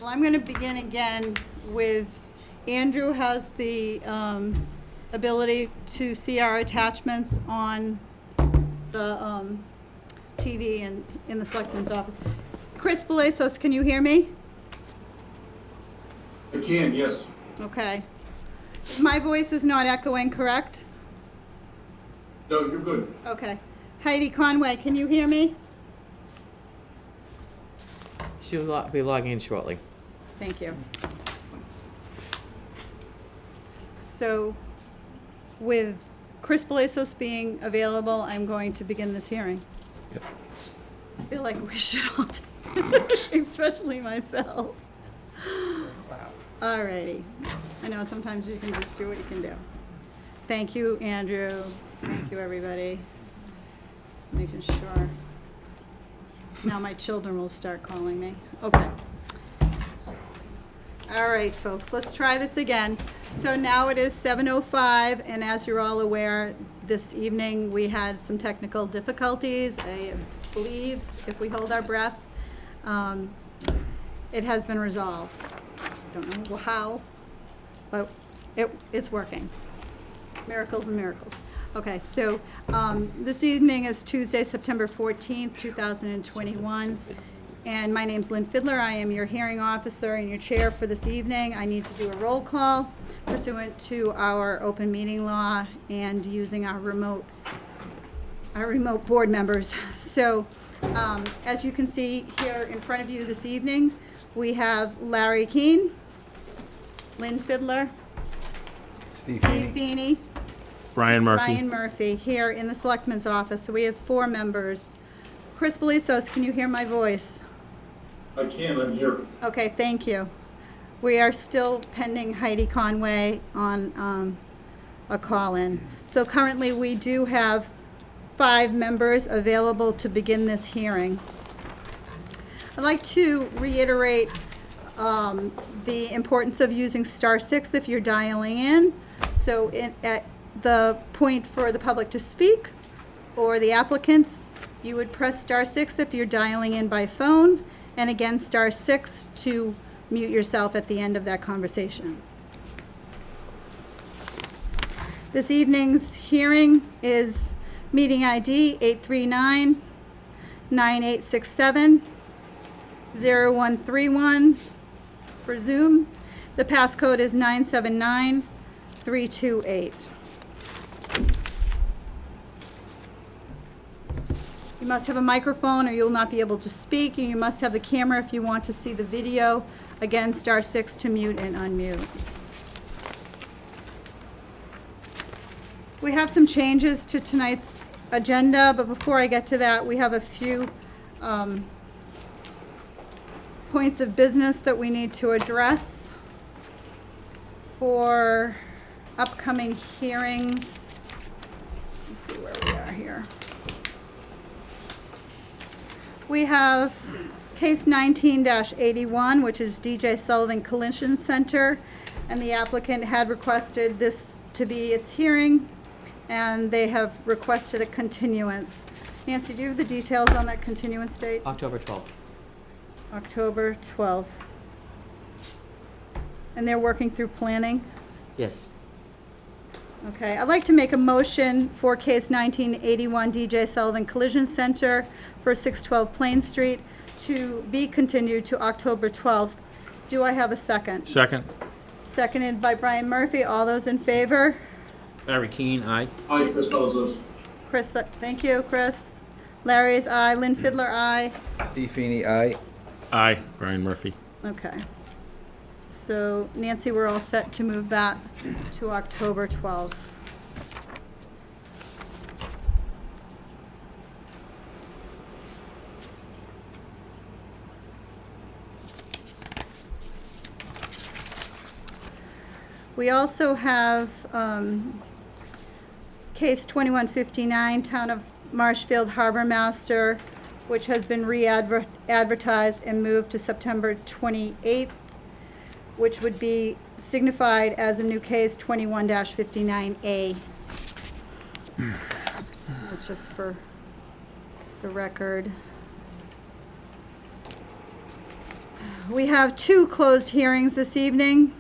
Well, I'm going to begin again with, Andrew has the ability to see our attachments on the TV and in the selectman's office. Chris Belasos, can you hear me? I can, yes. Okay. My voice is not echoing, correct? No, you're good. Okay. Heidi Conway, can you hear me? She'll be logging in shortly. Thank you. So, with Chris Belasos being available, I'm going to begin this hearing. Yep. I feel like we should all do it, especially myself. All righty. I know sometimes you can just do what you can do. Thank you, Andrew. Thank you, everybody. Making sure. Now my children will start calling me. Okay. All right, folks, let's try this again. So now it is 7:05, and as you're all aware, this evening we had some technical difficulties. I believe, if we hold our breath, it has been resolved. Don't know how, but it's working. Miracles and miracles. Okay, so this evening is Tuesday, September 14th, 2021. And my name's Lynn Fiddler. I am your hearing officer and your chair for this evening. I need to do a roll call pursuant to our open meeting law and using our remote board members. So as you can see here in front of you this evening, we have Larry Keane, Lynn Fiddler, Steve Feeney, Brian Murphy. Brian Murphy here in the Selectman's office. So we have 4 members. Chris Belasos, can you hear my voice? I can, I'm here. Okay, thank you. We are still pending Heidi Conway on a call-in. So currently, we do have 5 members available to begin this hearing. I'd like to reiterate the importance of using *6 if you're dialing in. So at the point for the public to speak or the applicants, you would press *6 if you're dialing in by phone, and again *6 to mute yourself at the end of that conversation. This evening's hearing is meeting ID 839-9867-0131 for Zoom. The passcode is 979328. You must have a microphone or you'll not be able to speak, and you must have the camera if you want to see the video. Again, *6 to mute and unmute. We have some changes to tonight's agenda, but before I get to that, we have a few points of business that we need to address for upcoming hearings. Let's see where we are here. We have case 19-81, which is DJ Sullivan Collision Center, and the applicant had requested this to be its hearing, and they have requested a continuance. Nancy, do you have the details on that continuance date? October 12th. October 12th. And they're working through planning? Yes. Okay, I'd like to make a motion for case 1981 DJ Sullivan Collision Center for 612 Plain Street to be continued to October 12th. Do I have a second? Second. Seconded by Brian Murphy. All those in favor? Larry Keane, aye. Hi, Chris Belasos. Chris, thank you, Chris. Larry's aye. Lynn Fiddler, aye. Steve Feeney, aye. Aye. Brian Murphy. Okay. So Nancy, we're all set to move that to October 12th. We also have case 2159, Town of Marshfield Harbor Master, which has been re-advertised and moved to September 28th, which would be signified as a new case 21-59A. That's just for the record. we have two closed hearings this evening.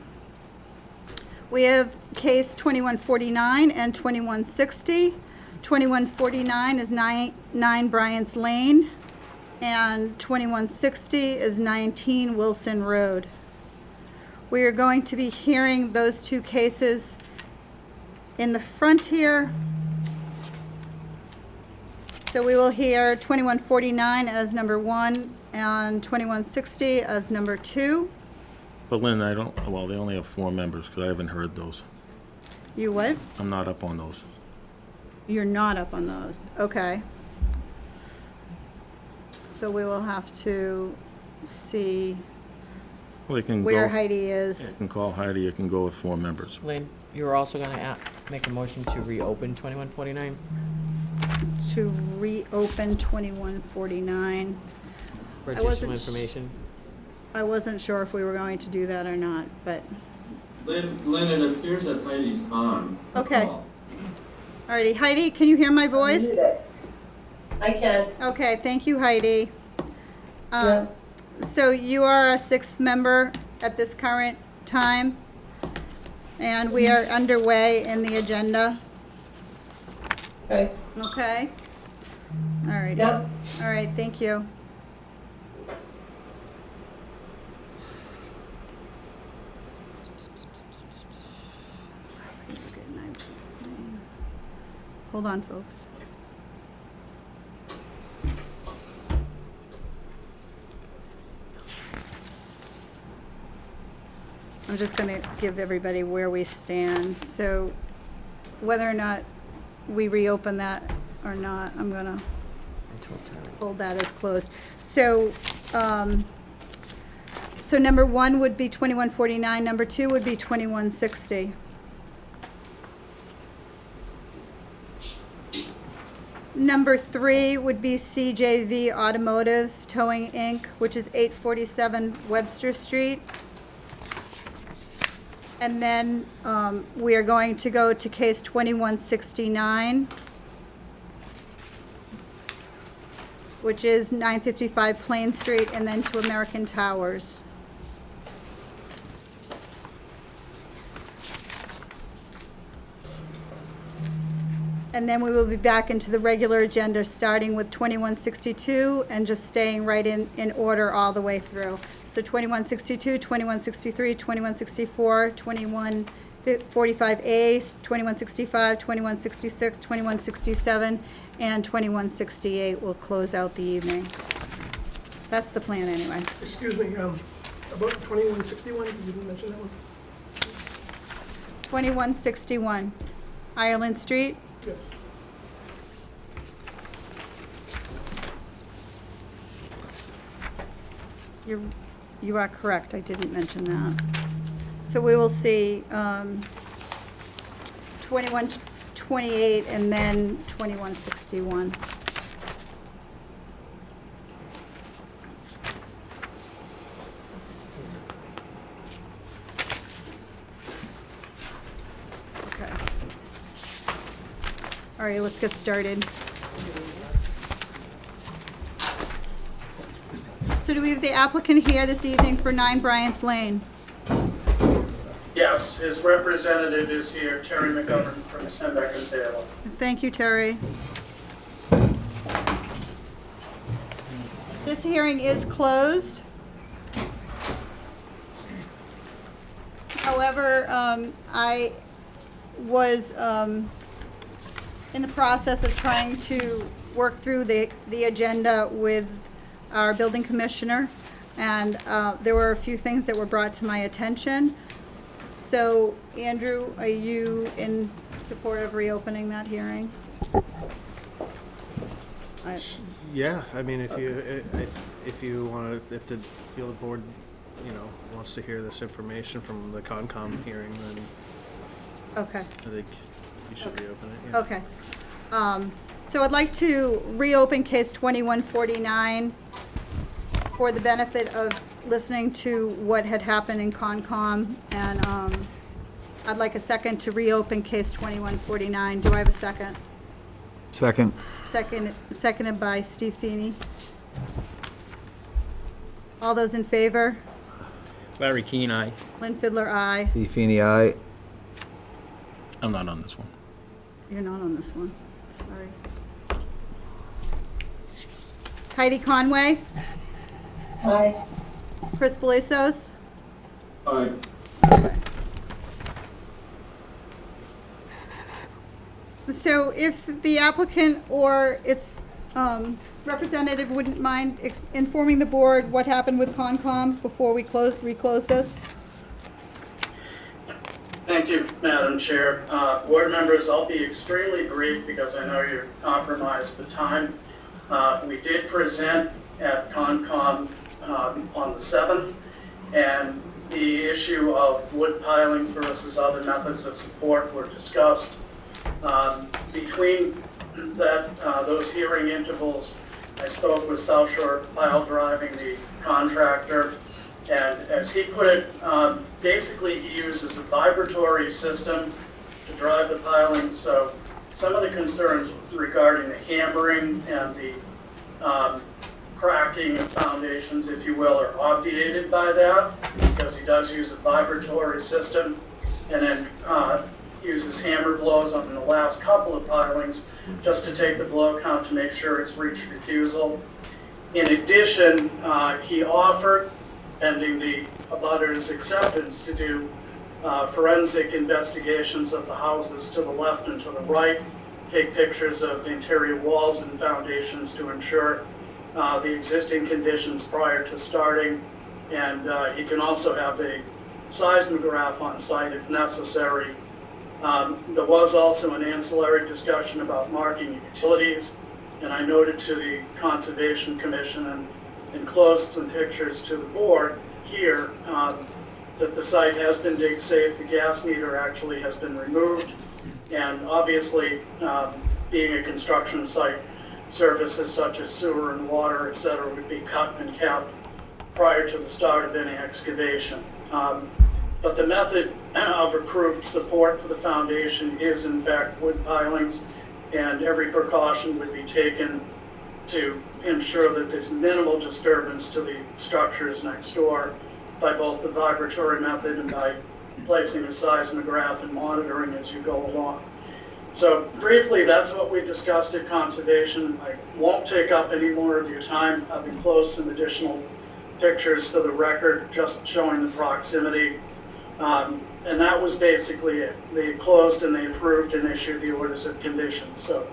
We have case 2149 and 2160. 2149 is 9 Bryant's Lane, and 2160 is 19 Wilson Road. We are going to be hearing those two cases in the front here. So we will hear 2149 as number 1 and 2160 as number 2. But Lynn, well, they only have 4 members, because I haven't heard those. You what? I'm not up on those. You're not up on those. Okay. So we will have to see Well, they can where go, Heidi you is. can call Heidi, you can go with 4 members. Lynn, you're also gonna make a motion to reopen 2149? To reopen 2149. For I additional wasn't information? I wasn't sure if we were going to do that or not, but, Lynn, it appears that Heidi's on. the Okay. call. alrighty. Heidi, can you hear my voice? I can. Okay, thank you, Heidi. Yeah. So you are a 6th member at this current time, and we are underway in the agenda, Okay. okay? Alrighty. Yep. All right, thank you. Hold on, folks. I'm just going to give everybody where we stand. So whether or not we reopen that or not, I'm going to hold that as closed. So, so number 1 would be 2149, number 2 would be 2160. Number 3 would be CJV Automotive Towing Inc., which is 847 Webster Street. And then we are going to go to case 2169, which is 955 Plain Street, and then to American Towers. And then we will be back into the regular agenda, starting with 2162 and just staying right in order all the way through. So 2162, 2163, 2164, 2145A, 2165, 2166, 2167, and 2168 will close out the evening. That's the plan anyway. Excuse me, about 2161, you didn't mention that one? 2161 Ireland Street. Yes. You are correct, I didn't mention that. So we will see 2128 and then 2161. Okay. All right, let's get started. So do we have the applicant here this evening for 9 Bryant's Lane? Yes, his representative is here, Terry McGovern from Sembeck and Taylor. Thank you, Terry. This hearing is closed. However, I was in the process of trying to work through the agenda with our building commissioner, and there were a few things that were brought to my attention. So, Andrew, are you in support of reopening that hearing? Yeah, I mean, if you want to, if the board, wants to hear this information from the Concom hearing, then Okay. I think you should reopen it. Yeah. Okay. So I'd like to reopen case 2149 for the benefit of listening to what had happened in Concom, and I'd like a second to reopen case 2149. Do I have a second? Second. Seconded by Steve Feeney. All those in favor? Larry Keane, aye. Lynn Fiddler, aye. Steve Feeney, aye. I'm not on this one. You're not on this one, sorry. Heidi Conway, Aye. Chris Belisos, Aye. so if the applicant or its representative wouldn't mind informing the board what happened with Concom before we reclose this? Thank you, Madam Chair. Board members, I'll be extremely brief because I know you're compromised with time. We did present at Concom on the 7th, and the issue of wood pilings versus other methods of support were discussed. Between those hearing intervals, I spoke with South Shore Pile Driving, the contractor, and as he put it, basically he uses a vibratory system to drive the pilings. So some of the concerns regarding the hammering and the cracking of foundations, if you will, are obviated by that, because he does use a vibratory system, and then uses hammer blows on the last couple of pilings just to take the blow count to make sure it's reached refusal. In addition, he offered, pending the abutter's acceptance, to do forensic investigations of the houses to the left and to the right, take pictures of interior walls and foundations to ensure the existing conditions prior to starting. And he can also have a seismograph on site if necessary. There was also an ancillary discussion about marking utilities, and I noted to the Conservation Commission and enclosed some pictures to the board here that the site has been dig safe. The gas meter actually has been removed, and obviously being a construction site, services such as sewer and water, et cetera, would be cut and capped prior to the start of any excavation. But the method of approved support for the foundation is in fact wood pilings, and every precaution would be taken to ensure that there's minimal disturbance to the structures next door by both the vibratory method and by placing a seismograph and monitoring as you go along. So briefly, that's what we discussed at Conservation. I won't take up any more of your time. I've enclosed some additional pictures for the record, just showing the proximity. And that was basically it. They closed and they approved and issued the orders of condition. So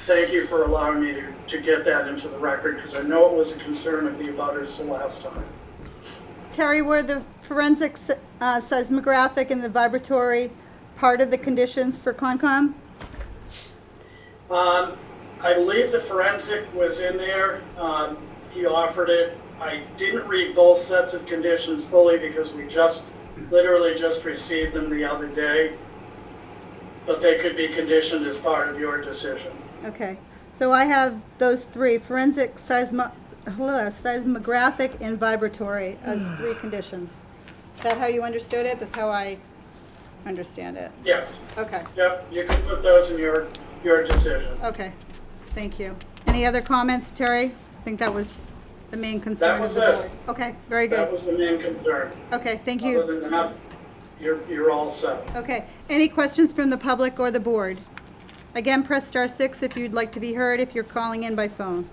thank you for allowing me to get that into the record, because I know it was a concern of the abutters the last time. Terry, were the forensic seismographic and the vibratory part of the conditions for Concom? I believe the forensic was in there. He offered it. I didn't read both sets of conditions fully because we literally just received them the other day, but they could be conditioned as part of your decision. Okay, so I have those three, forensic, seismographic, and vibratory as three conditions. Is that how you understood it? That's how I understand it. Yes. Okay, Yep, you can put those in your decision. okay, thank you. Any other comments, Terry? I think that was the main concern That of was the it. board. Okay, very That good. was the main concern. Okay, thank you. Other than that, you're all set. Okay, any questions from the public or the board? Again, press *6 if you'd like to be heard, if you're calling in by phone.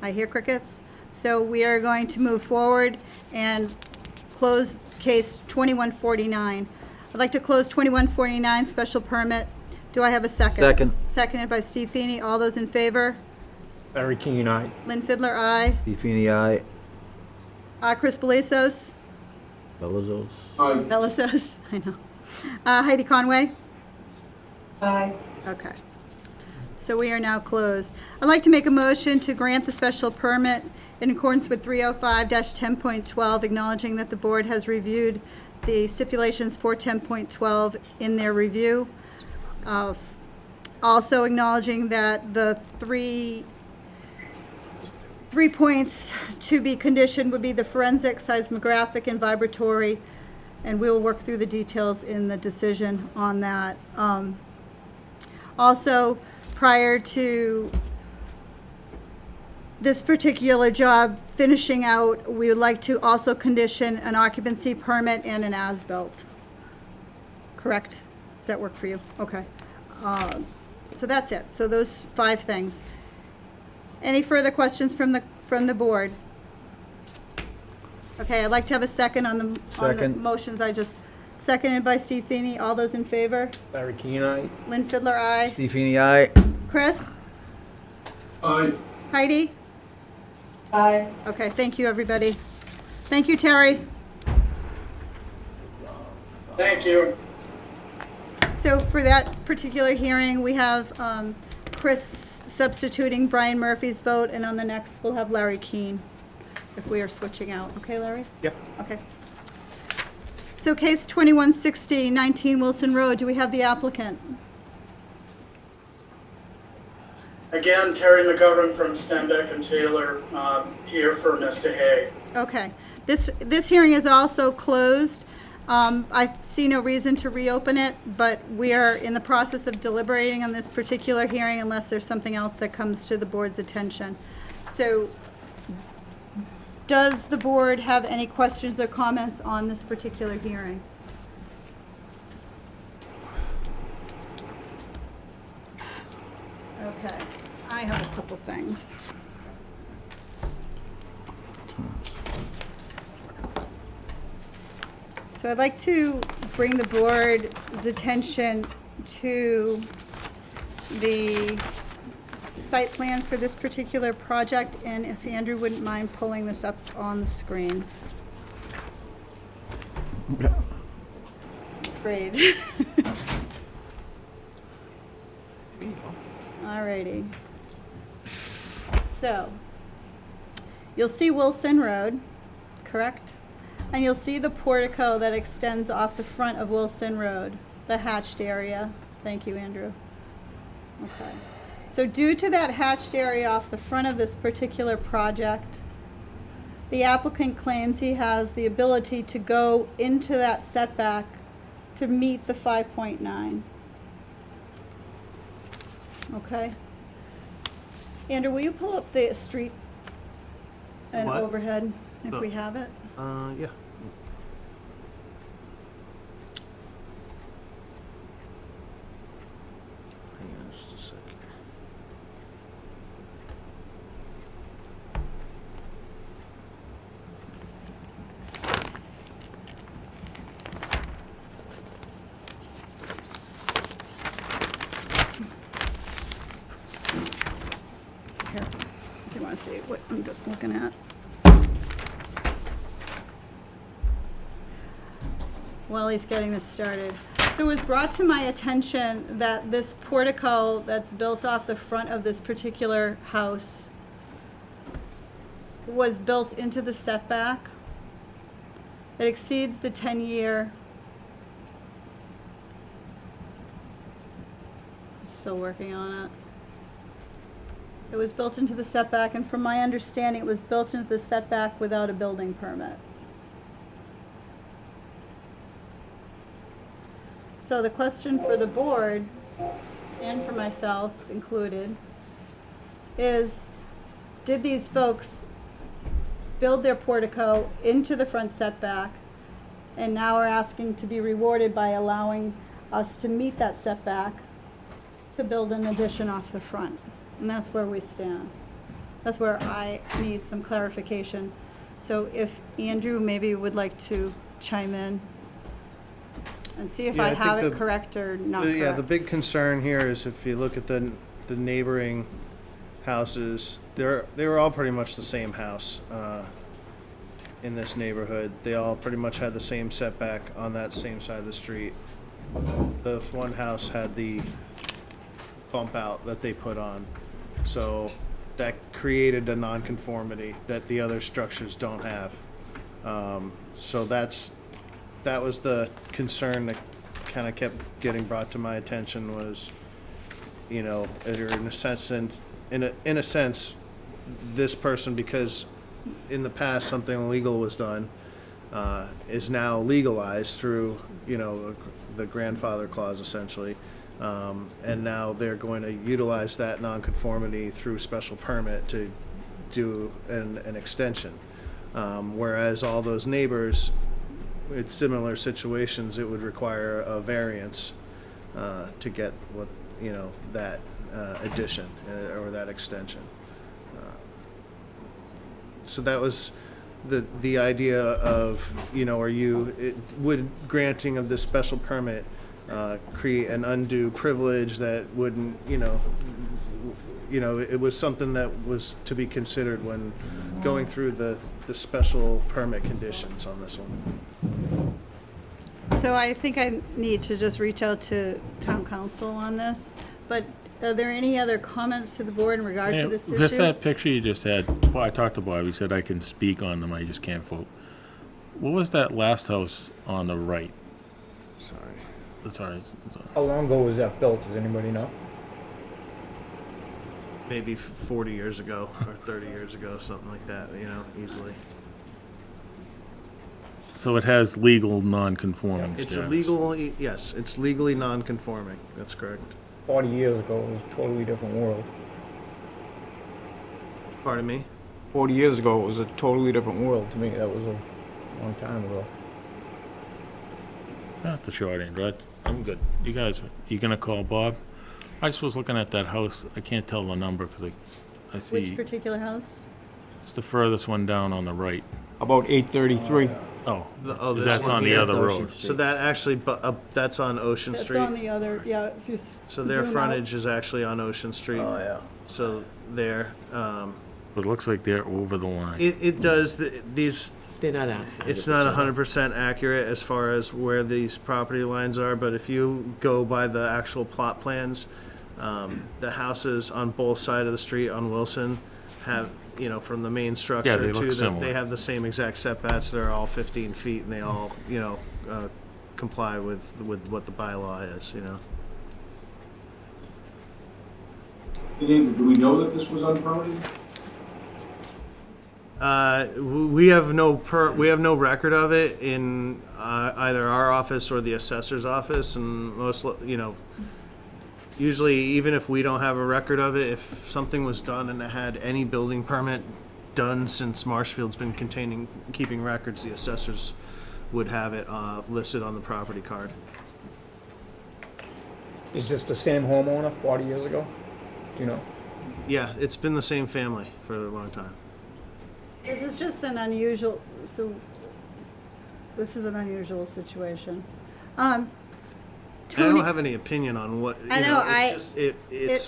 I hear crickets. So we are going to move forward and close case 2149. I'd like to close 2149 special permit. Do I have a second? Second. Seconded by Steve Feeney. All those in favor? Larry Keane, aye. Lynn Fiddler, aye. Steve Feeney, aye. Chris Belisos? Belazos. Aye. Belisos, I know. Heidi Conway? Aye. Okay. So we are now closed. I'd like to make a motion to grant the special permit in accordance with 305-10.12, acknowledging that the board has reviewed the stipulations for 10.12 in their review. Also acknowledging that the three points to be conditioned would be the forensic, seismographic, and vibratory, and we will work through the details in the decision on that. Also, prior to this particular job finishing out, we would like to also condition an occupancy permit and an as-built. Correct? Does that work for you? Okay. So that's it. So those 5 things. Any further questions from the board? Okay, I'd like to have a second on the Second. motions I just, seconded by Steve Feeney. All those in favor? Larry King and I. Lynn Fiddler, aye. Steve Feeney, aye. Chris? Aye. Heidi? Aye. Okay, thank you, everybody. Thank you, Terry. Thank you. So for that particular hearing, we have Chris substituting Brian Murphy's vote, and on the next, we'll have Larry Keane, if we are switching out. Okay, Larry? Yep. Okay. So case 2160, 19 Wilson Road, do we have the applicant? Again, Terry McGovern from Stenbeck and Taylor, here for Mr. Hay. Okay. This hearing is also closed. I see no reason to reopen it, but we are in the process of deliberating on this particular hearing unless there's something else that comes to the board's attention. So, does the board have any questions or comments on this particular hearing? Okay, I have a couple things. So I'd like to bring the board's attention to the site plan for this particular project, and if Andrew wouldn't mind pulling this up on the screen. Afraid. Alrighty. So, you'll see Wilson Road, correct? And you'll see the portico that extends off the front of Wilson Road, the hatched area. Thank you, Andrew. Okay. So due to that hatched area off the front of this particular project, the applicant claims he has the ability to go into that setback to meet the 5.9. Okay? Andrew, will you pull up the street and What? overhead if we have it? Yeah. Hang on just a second. Here, do you want to see what I'm looking at? While he's getting this started. So it was brought to my attention that this portico that's built off the front of this particular house was built into the setback. It exceeds the 10-year. Still working on it. It was built into the setback, and from my understanding, it was built into the setback without a building permit. So the question for the board, and for myself included, is did these folks build their portico into the front setback and now are asking to be rewarded by allowing us to meet that setback to build an addition off the front? And that's where we stand. That's where I need some clarification. So if Andrew maybe would like to chime in and see if Yeah, I I have think it correct or not Yeah, correct. the big concern here is if you look at the neighboring houses, they were all pretty much the same house in this neighborhood. They all pretty much had the same setback on that same side of the street. The one house had the bump out that they put on, so that created a nonconformity that the other structures don't have. So that was the concern that kind of kept getting brought to my attention was, you know, in a sense, this person, because in the past something illegal was done, is now legalized through, you know, the grandfather clause essentially. And now they're going to utilize that nonconformity through special permit to do an extension. Whereas all those neighbors, in similar situations, it would require a variance to get what, that addition or that extension. So that was the idea of, would granting of this special permit create an undue privilege that wouldn't, it was something that was to be considered when going through the special permit conditions on this one. So I think I need to just reach out to town council on this, but are there any other comments to the board in regard to this issue? Just that picture you just had, well, I talked to Bob, he said I can speak on them, I just can't vote. What was that last house on the right? Sorry. That's all right. How long ago was that built? Does anybody know? Maybe 40 years ago or 30 years ago, something like that, easily. So it has legal non-conforming It's status. illegal, yes, it's legally non-conforming, that's correct. 40 years ago, it was a totally different world. Pardon me? 40 years ago, it was a totally different world to me. That was a long time ago. Not the short end, I'm good. You guys, you gonna call Bob? I just was looking at that house, I can't tell the number, because I Which see, particular house? it's the furthest one down on the right. About 833. Oh, this that's one on the here. other road. So that actually, that's on Ocean That's Street. on the other, yeah, if you So their zoom out. frontage is actually on Ocean Street. Oh, yeah. So there, But it looks like they're over the line. it does, these, They're not it's not 100% accurate as far as where these property lines are, but if you go by the actual plot plans, the houses on both sides of the street on Wilson have, from the main structure Yeah, they to look similar. they have the same exact setbacks. They're all 15 feet and they all, comply with what the bylaw is, David, do we know that this was unpermitted? We have no record of it in either our office or the assessor's office, and usually even if we don't have a record of it, if something was done and it had any building permit done since Marshfield's been keeping records, the assessors would have it listed on the property card. Is this the same homeowner 40 years ago? Do you know? Yeah, it's been the same family for a long time. This is just an unusual, this is an unusual situation. I Tony, don't have any opinion on what, I know, it's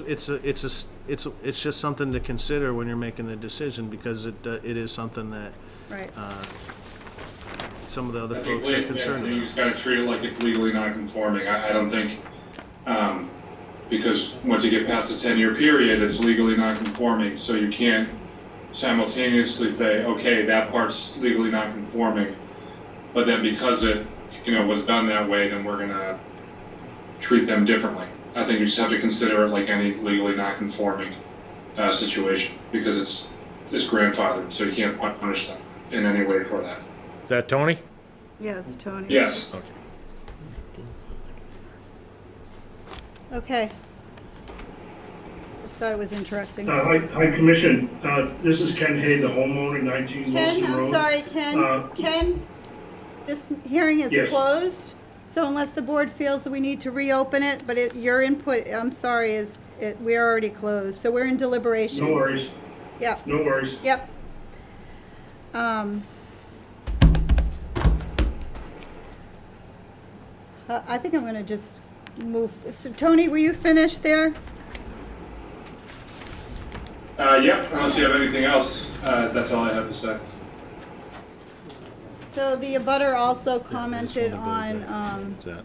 just something to consider when you're making the decision, because it is something that right, some of the other I think folks are concerned you about. just gotta treat it like it's legally non-conforming. I don't think, because once you get past the 10-year period, it's legally non-conforming, so you can't simultaneously say, okay, that part's legally non-conforming, but then because it, was done that way, then we're gonna treat them differently. I think you just have to consider it like any legally non-conforming situation, because it's grandfathered, so you can't punish them in any way for that. Is that Tony? yes, Tony. Yes. Okay. Just thought it was interesting. Hi, Commission. This is Ken Hay, the homeowner, 19 Ken, Wilson Road. I'm sorry, Ken, this hearing is Yes. closed, so unless the board feels that we need to reopen it, but your input, I'm sorry, we're already closed, so we're in deliberation. No worries, Yep, no worries. yep. I think I'm gonna just move, so Tony, were you finished there? Yeah, unless you have anything else, that's all I have to say. So the abutter also commented on, What's that?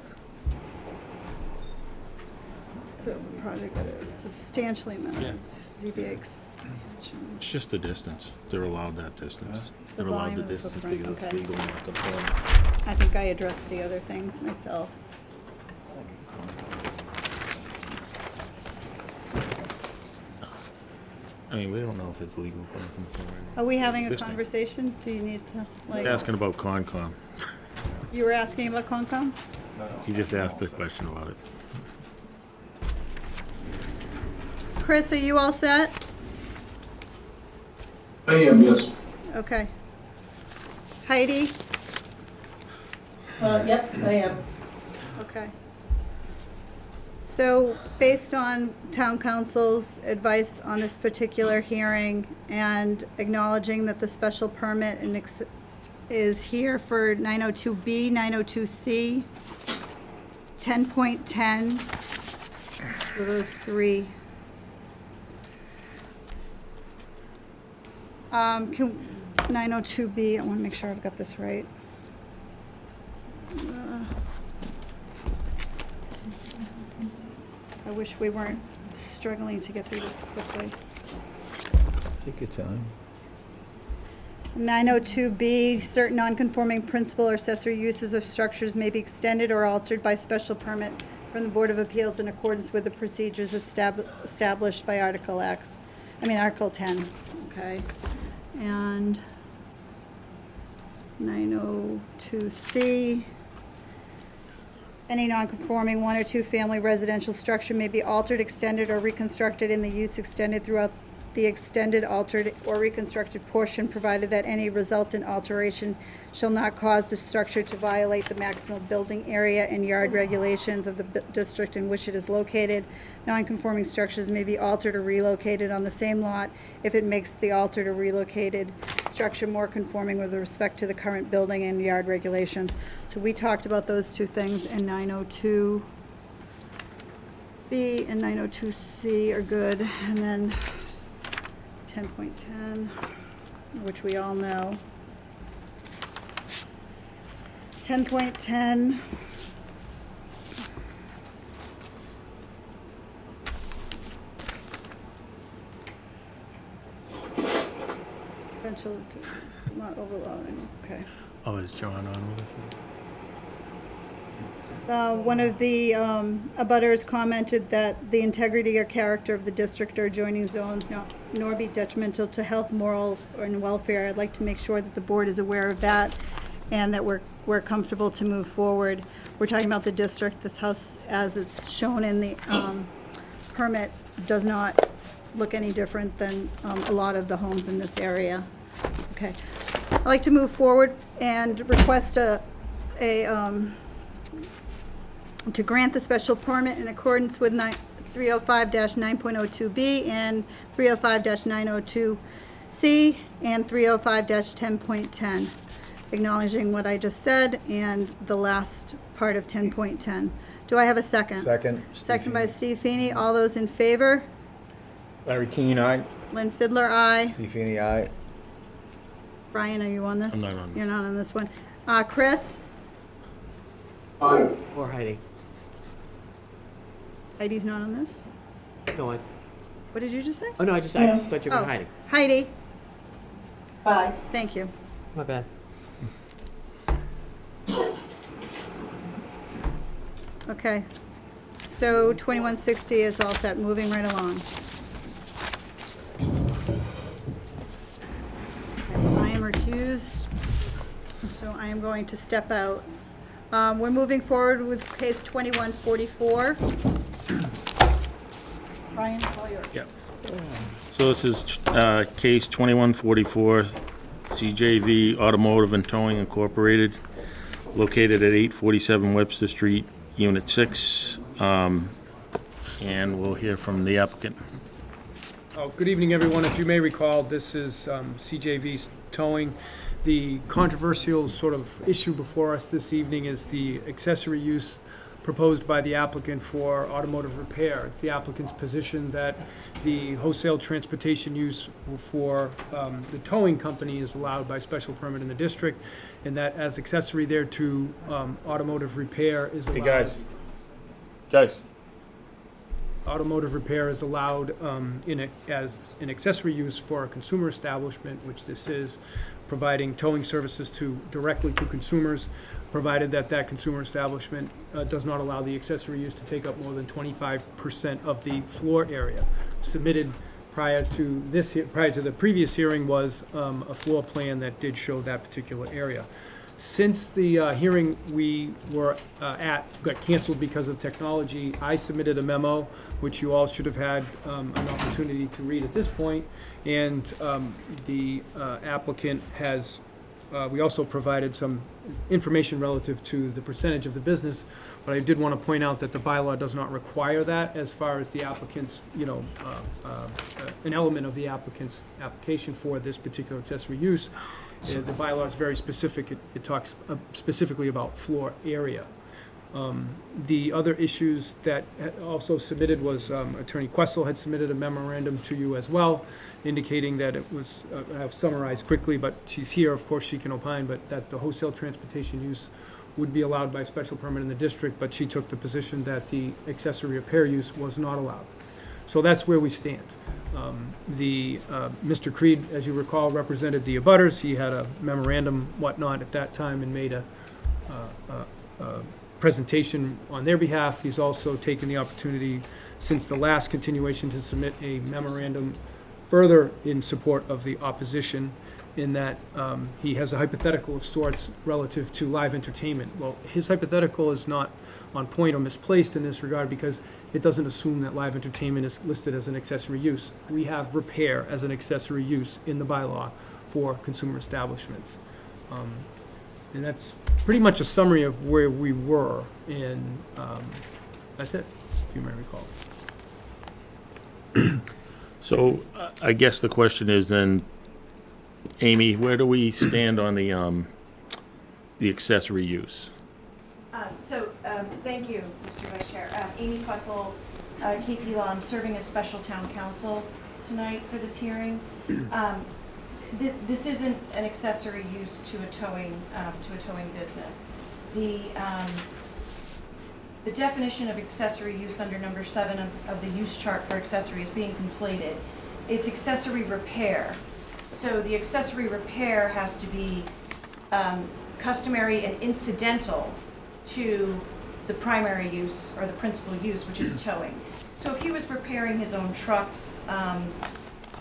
the project that is substantially amended ZBA expansion. It's just the distance. They're allowed that distance. The They're allowed volume the of distance footprint, because it's okay. legal non-conforming. I think I addressed the other things myself. I mean, we don't know if it's legal non-conforming. Are we having a Existing. conversation? Do you need to, like, Asking about Concom. you were asking about Concom? He just asked a question about it. Chris, are you all set? I am, yes. Okay. Heidi? Yep, I am. Okay. So, based on town council's advice on this particular hearing and acknowledging that the special permit is here for 902B, 902C, 10.10, for those three. Can 902B, I want to make sure I've got this right. I wish we weren't struggling to get through this quickly. Take your time. 902B, certain non-conforming principal or accessory uses of structures may be extended or altered by special permit from the Board of Appeals in accordance with the procedures established by Article 10, okay? And 902C, any non-conforming one or two family residential structure may be altered, extended, or reconstructed in the use extended throughout the extended, altered, or reconstructed portion, provided that any resultant alteration shall not cause the structure to violate the maximum building area and yard regulations of the district in which it is located. Non-conforming structures may be altered or relocated on the same lot if it makes the altered or relocated structure more conforming with respect to the current building and yard regulations. So we talked about those two things in 902B and 902C are good, and then 10.10, which we all know. 10.10. Potential to not overloading, okay. Oh, is John on with us? One of the abutters commented that the integrity or character of the district or adjoining zones nor be detrimental to health, morals, and welfare. I'd like to make sure that the board is aware of that and that we're comfortable to move forward. We're talking about the district. This house, as it's shown in the permit, does not look any different than a lot of the homes in this area. Okay. I'd like to move forward and request to grant the special permit in accordance with 305-9.02B and 305-902C and 305-10.10, acknowledging what I just said and the last part of 10.10. Do I have a second? Second. Second by Steve Feeney. All those in favor? Larry Keane, aye. Lynn Fiddler, aye. Steve Feeney, aye. Brian, are you on this? I'm not on this. You're not on this one. Chris? Aye. Or Heidi. Heidi's not on this? No, What did you just say? I thought you were Oh. Heidi. Heidi, Aye. thank you. My bad. Okay, so 2160 is all set, moving right along. I am recused, so I am going to step out. We're moving forward with case 2144. Brian, it's all yours. Yep. So this is case 2144, CJV Automotive and Towing Incorporated, located at 847 Webster Street, Unit 6. And we'll hear from the applicant. Good evening, everyone. If you may recall, this is CJV's Towing. The controversial sort of issue before us this evening is the accessory use proposed by the applicant for automotive repair. It's the applicant's position that the wholesale transportation use for the towing company is allowed by special permit in the district, and that as accessory thereto, automotive repair is allowed. Hey, guys. Automotive repair is allowed as an accessory use for a consumer establishment, which this is, providing towing services directly to consumers, provided that that consumer establishment does not allow the accessory use to take up more than 25% of the floor area. Submitted prior to the previous hearing was a floor plan that did show that particular area. Since the hearing we were at got canceled because of technology, I submitted a memo, which you all should have had an opportunity to read at this point, and the applicant has, we also provided some information relative to the percentage of the business, but I did want to point out that the bylaw does not require that as far as the applicant's, an element of the applicant's application for this particular accessory use. The bylaw is very specific. It talks specifically about floor area. The other issues that also submitted was Attorney Questle had submitted a memorandum to you as well, indicating that it was, I've summarized quickly, but she's here, of course she can opine, but that the wholesale transportation use would be allowed by special permit in the district, but she took the position that the accessory repair use was not allowed. So that's where we stand. Mr. Creed, as you recall, represented the abutters. He had a memorandum, whatnot, at that time and made a presentation on their behalf. He's also taken the opportunity since the last continuation to submit a memorandum further in support of the opposition, in that he has a hypothetical of sorts relative to live entertainment. Well, his hypothetical is not on point or misplaced in this regard because it doesn't assume that live entertainment is listed as an accessory use. We have repair as an accessory use in the bylaw for consumer establishments. And that's pretty much a summary of where we were, and that's it, if you may recall. So I guess the question is then, Amy, where do we stand on the accessory use? Thank you, Mr. Vice Chair. Amy Questle, KP Law, I'm serving as special town counsel tonight for this hearing. This isn't an accessory use to a towing business. The definition of accessory use under number 7 of the use chart for accessory is being conflated. It's accessory repair. So the accessory repair has to be customary and incidental to the primary use or the principal use, which is towing. So if he was repairing his own trucks,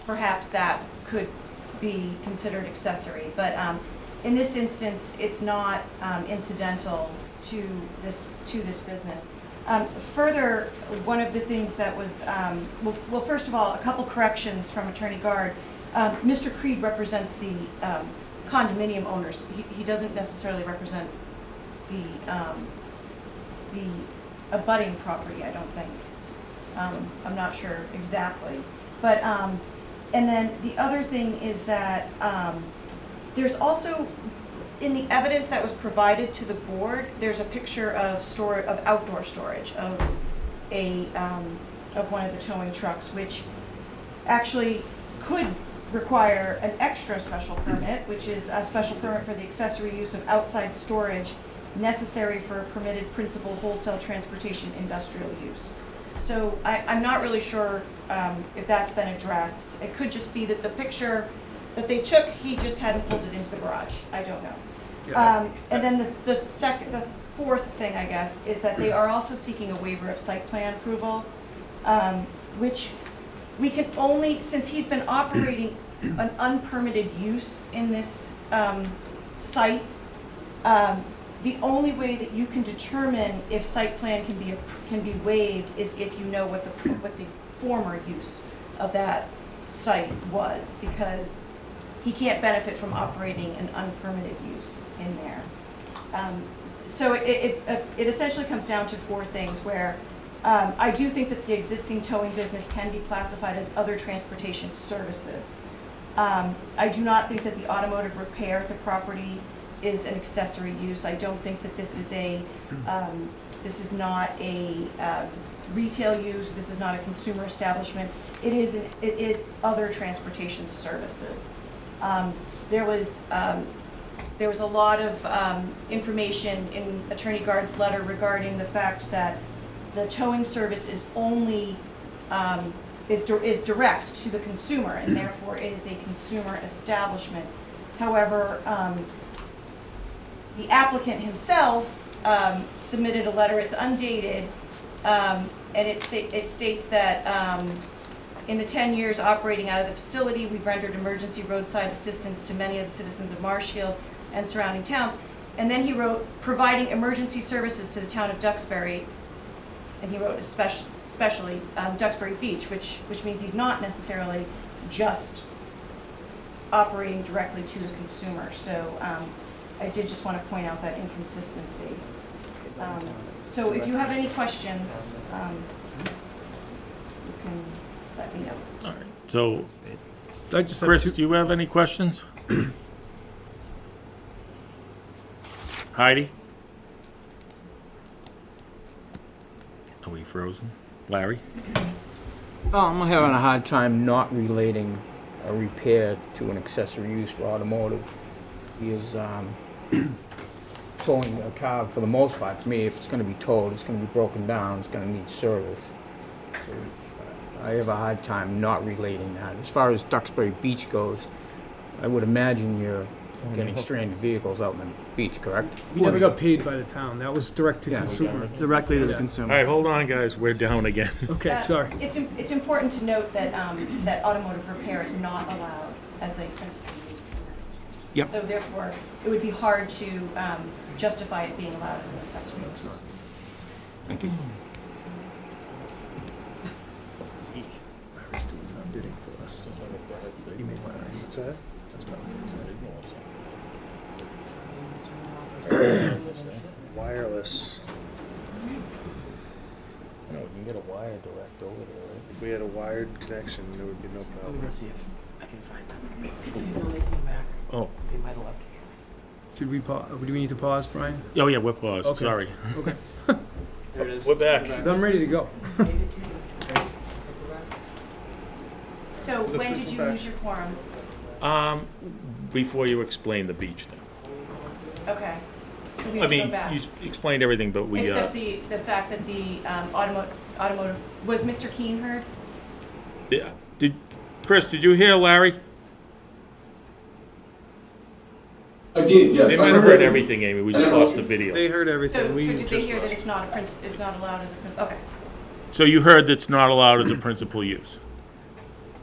perhaps that could be considered accessory. But in this instance, it's not incidental to this business. Further, one of the things that was, well, first of all, a couple corrections from Attorney Guard. Mr. Creed represents the condominium owners. He doesn't necessarily represent the abutting property, I don't think. I'm not sure exactly. But, and then the other thing is that there's also, in the evidence that was provided to the board, there's a picture of outdoor storage of one of the towing trucks, which actually could require an extra special permit, which is a special permit for the accessory use of outside storage necessary for a permitted principal wholesale transportation industrial use. So I'm not really sure if that's been addressed. It could just be that the picture that they took, he just hadn't pulled it into the garage. I don't know. Yeah. And then the fourth thing, I guess, is that they are also seeking a waiver of site plan approval, which we can only, since he's been operating an unpermitted use in this site, the only way that you can determine if site plan can be waived is if you know what the former use of that site was, because he can't benefit from operating an unpermitted use in there. So it essentially comes down to four things where I do think that the existing towing business can be classified as other transportation services. I do not think that the automotive repair at the property is an accessory use. I don't think that this is not a retail use. This is not a consumer establishment. It is other transportation services. There was a lot of information in Attorney Guard's letter regarding the fact that the towing service is only is direct to the consumer, and therefore it is a consumer establishment. However, the applicant himself submitted a letter. It's undated, and it states that in the 10 years operating out of the facility, we've rendered emergency roadside assistance to many of the citizens of Marshfield and surrounding towns. And then he wrote, providing emergency services to the town of Duxbury, and he wrote especially Duxbury Beach, which means he's not necessarily just operating directly to the consumer. So I did just want to point out that inconsistency. So if you have any questions, you can let me know. All right, so, I just have Chris, two- do you have any questions? Heidi? Are we frozen? Larry? I'm having a hard time not relating a repair to an accessory use for automotive. He is towing a car for the most part. To me, if it's gonna be towed, it's gonna be broken down, it's gonna need service. So I have a hard time not relating that. As far as Duxbury Beach goes, I would imagine you're getting stranded vehicles out in the beach, correct? We never got paid by the town. That was direct to Yeah. consumer. Directly to the Yeah. All consumer. right, hold on, guys, we're down again. Okay, sorry. It's important to note that, that automotive repair is not allowed as a principal use. Yep. So therefore, it would be hard to justify it being allowed as an accessory use. Thank you. Bidding for us. He made my argument. That's not what he said. Wireless. No, we can get a wire direct over there, right? If we had a wired connection, there would be no problem. see if I can find them. They came back. Oh, They might have left. Should we pause? Do we need to pause, Brian? oh yeah, we're paused, Okay. sorry. Okay. There it is. We're back. I'm ready to go. So when did you lose your quorum? Before you explain the beach thing. Okay. So we I have to go mean, back. you explained everything, but we, Except the fact that the automotive, was Mr. Keene heard? Chris, did you hear Larry? I did, yes. They might have heard everything, Amy, we just lost the video. They heard So everything. We did they just hear that lost. it's not allowed as a, okay. So you heard that's not allowed as a principal use?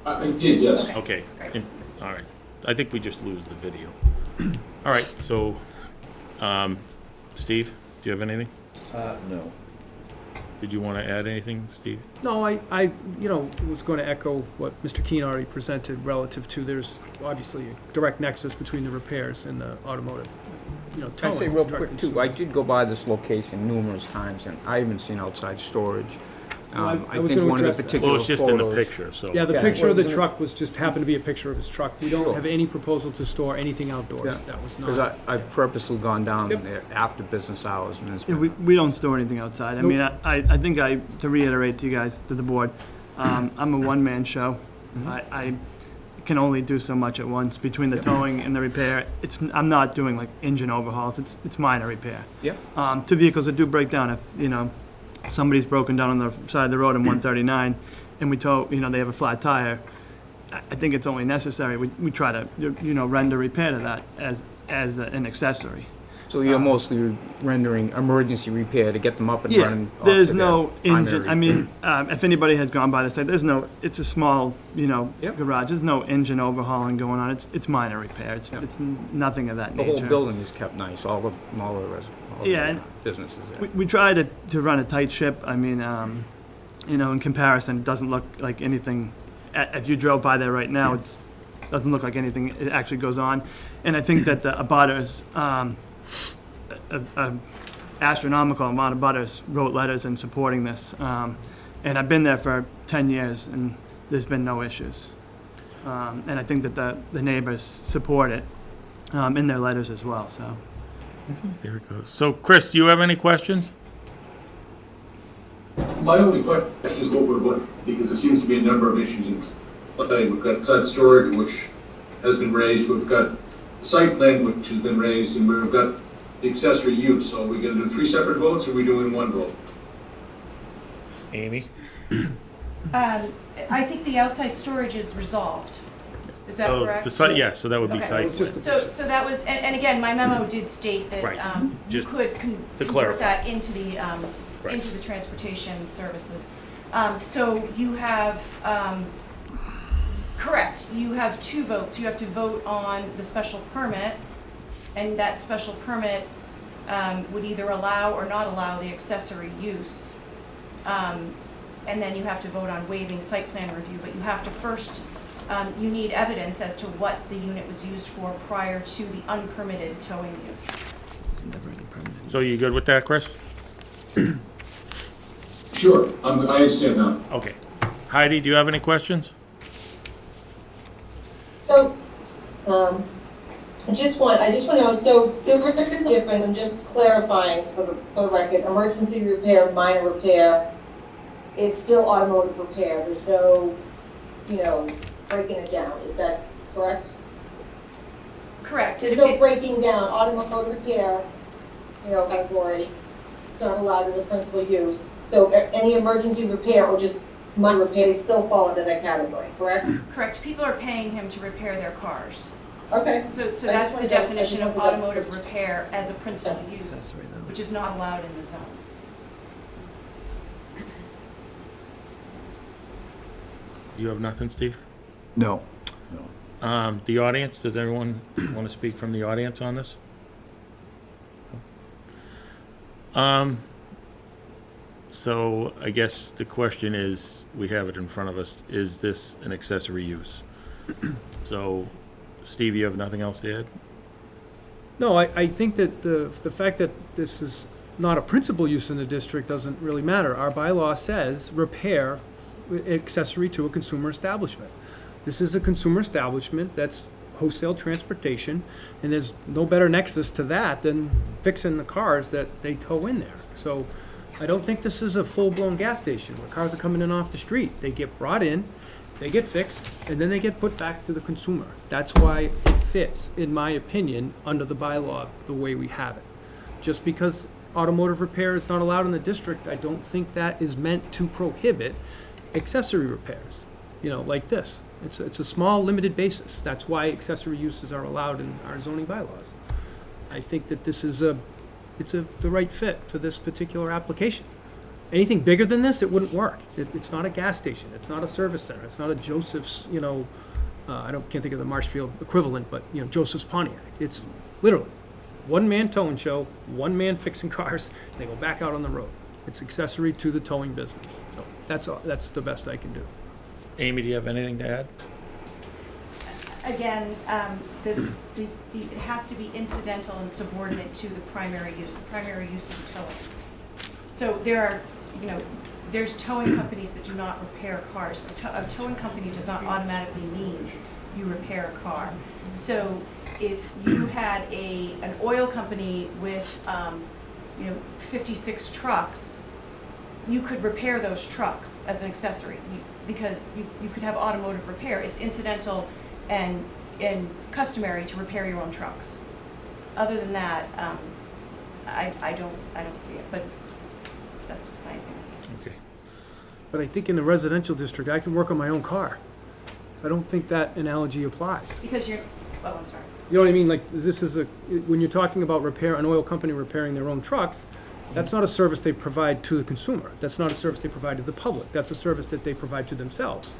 I did, yes. Okay, Great. all right. I think we just lose the video. All right, so, Steve, do you have anything? No. Did you want to add anything, Steve? No, I was going to echo what Mr. Keene already presented relative to there's obviously a direct nexus between the repairs and the automotive. Can I towing say is real direct quick too, consumer. I did go by this location numerous times and I haven't seen outside storage. Well, I I was think gonna one of address the that. particular Well, it's just in the photos- picture, so. Yeah, the Yeah. picture of the Wasn't it- truck was just happened to be a picture of his truck. We don't Sure. have any proposal to store anything outdoors. Yeah. That was Because not. I've purposely gone down Yep. there after business hours and it's Yeah, been we don't store anything outside. I Nope. mean, I think to reiterate to you guys, to the board, I'm a one-man show. I can only do so much at once between the towing and the repair. I'm not doing like engine overhauls. It's minor repair. Yep. To vehicles that do break down, if, somebody's broken down on the side of the road in 139 and we tow, they have a flat tire, I think it's only necessary. We try to, render repair to that as an accessory. So you're mostly rendering emergency repair to get them up and Yeah, running? off there's to their no engine, primary- I mean, if anybody has gone by the site, it's a small, Yep. garage, there's no engine overhauling going on, it's minor repair, it's Yep. nothing of that The nature. whole building is kept nice, all the Yeah, and businesses there. We try to run a tight ship, I mean, in comparison, it doesn't look like anything, if you drove by there right now, it doesn't look like anything it actually goes on. And I think that the abutters, a astronomical amount of abutters wrote letters in supporting this. And I've been there for 10 years and there's been no issues. And I think that the neighbors support it in their letters as well, so. There it goes. So, Chris, do you have any questions? My only question is what, because there seems to be a number of issues in play. We've got site storage, which has been raised, we've got site plan, which has been raised, and we've got the accessory use. So are we gonna do 3 separate votes, or are we doing one vote? Amy? I think the outside storage is resolved. Is that Oh, correct? the site, yeah, so that would be Okay. site plan. So that was, and again, my memo did state that Right. you Just could to convert clarify. that into Right. the transportation services. So you have, correct, you have 2 votes. You have to vote on the special permit, and that special permit would either allow or not allow the accessory use. And then you have to vote on waiving site plan review, but you have to first, you need evidence as to what the unit was used for prior to the unpermitted towing use. So you good with that, Chris? Sure, I understand now. Okay. Heidi, do you have any questions? So, I just want to know, so there is a difference, I'm just clarifying for the record, emergency repair, minor repair, it's still automotive repair, there's no, breaking it down, is that correct? Correct. There's no breaking down, automotive repair, category, it's not allowed as a principal use. So any emergency repair or just minor repair, they still fall into that category, correct? Correct. People are paying him to repair their cars. Okay. So just that's the wanted to- definition of I just wanted to- automotive repair as a principal use, which is not allowed in the zone. You have nothing, Steve? No. The audience, does everyone want to speak from the audience on this? So I guess the question is, we have it in front of us, is this an accessory use? So, Steve, you have nothing else to add? No, I think that the fact that this is not a principal use in the district doesn't really matter. Our bylaw says repair accessory to a consumer establishment. This is a consumer establishment that's wholesale transportation, and there's no better nexus to that than fixing the cars that they tow in there. So I don't think this is a full-blown gas station where cars are coming in off the street. They get brought in, they get fixed, and then they get put back to the consumer. That's why it fits, in my opinion, under the bylaw the way we have it. Just because automotive repair is not allowed in the district, I don't think that is meant to prohibit accessory repairs, like this. It's a small, limited basis. That's why accessory uses are allowed in our zoning bylaws. I think that this is the right fit for this particular application. Anything bigger than this, it wouldn't work. It's not a gas station. It's not a service center. It's not a Joseph's, can't think of the Marshfield equivalent, but, Joseph's Pontiac. It's literally one-man towing show, one man fixing cars, and they go back out on the road. It's accessory to the towing business. So that's the best I can do. Amy, do you have anything to add? Again, it has to be incidental and subordinate to the primary use. The primary use is towing. So there's towing companies that do not repair cars. A towing company does not automatically mean you repair a car. So if you had an oil company with 56 trucks, you could repair those trucks as an accessory because you could have automotive repair. It's incidental and customary to repair your own trucks. Other than that, I don't see it, but that's my opinion. Okay. But I think in the residential district, I can work on my own car. I don't think that analogy applies. Because I'm sorry. You know what I mean? Like, this is when you're talking about an oil company repairing their own trucks, that's not a service they provide to the consumer. That's not a service they provide to the public. That's a service that they provide to themselves.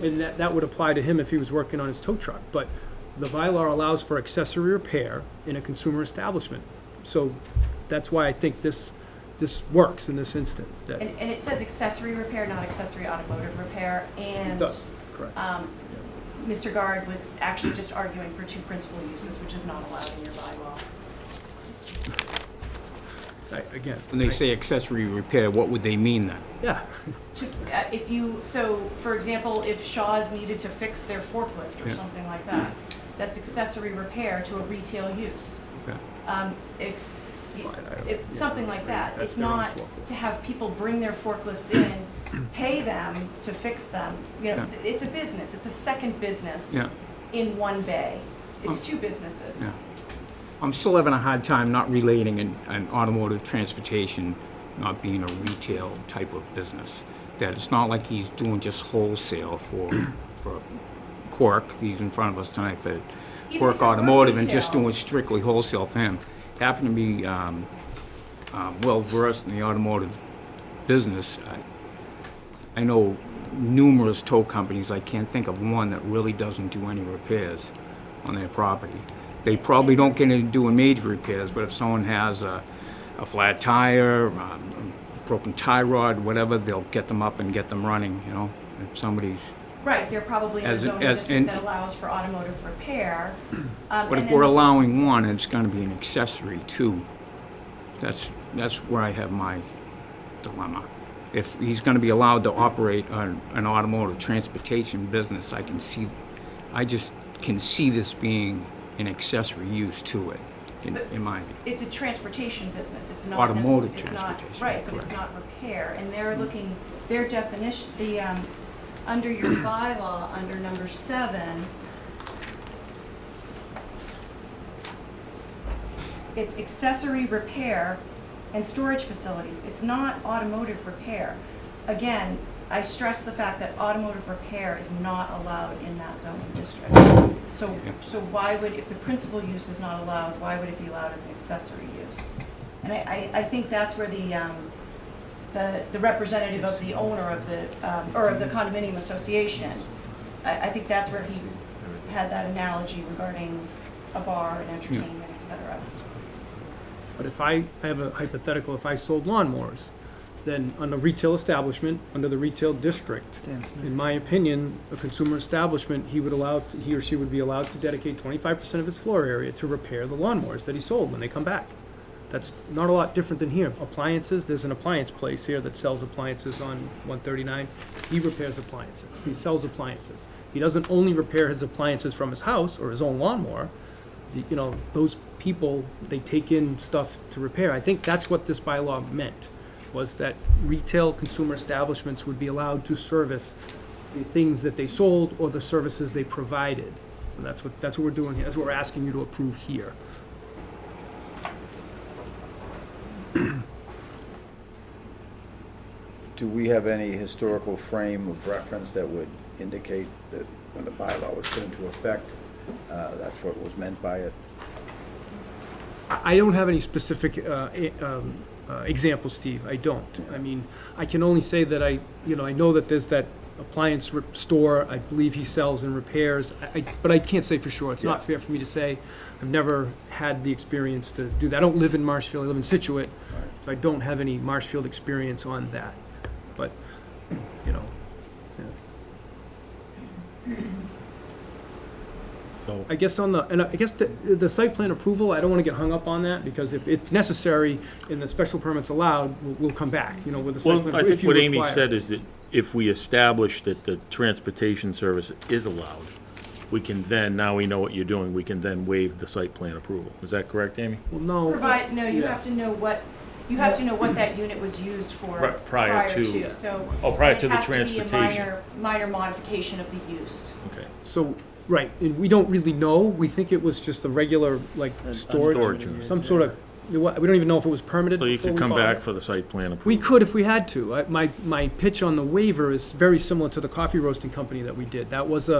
And that would apply to him if he was working on his tow truck. But the bylaw allows for accessory repair in a consumer establishment. So that's why I think this works in this instant. And it says accessory repair, not accessory automotive repair. And It does, correct. Mr. Guard was actually just arguing for two principal uses, which is not allowed in your bylaw. When they say accessory repair, what would they mean then? Yeah. For example, if Shaw's needed to fix their forklift or Yeah. something like that, that's accessory repair to a retail use. Okay. If something like that, That's it's their own not forklift. to have people bring their forklifts in, pay them to fix them. Yeah. It's a business. It's a second business Yeah. in one bay. It's two businesses. Yeah. I'm still having a hard time not relating an automotive transportation not being a retail type of business. That it's not like he's doing just wholesale for Quirk. He's in front of us tonight for Even if Quirk it were Automotive and just retail. doing strictly wholesale for him. Happen to be well versed in the automotive business. I know numerous tow companies. I can't think of one that really doesn't do any repairs on their property. They probably don't get into doing major repairs, but if someone has a flat tire, a broken tie rod, whatever, they'll get them up and get them running, you know? If somebody's, Right, they're probably in a As- zoning as- district and- that allows for automotive repair. but And if then we're allowing one, it's gonna be an accessory too. That's where I have my dilemma. If he's gonna be allowed to operate an automotive transportation business, I just can see this being an accessory use to it, in my view. It's a transportation business, it's not. Automotive it's not- transportation, Right, but it's correct. not repair, and they're looking, their definition, under your bylaw, under number 7, it's accessory repair and storage facilities, it's not automotive repair. Again, I stress the fact that automotive repair is not allowed in that zoning district. So why would, if the principal use is not allowed, why would it be allowed as an accessory use? And I think that's where the representative of the owner of the, or of the condominium association, I think that's where he had that analogy regarding a bar and entertainment, et cetera. But if I have a hypothetical, if I sold lawnmowers, then on a retail establishment, under the retail district, in my opinion, a consumer establishment, he or she would be allowed to dedicate 25% of his floor area to repair the lawnmowers that he sold when they come back. That's not a lot different than here. Appliances, there's an appliance place here that sells appliances on 139. He repairs appliances. He sells appliances. He doesn't only repair his appliances from his house or his own lawnmower. Those people, they take in stuff to repair. I think that's what this bylaw meant, was that retail consumer establishments would be allowed to service the things that they sold or the services they provided. So that's what we're doing here. That's what we're asking you to approve here. Do we have any historical frame of reference that would indicate that when the bylaw was put into effect, that's what was meant by it? I don't have any specific examples, Steve. I don't. I mean, I can only say that I know that there's that appliance store. I believe he sells and repairs. But I can't say for sure. It's not fair for me to say. I've never had the experience to do that. I don't live in Marshfield. I live in Situate, so I don't have any Marshfield experience on that. But, yeah. So, I guess the site plan approval, I don't want to get hung up on that, because if it's necessary and the special permit's allowed, we'll come back, with the site plan. I think if you what Amy require. said is that if we establish that the transportation service is allowed, we can then, now we know what you're doing, we can then waive the site plan approval. Is that correct, Amy? Well, no. You have to know what, that unit was used for Right, prior to. So. Oh, prior to the It has to be a transportation. minor modification of the use. Okay. So, right, and we don't really know. We think it was just a regular, storage, unit, some sort of, we don't even know if it was permitted. So you before could we come bought back it. for the site plan approval? We could if we had to. My pitch on the waiver is very similar to the coffee roasting company that we did. It was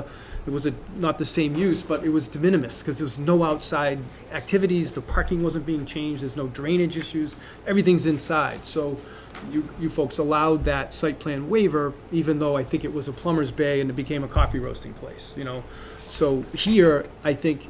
not the same use, but it was de minimis, because there was no outside activities, the parking wasn't being changed, there's no drainage issues, everything's inside. So you folks allowed that site plan waiver, even though I think it was a plumber's bay and it became a coffee roasting place, So here, I think,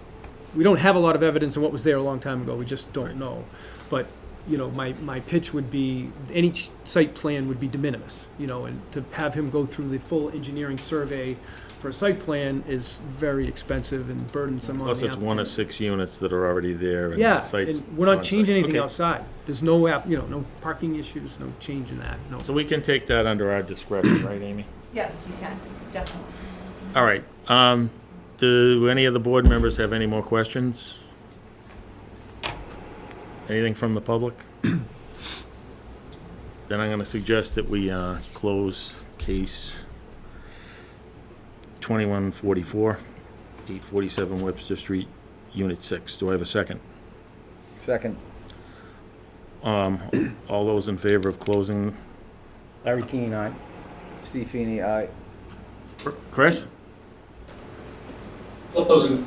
we don't have a lot of evidence of what was there a long time ago, we just don't know. But, my pitch would be, any site plan would be de minimis, and to have him go through the full engineering survey for a site plan is very expensive and burdensome on the Plus, it's one of applicant. 6 units that are already there, and the Yeah, site's and we're not on site. changing anything Okay. outside. There's no no parking issues, no change in that, no. So we can take that under our discretion, right, Amy? Yes, you can, definitely. All right. Do any of the board members have any more questions? Anything from the public? Then I'm going to suggest that we close case 2144, 847 Webster Street, Unit 6. Do I have a second? Second. All those in favor of closing? Larry Keane, aye. Steve Feeney, aye. Chris? Closing.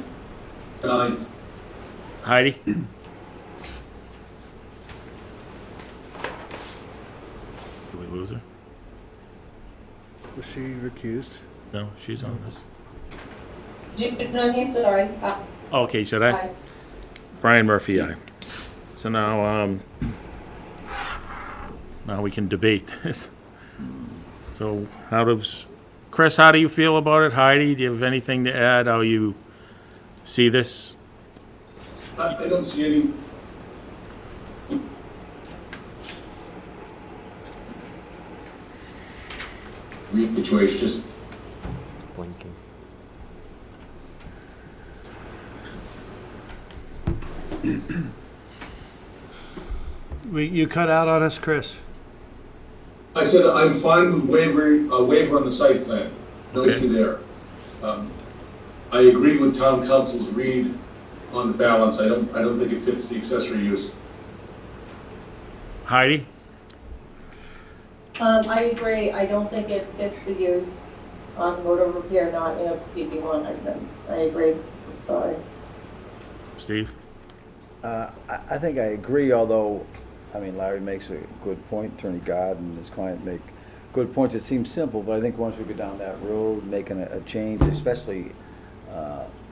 Aye. Heidi? Did we lose her? Was she recused? No, she's on this. No, I'm sorry. Okay, should I? Aye. Brian Murphy, aye. So now, now we can debate this. So Chris, how do you feel about it? Heidi, do you have anything to add, how you see this? I don't see any. Which way, it's just, Blinking. You cut out on us, Chris. I said I'm fine with waiver on the site plan, no Okay. issue there. I agree with town council's read on the balance, I don't think it fits the accessory use. Heidi? I agree, I don't think it fits the use on motor repair, not in a PP1, I agree, I'm sorry. Steve? I think I agree, although, I mean, Larry makes a good point, Attorney God and his client make good points. It seems simple, but I think once we go down that road, making a change, especially,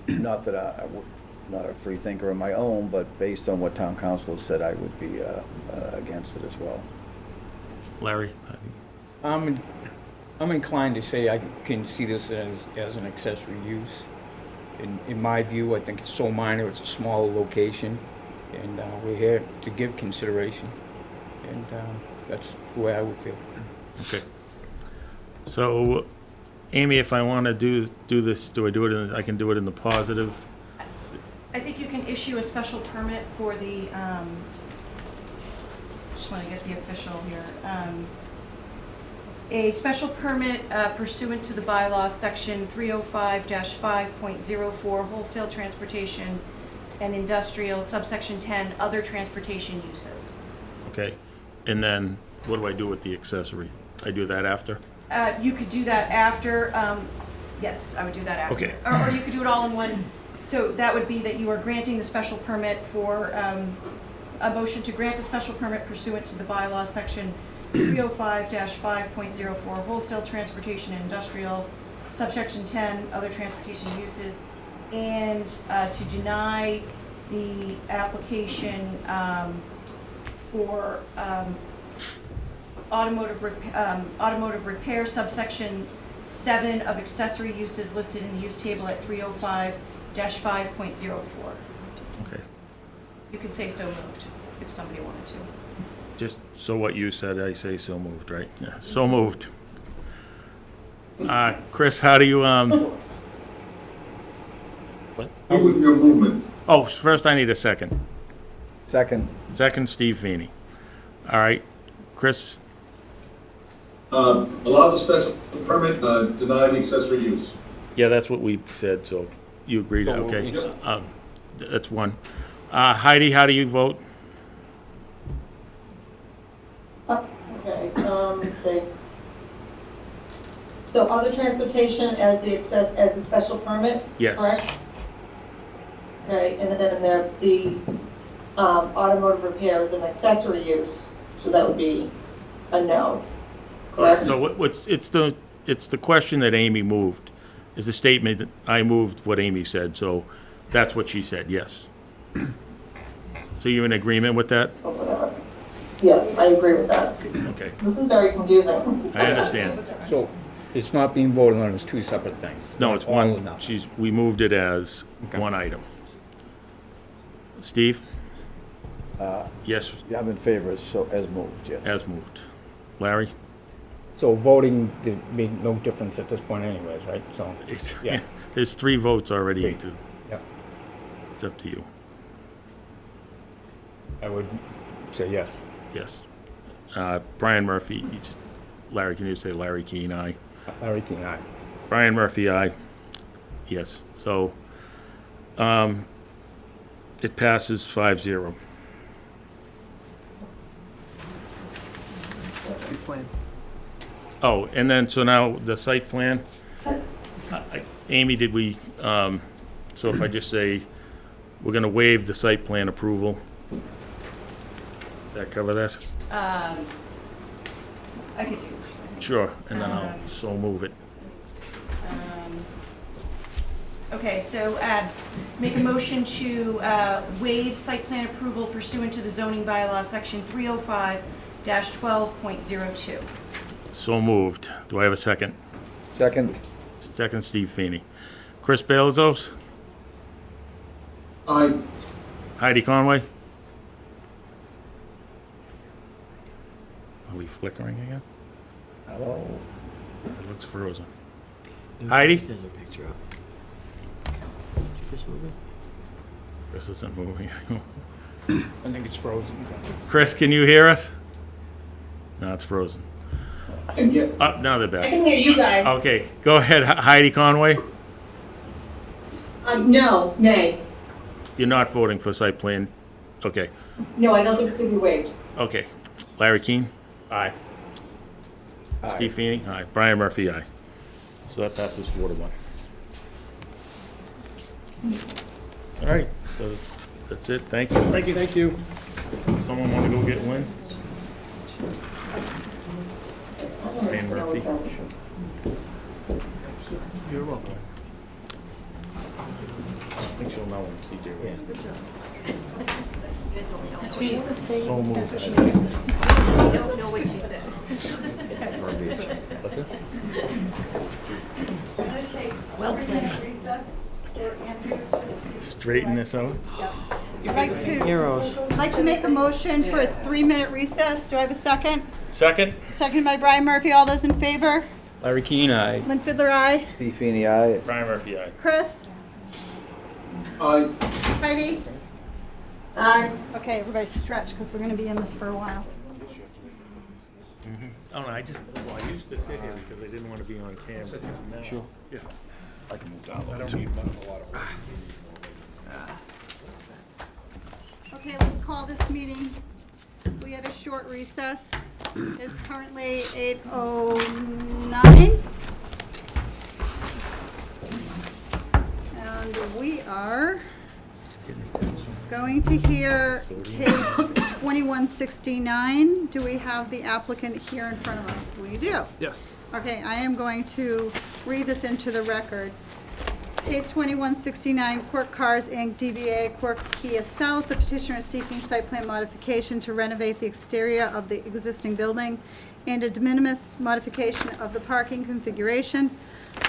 not that I'm not a free thinker of my own, but based on what town council has said, I would be against it as well. Larry? I'm inclined to say I can see this as an accessory use. In my view, I think it's so minor, it's a small location, and we're here to give consideration, and that's the way I would feel. Okay. So, Amy, if I want to do this, do I do it I can do it in the positive? I think you can issue a special permit for the, just want to get the official here. A special permit pursuant to the bylaw, section 305-5.04, wholesale transportation and industrial, subsection 10, other transportation uses. Okay. And then, what do I do with the accessory? I do that after? You could do that after, yes, I would do that after. Okay. Or you could do it all in one. So that would be that you are granting the special permit for, a motion to grant the special permit pursuant to the bylaw, section 305-5.04, wholesale transportation and industrial, subsection 10, other transportation uses, and to deny the application for automotive repair, subsection 7 of accessory uses listed in the use table at 305-5.04. Okay. You could say so moved, if somebody wanted to. Just so what you said, I say so moved, right? Yeah, so moved. Chris, how do you, what? Agree with your movement. Oh, first I need a second. Second. Second, Steve Feeney. All right, Chris? Allow the special permit, deny the accessory use. Yeah, that's what we said, so you agreed, So, okay. yes. That's one. Heidi, how do you vote? Okay, let's see. So other transportation as the special permit? Yes. Correct? Okay, and then the automotive repair is an accessory use, so that would be a no, correct? So it's the question that Amy moved, is the statement that I moved what Amy said, so that's what she said, yes. So you in agreement with that? Or whatever. Yes, I agree with that. Okay, This is very confusing. I understand. So it's not being voted on as two separate things? No, it's All or one, nothing. we moved it as Okay. one item. Steve? Yes, Yeah, I'm in favor, so as moved, yes. as moved. Larry? So voting made no difference at this point anyways, right? So, yeah. There's 3 votes already Three. into, Yep. it's up to you. I would say yes. Yes. Brian Murphy, Larry, can you say Larry Keane, aye? Larry Keane, aye. Brian Murphy, aye. Yes, so, it passes 5-0. Plan. Oh, and then, so now the site plan, Amy, did we, so if I just say, we're gonna waive the site plan approval? That cover that? I could do something. Sure, and then I'll so move it. Okay, so make a motion to waive site plan approval pursuant to the zoning bylaw, section 305-12.02. So moved. Do I have a second? Second? Second, Steve Feeney. Chris Belzos? Aye. Heidi Conway? Are we flickering again? Hello? It looks frozen. Heidi? There's a picture up. Is Chris moving? Chris isn't moving. I think it's frozen. Chris, can you hear us? No, it's frozen. And yet, Now they're back. I can hear you guys. Okay, go ahead, Heidi Conway. No, nay. You're not voting for site plan. Okay, No, I don't think it's gonna be waived. okay. Larry Keane? Aye. Steve Feeney? Aye. Brian Murphy, aye. So that passes 4-1. All right, so that's it. Thank you. Thank you. Thank you. Someone want to go get Lynn? Brian Murphy. You're welcome. I think she'll know when CJ was. That's what she said. So moved. That's what she said. I don't know what she said. What's it? Well planned. Recess for Andrew to Straighten this out. I'd Heroes. like to make a motion for a 3-minute recess. Do I have a second? Second? Seconded by Brian Murphy. All those in favor? Larry Keane, aye. Lynn Fiddler, aye. Steve Feeney, aye. Brian Murphy, aye. Chris? aye. Heidi? Aye. Okay, everybody stretch because we're going to be in this for a while. Oh, no, I used to sit here because I didn't want to be on camera. Sure. Yeah. I can move down. I don't need a lot of work. Okay, let's call this meeting. We had a short recess. It's currently 8:09. And we are going to hear case 2169. Do we have the applicant here in front of us? We do. Yes. Okay, I am going to read this into the record. Case 2169, Quirk Cars, Inc., DBA Quirk Kia South. The petitioner is seeking site plan modification to renovate the exterior of the existing building and a de minimis modification of the parking configuration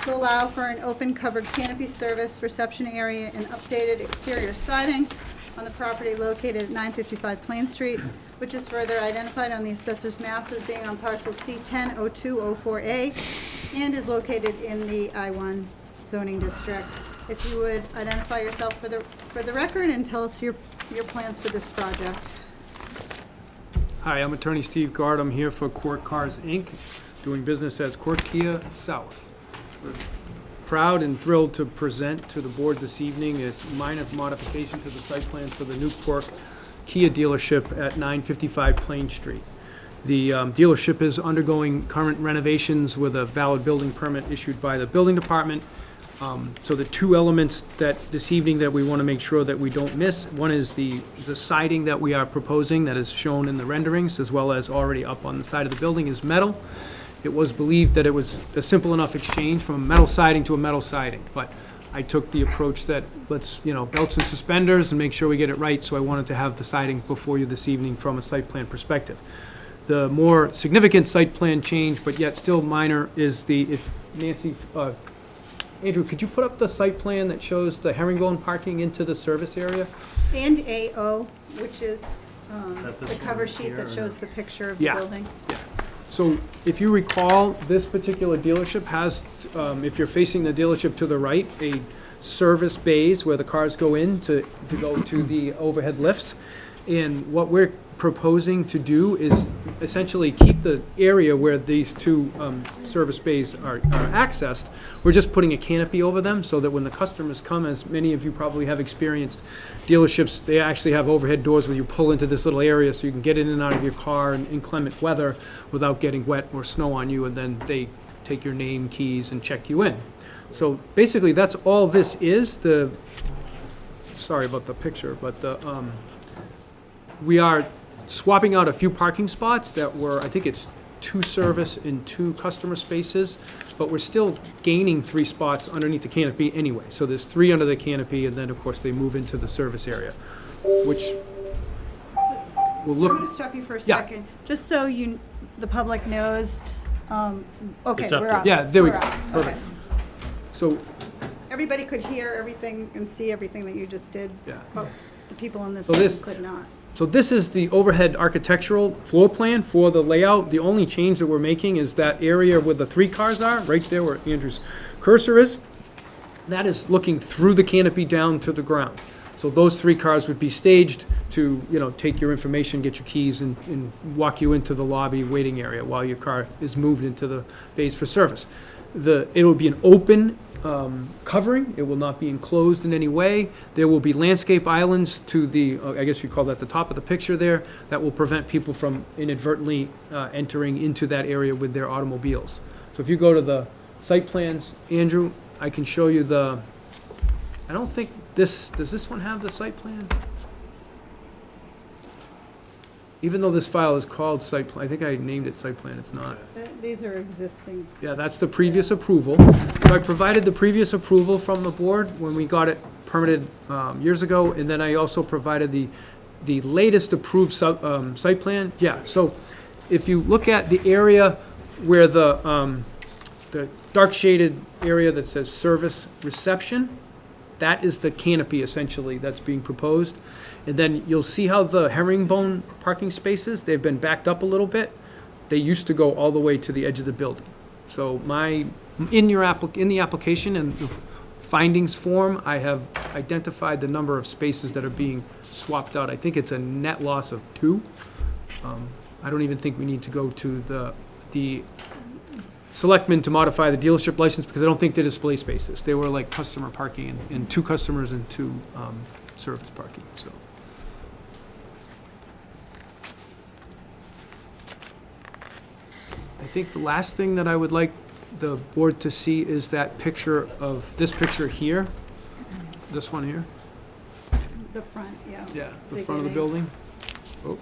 to allow for an open covered canopy service reception area and updated exterior siding on the property located at 955 Plain Street, which is further identified on the assessor's maps as being on parcel C100204A and is located in the I-1 zoning district. If you would identify yourself for the record and tell us your plans for this project. Hi, I'm attorney Steve Gard. I'm here for Quirk Cars, Inc., doing business as Quirk Kia South. We're proud and thrilled to present to the board this evening a minor modification to the site plan for the new Quirk Kia dealership at 955 Plain Street. The dealership is undergoing current renovations with a valid building permit issued by the building department. So the two elements that this evening that we want to make sure that we don't miss, one is the siding that we are proposing that is shown in the renderings, as well as already up on the side of the building, is metal. It was believed that it was a simple enough exchange from a metal siding to a metal siding, but I took the approach that let's, belts and suspenders and make sure we get it right, so I wanted to have the siding before you this evening from a site plan perspective. The more significant site plan change, but yet still minor, is if Nancy, Andrew, could you put up the site plan that shows the herringbone parking into the service area? And AO, which is the this cover one sheet here, that or- shows the picture of the Yeah. building. So if you recall, this particular dealership has, if you're facing the dealership to the right, a service bays where the cars go in to go to the overhead lifts. And what we're proposing to do is essentially keep the area where these two service bays are accessed. We're just putting a canopy over them so that when the customers come, as many of you probably have experienced, dealerships, they actually have overhead doors where you pull into this little area so you can get in and out of your car in inclement weather without getting wet or snow on you, and then they take your name, keys, and check you in. So basically, that's all this is. Sorry about the picture, but we are swapping out a few parking spots that were, I think it's 2 service and 2 customer spaces, but we're still gaining 3 spots underneath the canopy anyway. So there's 3 under the canopy, and then, of course, they move into the service area, which will I'm look, going to stop you for a Yeah. second, just so the public knows. Okay, It's up we're to- up. Yeah, there we We're go. up. Perfect. Okay. so, Everybody could hear everything and see everything that you just did. Yeah. But the people in this So room this- could not. So this is the overhead architectural floor plan for the layout. The only change that we're making is that area where the 3 cars are, right there where Andrew's cursor is. That is looking through the canopy down to the ground. So those 3 cars would be staged to, take your information, get your keys, and walk you into the lobby waiting area while your car is moved into the bays for service. It will be an open covering. It will not be enclosed in any way. There will be landscape islands to the, I guess you call that the top of the picture there, that will prevent people from inadvertently entering into that area with their automobiles. So if you go to the site plans, Andrew, I can show you I don't think does this one have the site plan? Even though this file is called site plan, I think I named it site plan, it's not. These are existing. Yeah, that's the previous approval. So I provided the previous approval from the board when we got it permitted years ago, and then I also provided the latest approved site plan. Yeah, so if you look at the area where the dark shaded area that says service reception, that is the canopy essentially that's being proposed. And then you'll see how the herringbone parking spaces, they've been backed up a little bit. They used to go all the way to the edge of the building. So in the application and the findings form, I have identified the number of spaces that are being swapped out. I think it's a net loss of 2. I don't even think we need to go to the selectmen to modify the dealership license, because I don't think they're display spaces. They were like customer parking and 2 customers and 2 service parking, so. I think the last thing that I would like the board to see is that picture of, this picture here, this one here. The front, yeah. Yeah, the front of the building. Oh,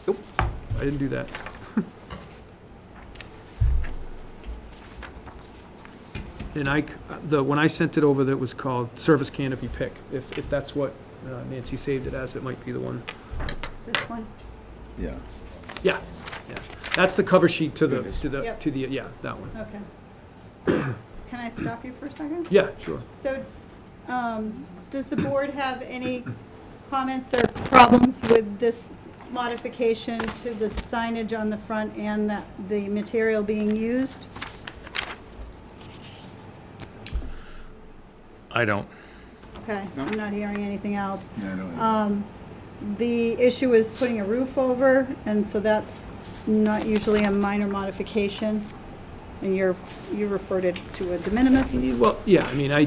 nope, I didn't do that. And when I sent it over, that was called Service Canopy Pick. If that's what Nancy saved it as, it might be the one. This one? Yeah. Yeah, yeah. That's the cover sheet to the, Yep. yeah, that one. Okay. So, can I stop you for a second? Yeah, sure. So, does the board have any comments or problems with this modification to the signage on the front and the material being used? I don't. Okay, I'm not hearing anything else. Yeah, I don't. The issue is putting a roof over, and so that's not usually a minor modification. And you referred it to a de minimis. Well, yeah, I mean, I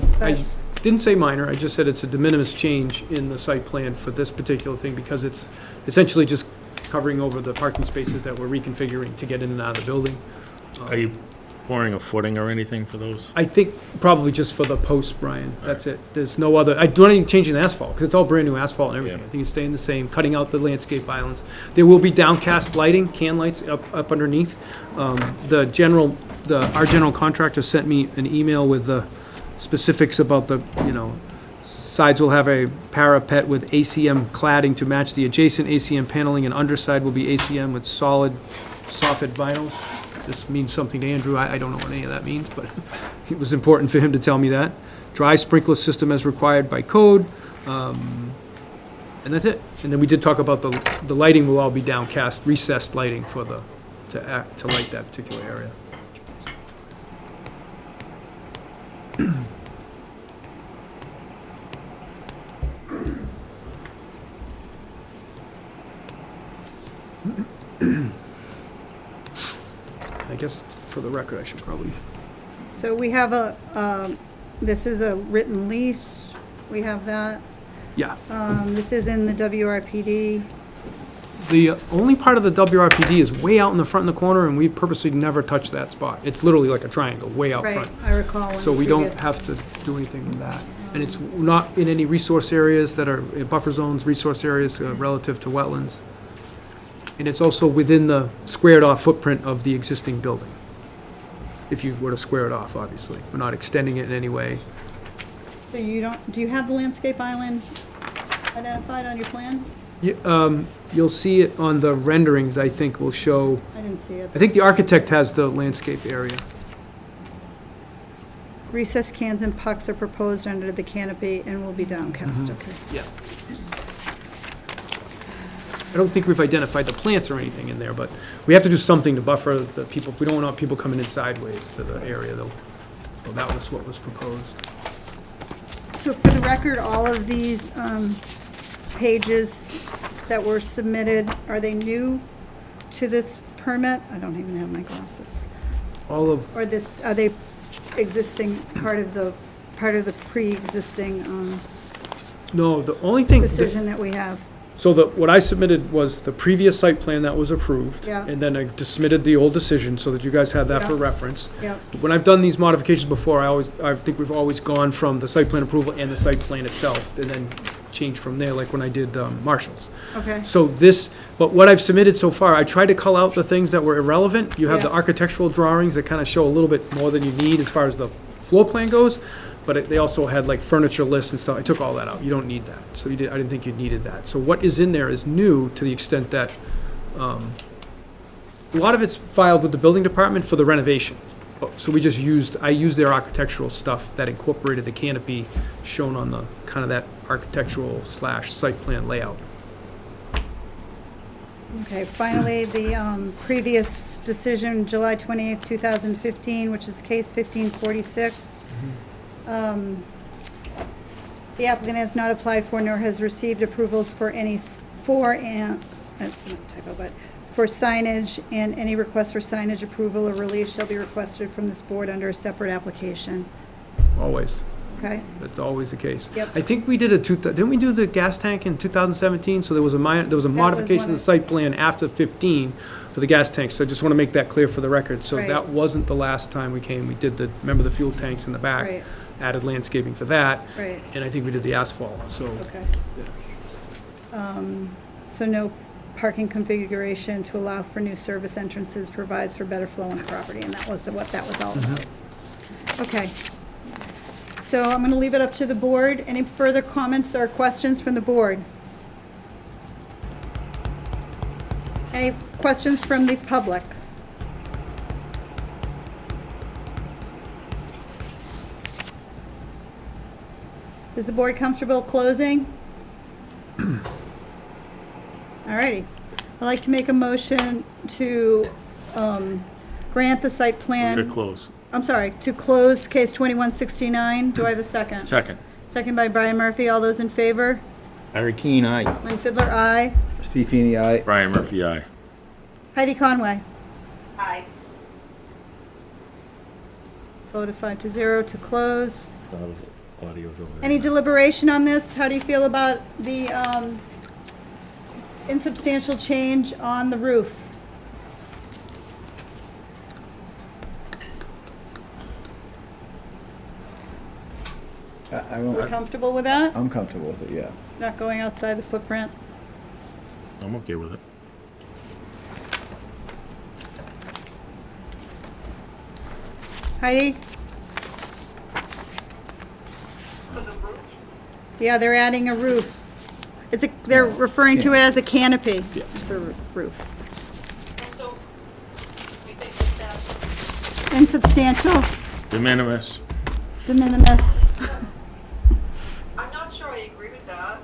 didn't say minor, I just said it's a de minimis change in the site plan for this particular thing, because it's essentially just covering over the parking spaces that we're reconfiguring to get in and out of the building. Are you pouring a footing or anything for those? I think probably just for the posts, Brian, that's it. There's no other, I don't even changing the asphalt, because it's all brand-new asphalt and everything. Yeah. I think it's staying the same, cutting out the landscape islands. There will be downcast lighting, can lights up underneath. Our general contractor sent me an email with the specifics about the, sides will have a parapet with ACM cladding to match the adjacent ACM paneling, and underside will be ACM with solid soffit vinyls. This means something to Andrew. I don't know what any of that means, but it was important for him to tell me that. Dry sprinkler system as required by code, and that's it. And then we did talk about the lighting will all be downcast, recessed lighting to light that particular area. I guess for the record, I should probably. So we have this is a written lease. We have that. Yeah. This is in the WRPD. The only part of the WRPD is way out in the front in the corner, and we purposely never touched that spot. It's literally like a triangle, way out Right, front. I recall. So we don't have to do anything with that. And it's not in any resource areas that are buffer zones, resource areas relative to wetlands. And it's also within the squared-off footprint of the existing building. If you were to square it off, obviously. We're not extending it in any way. So you don't, do you have the landscape island identified on your plan? You'll see it on the renderings, I think, will show, I didn't see it. I think the architect has the landscape area. Recessed cans and pucks are proposed under the canopy and will be downcast, okay. Yeah. I don't think we've identified the plants or anything in there, but we have to do something to buffer the people. We don't want people coming in sideways to the area, though. So that was what was proposed. So for the record, all of these pages that were submitted, are they new to this permit? I don't even have my glasses. All of, Or this, are they existing, part of the pre-existing no, the only thing. decision that we have? So what I submitted was the previous site plan that was approved. Yeah. And then I just submitted the old decision so that you guys had that for Yeah. reference. Yep. When I've done these modifications before, I think we've always gone from the site plan approval and the site plan itself, and then changed from there, like when I did Marshall's. Okay. So but what I've submitted so far, I tried to cull out the things that were irrelevant. You have the Yeah. architectural drawings that kind of show a little bit more than you need as far as the floor plan goes, but they also had like furniture lists and stuff. I took all that out. You don't need that. So I didn't think you needed that. So what is in there is new to the extent that a lot of it's filed with the building department for the renovation. So I used their architectural stuff that incorporated the canopy shown on the kind of that architectural / site plan layout. Okay, finally, the previous decision, July 28th, 2015, which is case 1546. The applicant has not applied for nor has received approvals for that's not a typo, but for signage, and any request for signage approval or relief shall be requested from this board under a separate application. Always. Okay? That's always the case. Yep. I think we did didn't we do the gas tank in 2017? So there was a modification of one the site plan after 15 for the gas tanks. So I just want to make that clear for the record. So Right. that wasn't the last time we came. We did remember the fuel tanks in the back? Right. Added landscaping for that. Right. And I think we did the asphalt, so. Okay. So no parking configuration to allow for new service entrances provides for better flow on the property, and that was what that was all about. Okay. So I'm gonna leave it up to the board. Any further comments or questions from the board? Any questions from the public? Is the board comfortable closing? Alrighty. I'd like to make a motion to grant the site plan. To close. I'm sorry, to close case 2169. Do I have a second? Second. Second by Brian Murphy. All those in favor? Larry Keane, aye. Lynn Fiddler, aye. Steve Feeney, aye. Brian Murphy, aye. Heidi Conway. Aye. Voted 5-0 to close. Audio's over there. Any deliberation on this? How do you feel about the insubstantial change on the roof? We're comfortable with that? I'm comfortable with it, yeah. It's not going outside the footprint? I'm okay with it. Heidi? Yeah, they're adding a roof. They're referring to it as a canopy. Yeah. It's a roof. And so, we think that Insubstantial, De minimis. de minimis. I'm not sure I agree with that.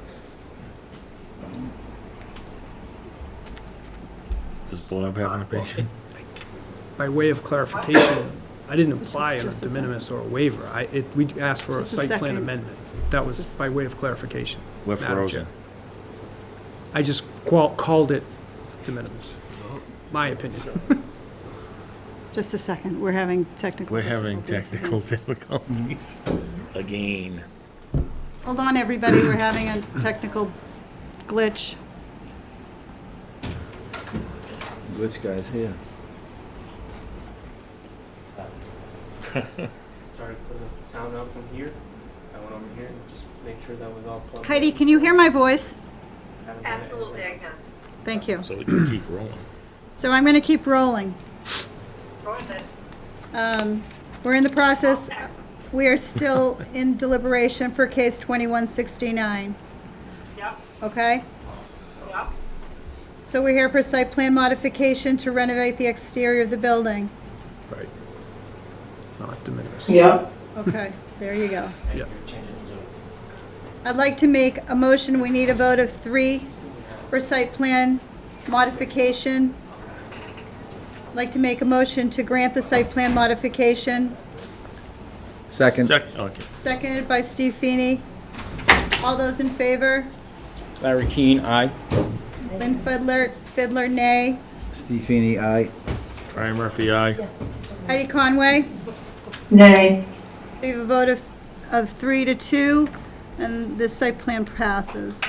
Does Bob have an opinion? By way of clarification, I didn't apply a just a de second. minimis or a waiver. We asked for a Just a site plan second. amendment. That Just a was by way of clarification. We're Madam frozen. Chair. I just called it de minimis. My opinion. Just a second, we're having technical We're having difficulties. technical difficulties again. Hold on, everybody, we're having a technical glitch. Glitch guy's here. Sorry to put the sound out from here. I went over here and just make sure that was all plugged. Heidi, can you hear my voice? Haven't done it Absolutely, I anywhere can. else. Thank you. So we can keep rolling. So I'm going to keep rolling. We're in the process, we are still in deliberation for case 2169. Yep. Okay? Yep. So we're here for site plan modification to renovate the exterior of the building. Right. Not de minimis. Yep. Okay, there you go. Yep. I'd like to make a motion, we need a vote of 3 for site plan modification. I'd like to make a motion to grant the site plan modification, Second. Okay. seconded by Steve Feeney. All those in favor? Larry Keane, aye. Lynn Fiddler, nay. Steve Feeney, aye. Brian Murphy, aye. Heidi Conway? Nay. So we have a vote of 3 to 2, and this site plan passes.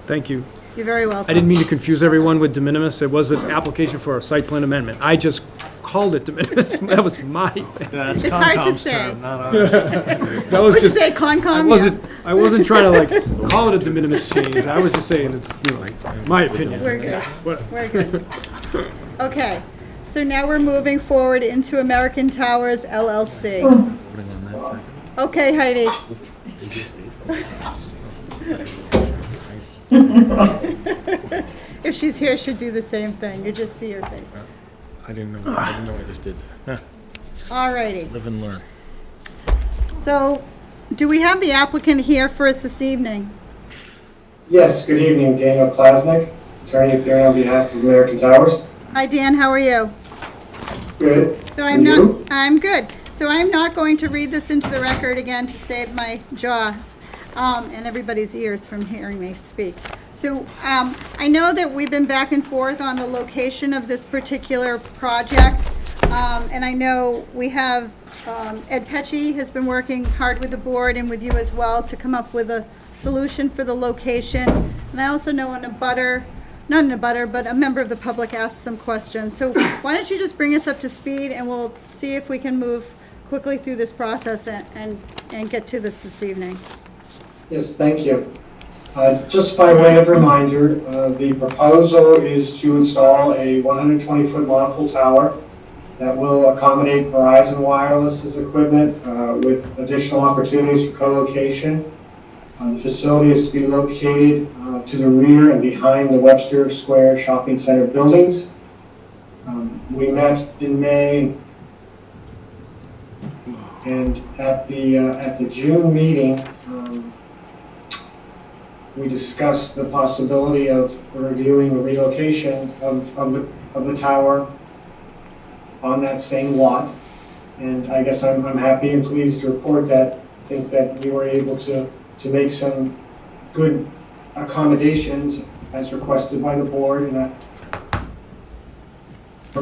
Thank you. You're very welcome. I didn't mean to confuse everyone with de minimis. It was an application for a site plan amendment. I just called it de minimis. That was my, That's It's hard to Concom's say. term, not ours. that was What'd you just, say, Concom? I wasn't trying to like call it a de minimis change. I was just saying it's, you know, my opinion. We're good. What- We're good. Okay, so now we're moving forward into American Towers LLC. Okay, Heidi. If she's here, she'd do the same thing. You just see her face. I didn't know I just did that. All righty. Live and learn. So, do we have the applicant here for us this evening? Yes, good evening, Daniel Klasnick, attorney appearing on behalf of American Towers. Hi, Dan, how are you? Good. So And you? I'm good. So I'm not going to read this into the record again to save my jaw and everybody's ears from hearing me speak. So I know that we've been back and forth on the location of this particular project. And I know we have, Ed Pecci has been working hard with the board and with you as well to come up with a solution for the location. And I also know not in a butter, but a member of the public asked some questions. So why don't you just bring us up to speed and we'll see if we can move quickly through this process and get to this evening. Yes, thank you. Just by way of reminder, the proposal is to install a 120-foot monopole tower that will accommodate Verizon Wireless's equipment with additional opportunities for co-location. The facility is to be located to the rear and behind the Webster Square Shopping Center buildings. We met in May, and at the June meeting, we discussed the possibility of reviewing the relocation of the tower on that same lot. And I guess I'm happy and pleased to report that I think that we were able to make some good accommodations as requested by the board and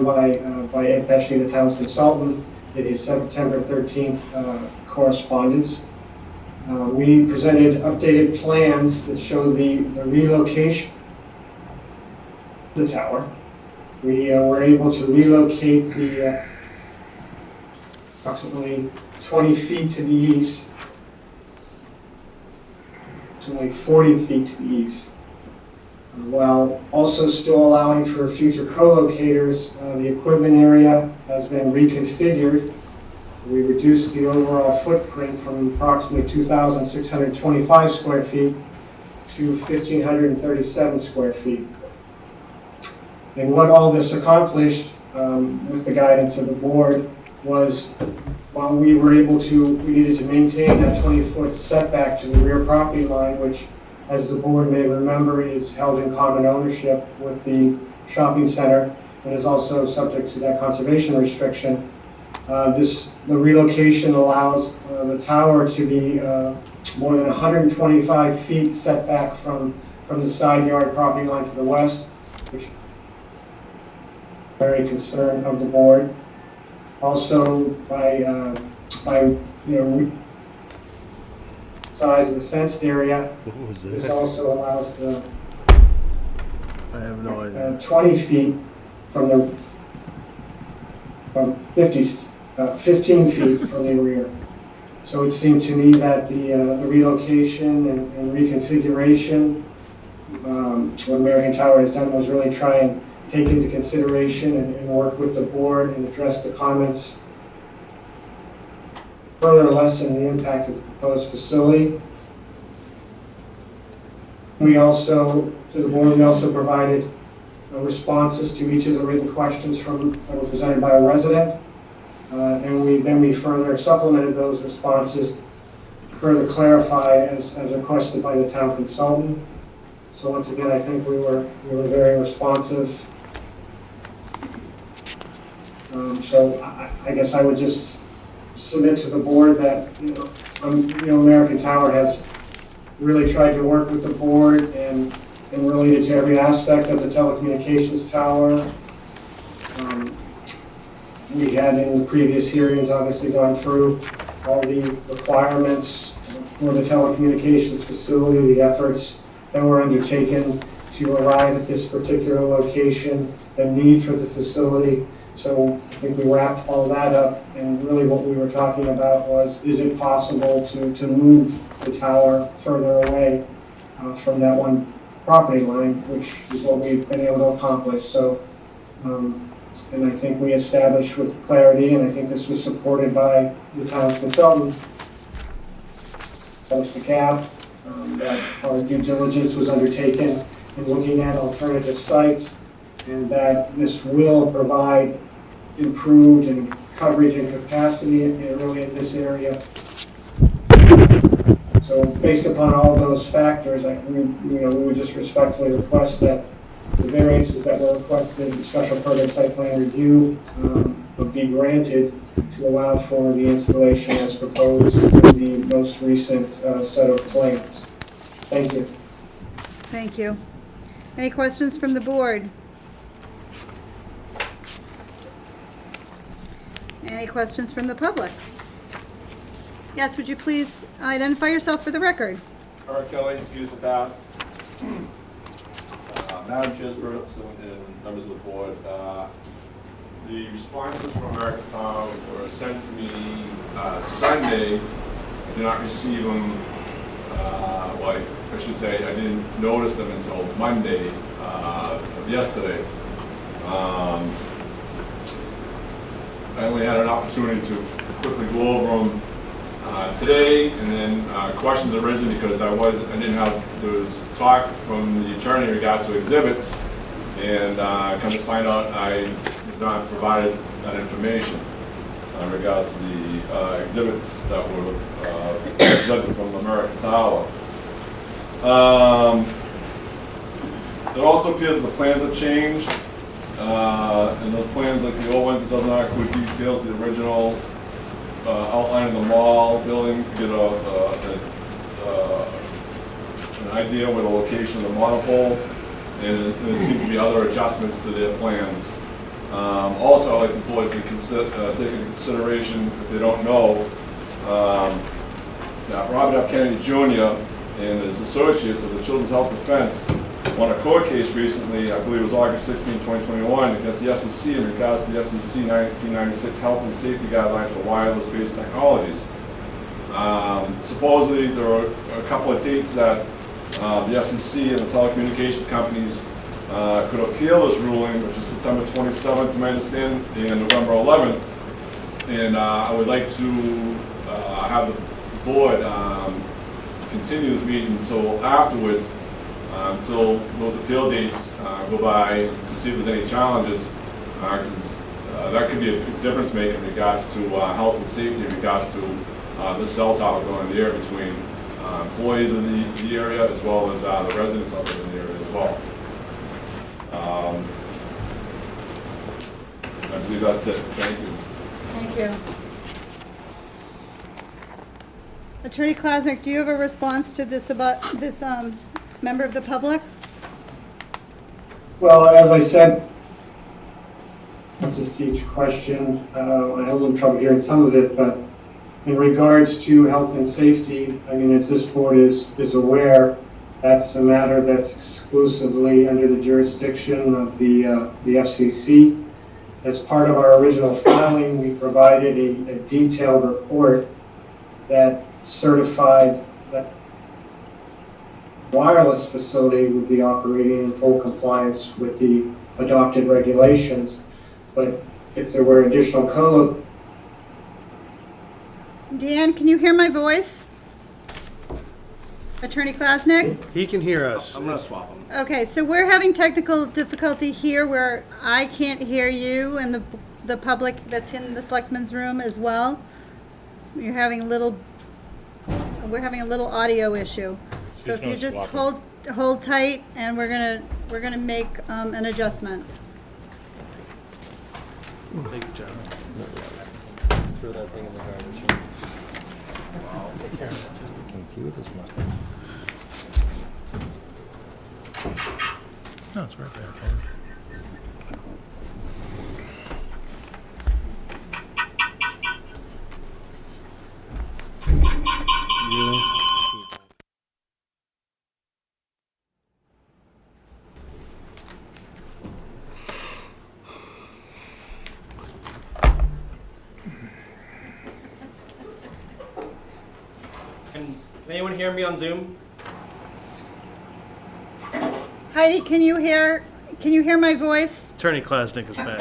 by Ed Pesci, the town's consultant, in his September 13th correspondence. We presented updated plans that show the relocation of the tower. We were able to relocate the approximately 20 feet to the east, approximately 40 feet to the east, while also still allowing for future co-locators. The equipment area has been reconfigured. We reduced the overall footprint from approximately 2,625 square feet to 1,537 square feet. And what all this accomplished, with the guidance of the board, was while we needed to maintain that 20-foot setback to the rear property line, which, as the board may remember, is held in common ownership with the shopping center and is also subject to that conservation restriction. The relocation allows the tower to be more than 125 feet setback from the side yard property line to the west, which is very concern of the board. Also, by size of the fenced area, this also allows the I have no idea. 20 feet from 15 feet from the rear. So it seemed to me that the relocation and reconfiguration what American Tower has done was really try and take into consideration and work with the board and address the comments, further lessen the impact of the proposed facility. We also, to the board, we also provided responses to each of the written questions that were presented by a resident. And we further supplemented those responses to further clarify as requested by the town consultant. So once again, I think we were very responsive. So I guess I would just submit to the board that American Tower has really tried to work with the board and related to every aspect of the telecommunications tower. We had in the previous hearings obviously gone through all the requirements for the telecommunications facility, the efforts that were undertaken to arrive at this particular location, the need for the facility. So I think we wrapped all that up, and really what we were talking about was, is it possible to move the tower further away from that one property line, which is what we've been able to accomplish. So, and I think we established with clarity, and I think this was supported by the town's consultant, Mr. Cav, that our due diligence was undertaken in looking at alternative sites, and that this will provide improved and coverage and capacity really in this area. So based upon all those factors, we would just respectfully request that the variances that were requested, the special permit site plan review, would be granted to allow for the installation as proposed in the most recent set of plans. Thank you. Thank you. Any questions from the board? Any questions from the public? Yes, would you please identify yourself for the record? Art Kelly, Peterson Path. Madam Chair, members of the board, the responses from American Tower were sent to me Sunday. I did not receive them, well, I should say I didn't notice them until Monday of yesterday. I only had an opportunity to quickly go over them today, and then questions arisen because there was talk from the attorney in regards to exhibits, and come to find out I was not provided that information in regards to the exhibits that were presented from American Tower. It also appears that the plans have changed, and those plans, like the old ones, it does not include details of the original outline of the mall building, to get an idea where the location of the monopole, and there seems to be other adjustments to their plans. Also, I'd like the board to take into consideration, if they don't know, that Robert F. Kennedy Jr. and his associates of the Children's Health Defense won a court case recently, I believe it was August 16, 2021, against the FCC in regards to the FCC 1996 Health and Safety Guidelines for wireless-based technologies. Supposedly, there are a couple of dates that the FCC and the telecommunications companies could appeal this ruling, which is September 27th, to my understanding, and November 11th. And I would like to have the board continue this meeting until afterwards, until those appeal dates go by, to see if there's any challenges, because that could be a difference maker in regards to health and safety, in regards to the cell tower going in the air between employees in the area as well as the residents out there in the area as well. I believe that's it. Thank you. Thank you. Attorney Klasnick, do you have a response to this about this member of the public? Well, as I said, this is to each question. I had a little trouble hearing some of it, but in regards to health and safety, I mean, as this board is aware, that's a matter that's exclusively under the jurisdiction of the FCC. As part of our original filing, we provided a detailed report that certified that wireless facility would be operating in full compliance with the adopted regulations. But if there were additional Dan, can you hear my voice? Attorney Klasnick? He can hear us. I'm gonna swap them. Okay, so we're having technical difficulty here where I can't hear you and the public that's in the selectmen's room as well. We're having a little audio issue. So She's if you gonna just swap hold tight and we're gonna make an adjustment. Thank you, John. Throw that thing in the garbage. No, it's right there. Really? Can anyone hear me on Zoom? Heidi, can you hear my voice? Attorney Klasnick is back.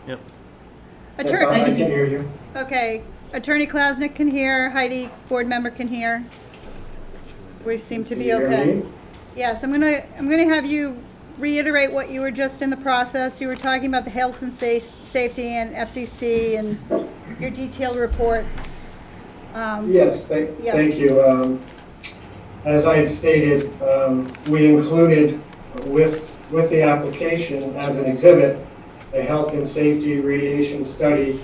Yep. I can hear you. Okay, Attorney Klasnick can hear, Heidi, board member can hear. We seem to Can be you hear okay. me? Yes, I'm gonna have you reiterate what you were just in the process. You were talking about the health and safety and FCC and your detailed reports. Yes, thank you. As I had stated, we included with the application as an exhibit, a health and safety radiation study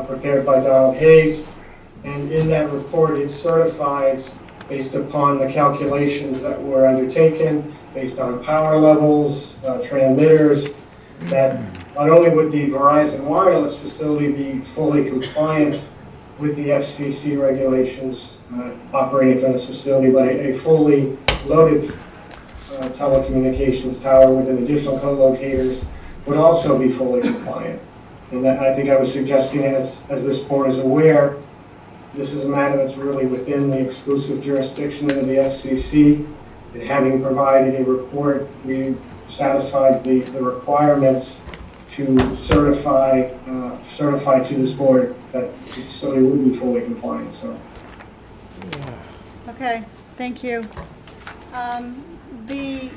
prepared by Donald Hayes. And in that report, it certifies, based upon the calculations that were undertaken, based on power levels, transmitters, that not only would the Verizon wireless facility be fully compliant with the FCC regulations operating from this facility, but a fully loaded telecommunications tower with an additional co-locators would also be fully compliant. And that, I think I was suggesting, as this board is aware, this is a matter that's really within the exclusive jurisdiction of the FCC. And having provided a report, we satisfied the requirements to certify to this board that the facility would be fully compliant. So. Okay, thank you. The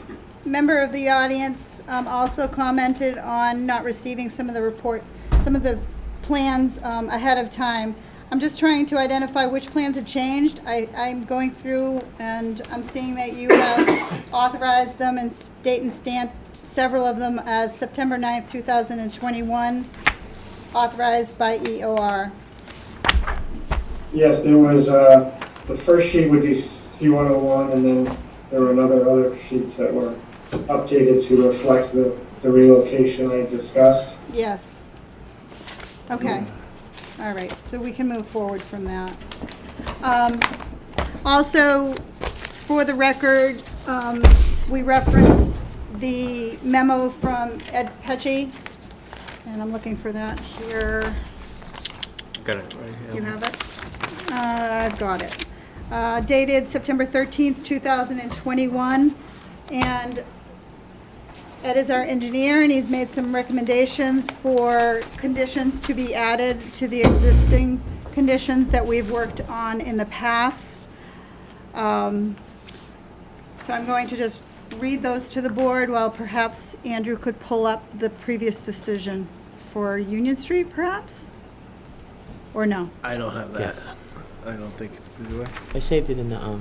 member of the audience also commented on not receiving some of the plans ahead of time. I'm just trying to identify which plans had changed. I'm going through and I'm seeing that you have authorized them and date and stamped several of them as September 9th, 2021, authorized by EOR. Yes, there was, the first sheet would be C101, and then there were other sheets that were updated to reflect the relocation I discussed. Yes. Okay. All right, so we can move forward from that. Also, for the record, we referenced the memo from Ed Pecci, and I'm looking for that here. Got it right here. You have it? I've got it. Dated September 13th, 2021, and Ed is our engineer, and he's made some recommendations for conditions to be added to the existing conditions that we've worked on in the past. So I'm going to just read those to the board while perhaps Andrew could pull up the previous decision for Union Street, perhaps? Or no? I don't have that. Yes. I don't think it's the way. I saved it in the,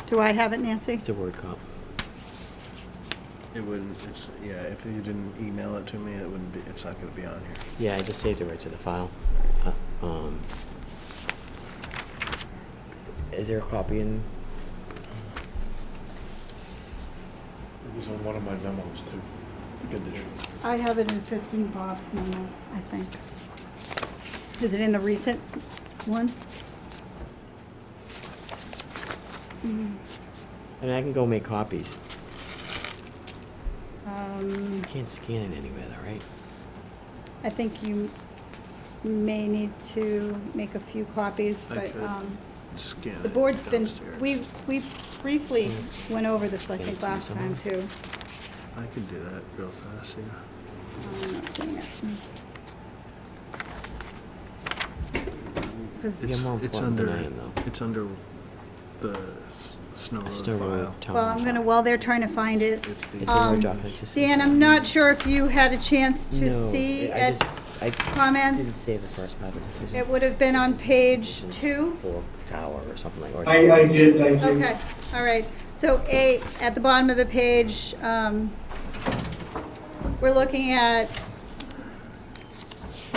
Do I have it, Nancy? it's a word cop. It wouldn't, if you didn't email it to me, it wouldn't be, it's not gonna be on here. Yeah, I just saved it right to the file. Is there a copy in? It was on one of my memos too, the conditions. I have it in Fitz and Bob's memos, I think. Is it in the recent one? I mean, I can go make copies. You can't scan it anywhere though, right? I think you, may need to make a few copies, I but, could Scan the it board's been, downstairs. we briefly went over this, I think, to last time too. I could do that real fast, yeah. I'm not seeing it. 'Cause- Yeah, more It's important than under, I am, though. it's under the Snow Road Snow Road file. Town Well, I'm gonna, while they're trying to find it, It's the. It's a Word document, just Dan, I'm not sure if you had a chance to No, see I Ed's just- I didn't comments. say the first part of the decision. It would have been on page 2. For tower or something like that. I did, thank you. Okay, all right. So A, at the bottom of the page, we're looking at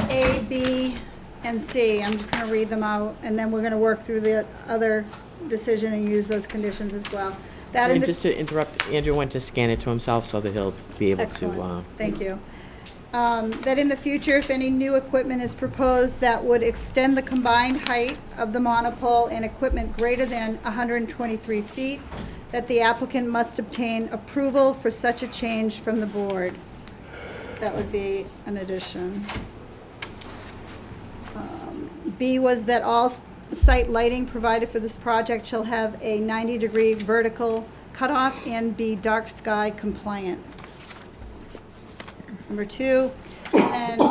A, B, and C. I'm just gonna read them out, and then we're gonna work through the other decision and use those conditions as well. That in And the just to interrupt, Andrew went to scan it to himself so that he'll be able to, Excellent. Thank you. That in the future, if any new equipment is proposed that would extend the combined height of the monopole and equipment greater than 123 feet, that the applicant must obtain approval for such a change from the board. That would be an addition. B was that all site lighting provided for this project shall have a 90-degree vertical cutoff and be dark sky compliant. Number 2, and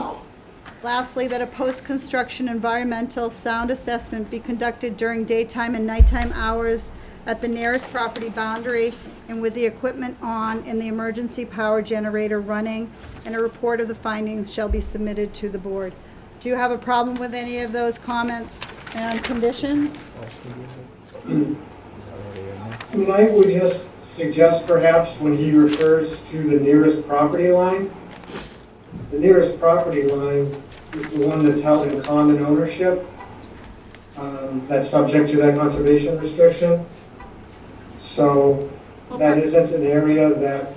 lastly, that a post-construction environmental sound assessment be conducted during daytime and nighttime hours at the nearest property boundary and with the equipment on and the emergency power generator running, and a report of the findings shall be submitted to the board. Do you have a problem with any of those comments and conditions? I mean, I would just suggest perhaps when he refers to the nearest property line, the nearest property line is the one that's held in common ownership, that's subject to that conservation restriction. So that isn't an area that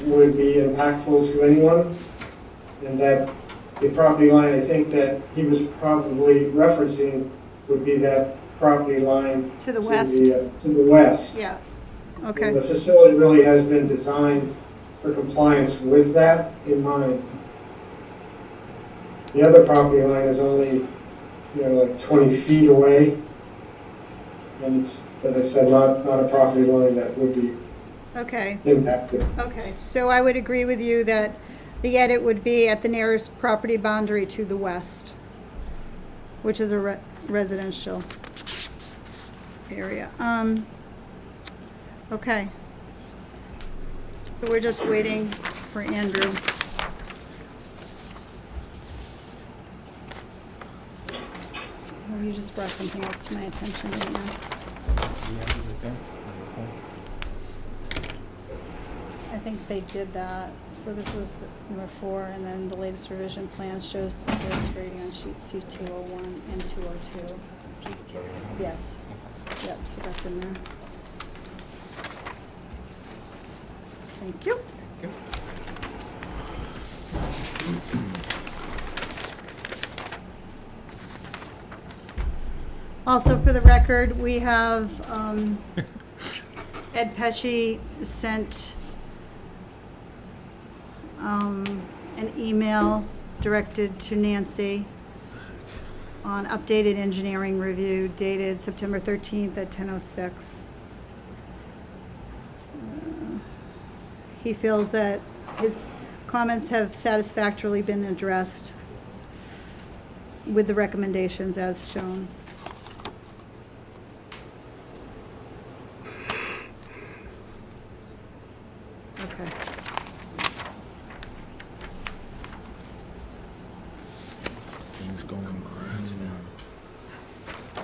would be impactful to anyone, and that the property line, I think that he was probably referencing would be that property line To the west? to the west. Yeah, And okay. the facility really has been designed for compliance with that in mind. The other property line is only, like 20 feet away. And it's, as I said, not a property line that would be Okay. impacted. Okay, so I would agree with you that the edit would be at the nearest property boundary to the west, which is a residential area. Okay. So we're just waiting for Andrew. Oh, you just brought something else to my attention right now. I think they did that. So this was number 4, and then the latest revision plan shows the forest grading on sheet C201 and 202. Yes. Yep, so that's in there. Thank you. Also, for the record, we have Ed Pesci sent an email directed to Nancy on updated engineering review dated September 13th at 10:06. He feels that his comments have satisfactorily been addressed with the recommendations as shown. Okay. Things going crazy now.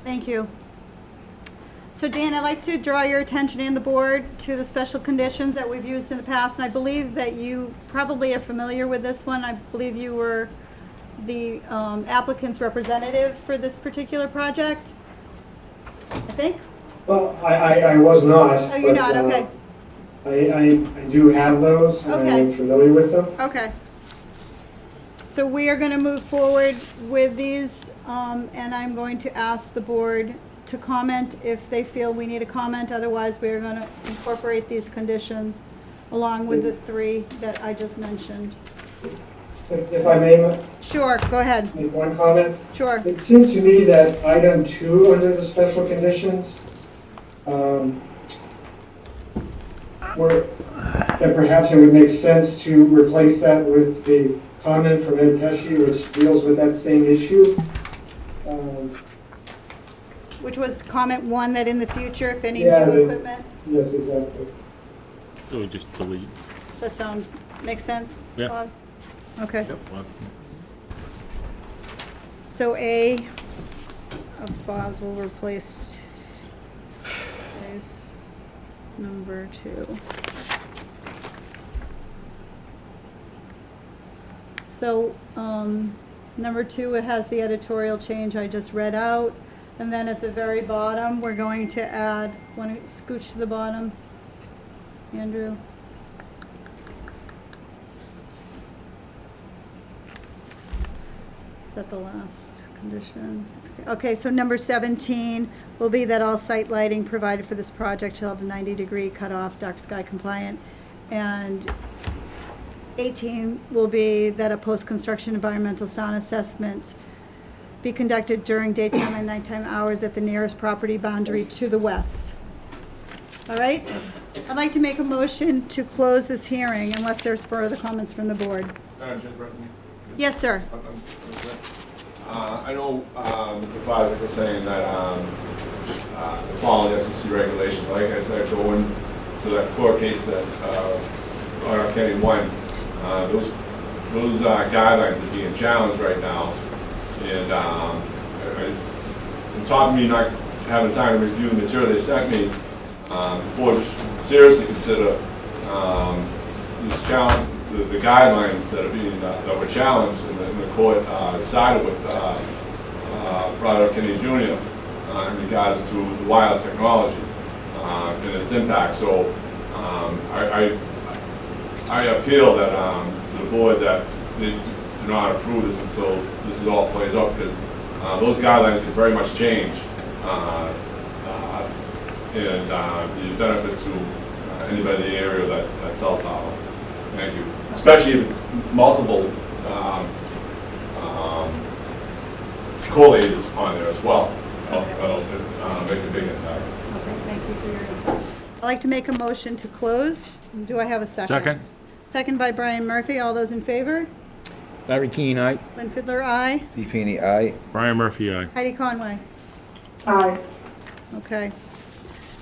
Thank you. So Dan, I'd like to draw your attention and the board to the special conditions that we've used in the past, and I believe that you probably are familiar with this one. I believe you were the applicant's representative for this particular project, I think? Well, I was not. Oh, you're but, not, okay. I do have those, and Okay. I'm familiar with them. Okay. So we are going to move forward with these, and I'm going to ask the board to comment if they feel we need a comment. Otherwise, we're going to incorporate these conditions along with the 3 that I just mentioned. If I may Sure, go ahead. make one comment. Sure. It seemed to me that item 2 under the special conditions, that perhaps it would make sense to replace that with the comment from Ed Pesci, which deals with that same issue. Which was comment 1, that in the future, if any Yeah, new equipment, Yes, exactly. So we just delete. does that sound, make sense? Yeah. Bob? Okay. Well, So A of Bob's will replace number 2. So, number 2, it has the editorial change I just read out. And then at the very bottom, we're going to add, want to scooch to the bottom, Andrew? Is that the last condition? 16. Okay, so number 17 will be that all site lighting provided for this project shall have a 90-degree cutoff, dark sky compliant. And 18 will be that a post-construction environmental sound assessment be conducted during daytime and nighttime hours at the nearest property boundary to the west. All right? I'd like to make a motion to close this hearing unless there's further comments from the board. Madam Chairperson? Yes, sir. I know Mr. Fosdick was saying that the following FCC regulations, like I said, going to that court case that R. Kennedy won, those guidelines are being challenged right now. And on top of me not having time to review the material they sent me, the board should seriously consider these the guidelines that are being that were challenged and the court sided with Robert F. Kennedy Jr. In regards to the wireless technology and its impact. So I appeal that to the board that they do not approve this until this all plays out, because those guidelines can very much change and the benefit to anybody in the area that cell tower. Thank you. Especially if it's multiple collated on there as well. That'll make a big impact. Okay, thank you for your input. I'd like to make a motion to close. Do I have a second? Second. Second by Brian Murphy. All those in favor? Larry Keane, aye. Lynn Fiddler, aye. Steve Feeney, aye. Brian Murphy, aye. Heidi Conway. Aye. Okay.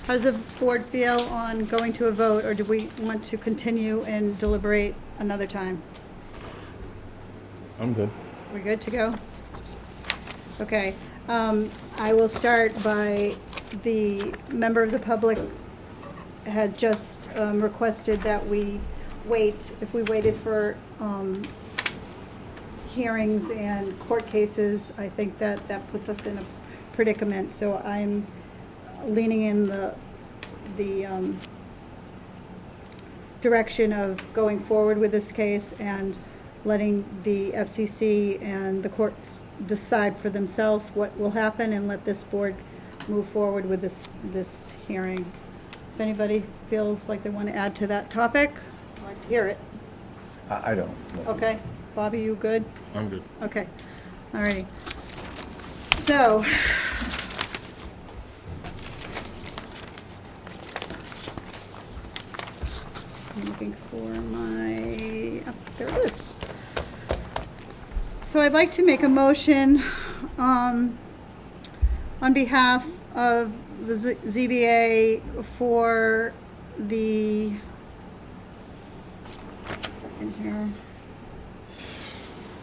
How does the board feel on going to a vote, or do we want to continue and deliberate another time? I'm good. We're good to go? Okay. I will start by the member of the public had just requested that we wait, if we waited for hearings and court cases, I think that puts us in a predicament. So I'm leaning in the direction of going forward with this case and letting the FCC and the courts decide for themselves what will happen, and let this board move forward with this hearing. If anybody feels like they want to add to that topic, I'd like to hear it. I don't. Okay. Bobby, you good? I'm good. Okay. All righty. So, I'm looking for my, oh, there it is. So I'd like to make a motion on behalf of the ZBA for the, second here,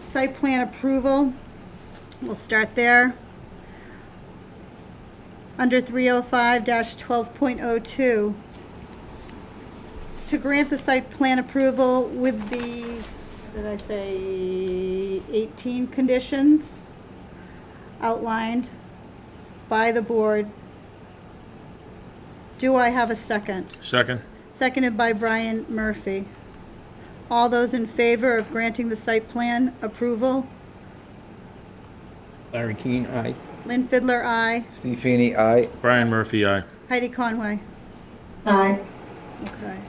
site plan approval. We'll start there. Under 305-12.02. To grant the site plan approval with the, what did I say, 18 conditions outlined by the board. Do I have a second? Second. Seconded by Brian Murphy. All those in favor of granting the site plan approval? Larry Keane, aye. Lynn Fiddler, aye. Steve Feeney, aye. Brian Murphy, aye. Heidi Conway. Aye. Okay.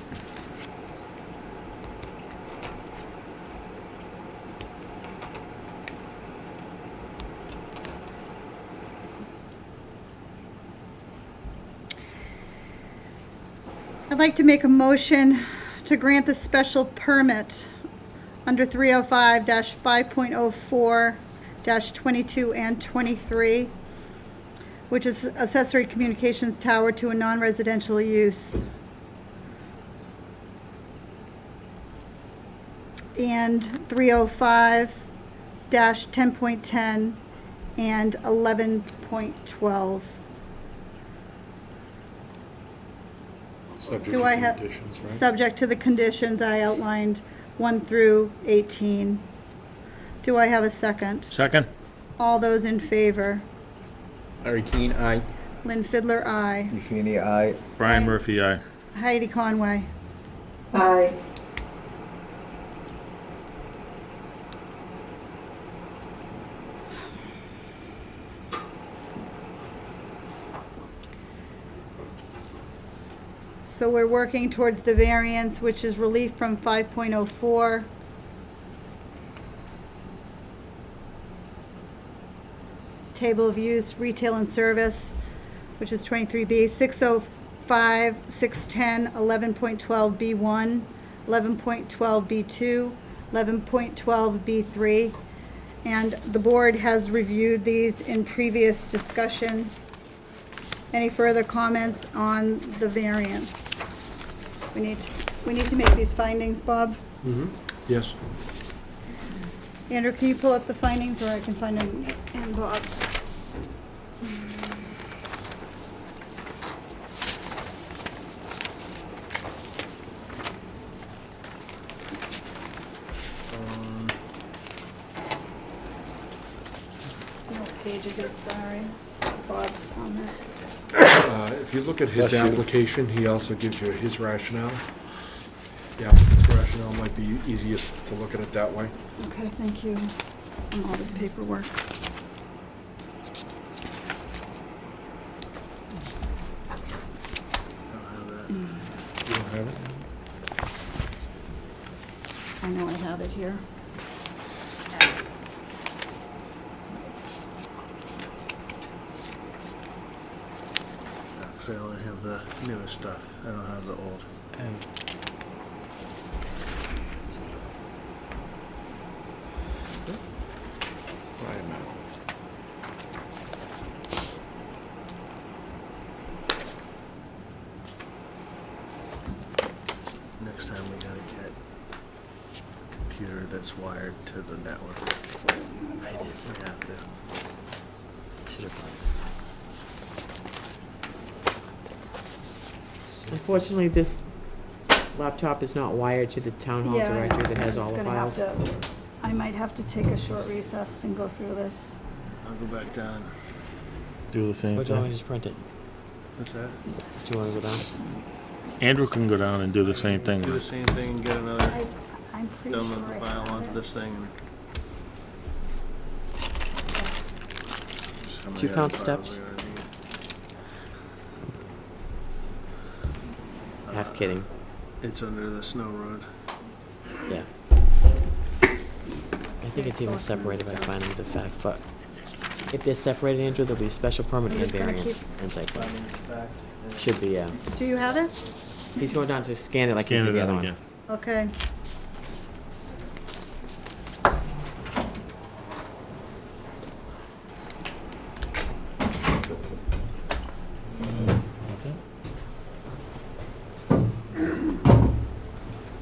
I'd like to make a motion to grant the special permit under 305-5.04-22 and 23, which is accessory communications tower to a non-residential use. And 305-10.10 and 11.12. Subject Do to I have, conditions, right? subject to the conditions I outlined, 1 through 18. Do I have a second? Second? All those in favor? Larry Keane, aye. Lynn Fiddler, aye. Steve Feeney, aye. Brian Murphy, aye. Heidi Conway. Aye. So we're working towards the variance, which is relief from 5.04. Table of use, retail and service, which is 23B, 605, 610, 11.12B1, 11.12B2, 11.12B3. And the board has reviewed these in previous discussion. Any further comments on the variance? We need to make these findings, Bob. Yes. Andrew, can you pull up the findings, or I can find them in Bob's? What page it is, Larry? Bob's comments. If you look at his application, he also gives you his rationale. The applicant's rationale might be easiest to look at it that way. Okay, thank you. And all this paperwork. You don't have it? I know I have it here. So I only have the newest stuff. I don't have the old. Next time we gotta get a computer that's wired to the network. We have to. Unfortunately, this laptop is not wired to the town hall Yeah, I know. directory that has I'm all just the gonna have files. I might have to take a short recess and go through this. I'll go back down. Do the same Why don't we thing. just print it? What's that? Do you want to go down? Andrew can go down and do the same thing. Do the same thing and get another, I'm pretty download sure the I file have onto it. this thing. And Do you count steps? Half kidding. It's under the snow road. Yeah. I think it's even separated by findings of fact. But if they're separated, Andrew, there'll be special permit I'm and just gonna variance keep- and site plan. Should be, yeah. Do you have it? He's going down to scan it like he Scan did it the other out one. again. Okay.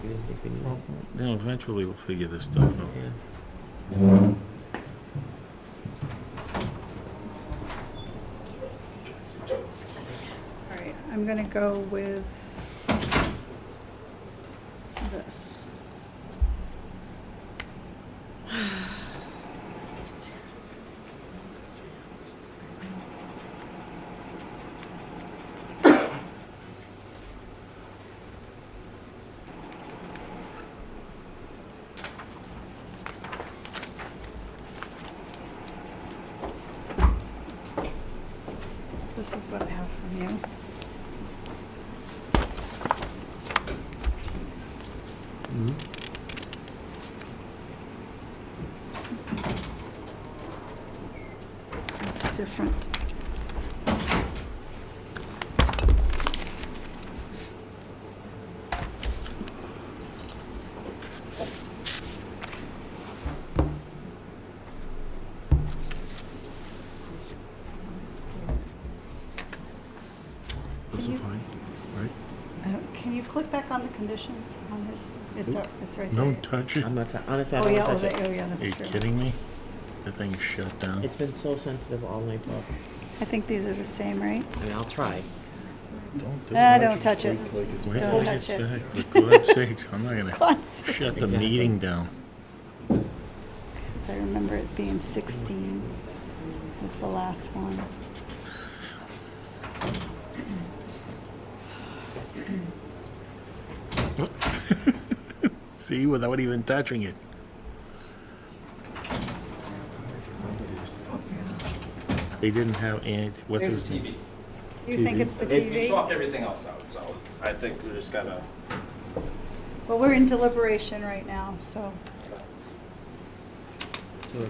You didn't think we needed it? You know, eventually we'll figure this stuff out. Yeah. All right, I'm gonna go with this. this is what I have from you. It's different. Those are fine, right? Can you click back on the conditions on his, it's right there. Don't touch it. I'm not, honestly, I Oh, don't yeah, touch it. oh, yeah, Are you that's true. kidding me? The thing's shut down. It's been so sensitive all night, Bob. I think these are the same, right? I mean, I'll try. Don't do Don't touch it. Wait Don't till touch it's it. back. For God's sakes, I'm not gonna God's sake. shut the Exactly. meeting down. Because I remember it being 16 was the last one. See, without even touching it. They didn't have, what's There's his the name? TV. You think it's the We TV? swapped everything else out, so I think we're just gonna. Well, we're in deliberation right now, so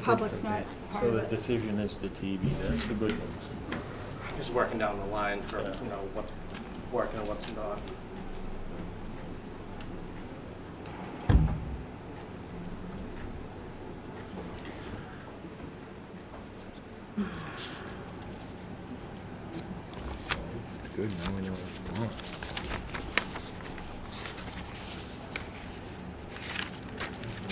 public's not part So of the it. decision is the TV, that's the good news. Just working down the line for, you know, what's working and what's not. It's good, now we know what's going on.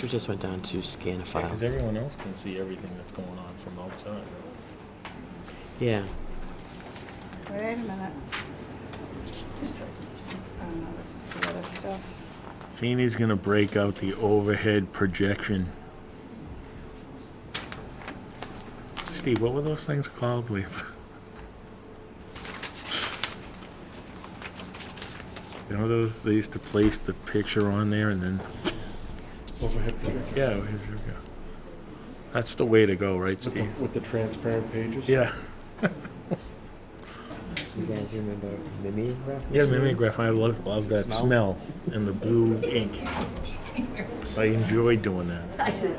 We just went down to scan a file. Because everyone else can see everything that's going on from outside. Yeah. Wait a minute. Oh, no, this is the other stuff. Feeney's gonna break out the overhead projection. Steve, what were those things called? You know those, they used to place the picture on there and then, Overhead projector. yeah, here you go. That's the way to go, right, Steve? With the transparent pages? Yeah. You guys remember mimeograph? Yeah, machines? mimeograph, I love that smell and the blue ink. I enjoyed doing that.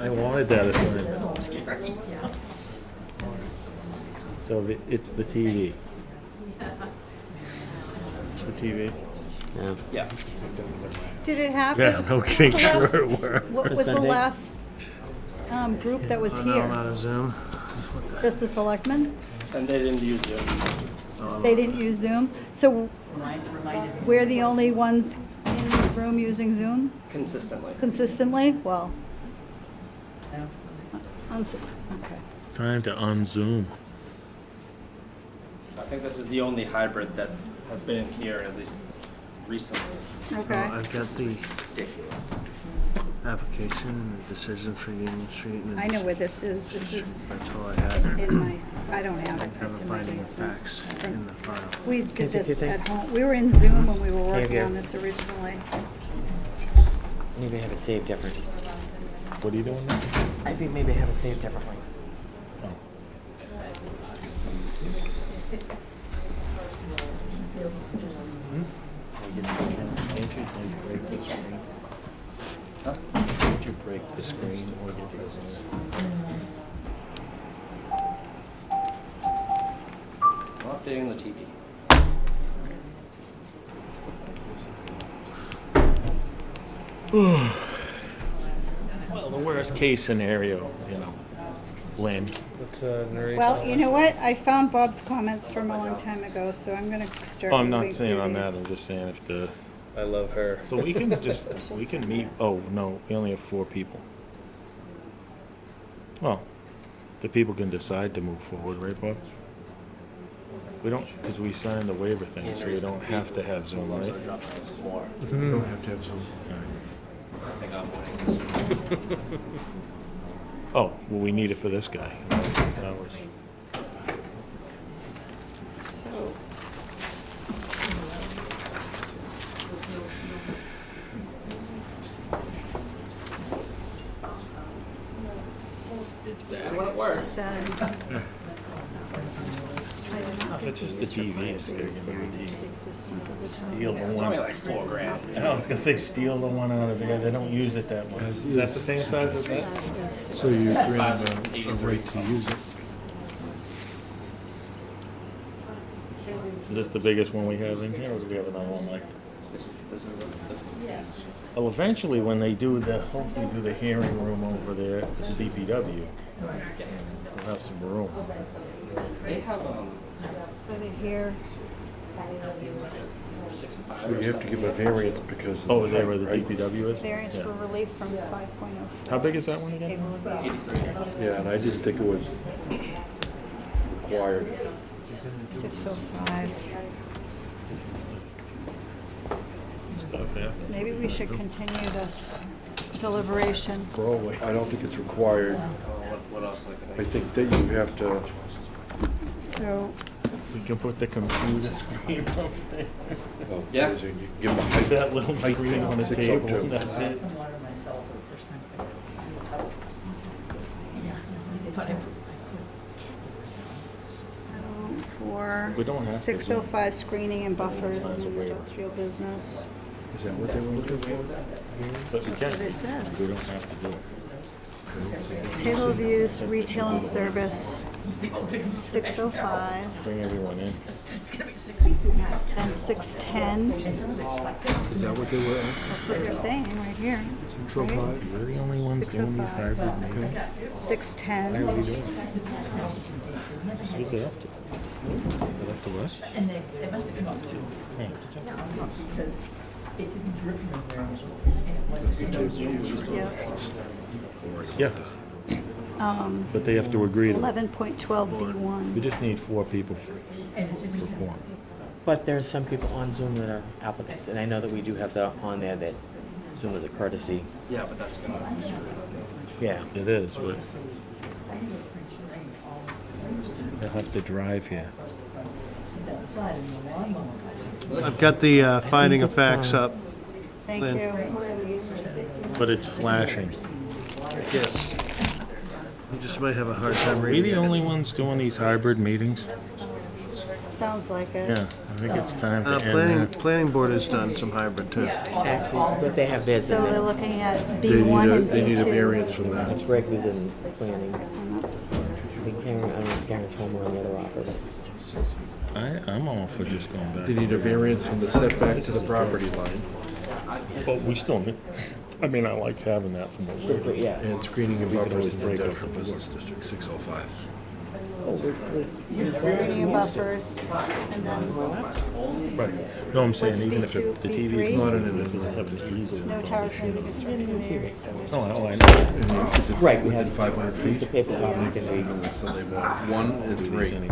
I wanted that at the time. So it's the TV. It's the TV. Yeah. Yeah. Did it happen? Yeah, no kidding, What's the last- sure it were. What was the Sunday? last group that was Oh, no, I'm here? out of Zoom. Just the selectmen? And they didn't use it. They didn't use Zoom? So we're the only ones in this room using Zoom Consistently. consistently? Well, okay. It's time to unzoom. I think this is the only hybrid that has been in here at least recently. Okay. I've got the Ridiculous. application and the decision for Union Street. And I know where this is. This is That's all I had. in my, I don't have I it. have It's a in my finding of basement. facts in the file. We Can I did take this your at thing? home. We were in Zoom when we were working here. on this originally. Maybe have it saved different. What are you doing now? I think maybe have it saved differently. Can't you break the screen or get this? I'm updating the TV. Well, the worst case scenario, you know, Lynn. What's narration? Well, you know what? I found Bob's comments from a long time ago, so I'm gonna start Oh, I'm moving not saying through on that, these. I'm just saying if the, I love her. so we can just, we can meet, oh, no, we only have 4 people. Well, the people can decide to move forward, right, Bob? We don't, because we signed the waiver thing, so we don't have to have Zoom, right? You don't have to have Zoom. I think I'm winning this one. Oh, well, we need it for this guy. That was- So, It's bad when it works. Saturday. If it it's just the TV. It's gotta give them the TV. Existence of the town. Steal the It's one. only like $4,000. I was gonna say steal the one out of there. They don't use it that much. Is that the same size as that? So you grant a right to use it. Is this the biggest one we have in here, or do we have another one like it? This is the Well, eventually, when they do hopefully do the hearing room over there at the DPW, we'll have some room. they have So they're here. 65 So or you have to give a variance because. of Oh, the there where height, the right? DPW is? Variance Yeah. for relief from 5.0. How big is that one again? Table of use. Yeah, and I didn't think it was required. 605. Stuff, yeah. Maybe we should continue this deliberation. Probably. I don't think it's required. what else like I think that you have to, So, We can put the computer screen over there. well, Yeah. you give them a height. That little height screen on the 602. table, and that's it. for We don't have to 605 screening and buffers Signs in of waiver. industrial business. Is that what they were looking for? But we That's can. what they said. We don't have to do it. Table of use, retail and service, 605, Bring everyone in. and 610. Is that what they were asking? That's what they're saying right here. 605? We're the only ones doing these 605. hybrid meetings. 610. Who's it up to? Is it up to us? And they must have come up to, Hey. because it didn't drip anywhere, and it wasn't. Yeah. Yeah, but they have to agree to it. 11.12B1. We just need 4 people for quorum. But there are some people on Zoom that are applicants, and I know that we do have that on there that Zoom is a courtesy. Yeah, but that's gonna screw it up. Yeah. It is, but they'll have to drive here. I've got the finding of facts up. Thank Lynn. you. But it's flashing. Yes. You just might have a hard time We reading the it. only ones doing these hybrid meetings? Sounds like it. Yeah, I think it's time to end that. Planning board has done some hybrid too. Actually, but they have theirs in So they're there. looking at They B1 and they need a B2. variance from that. It's Gregory's in planning. I think Karen, I don't know if Karen's home or in the other office. I'm all for just going back. They need a variance from the setback to the property line But we still need, I mean, I like having that from the But board. yeah. and screening and We can buffers always in break up industrial the business district, 605. Screening and buffers, and then Right. No, I'm saying What's even if B2, the TV is B3? not in it, we have this easel. no towers may be constructed in the area. So Oh, I know. And is it Right, we within have 500 feet? the paper copy can be. So they want 1 and 3.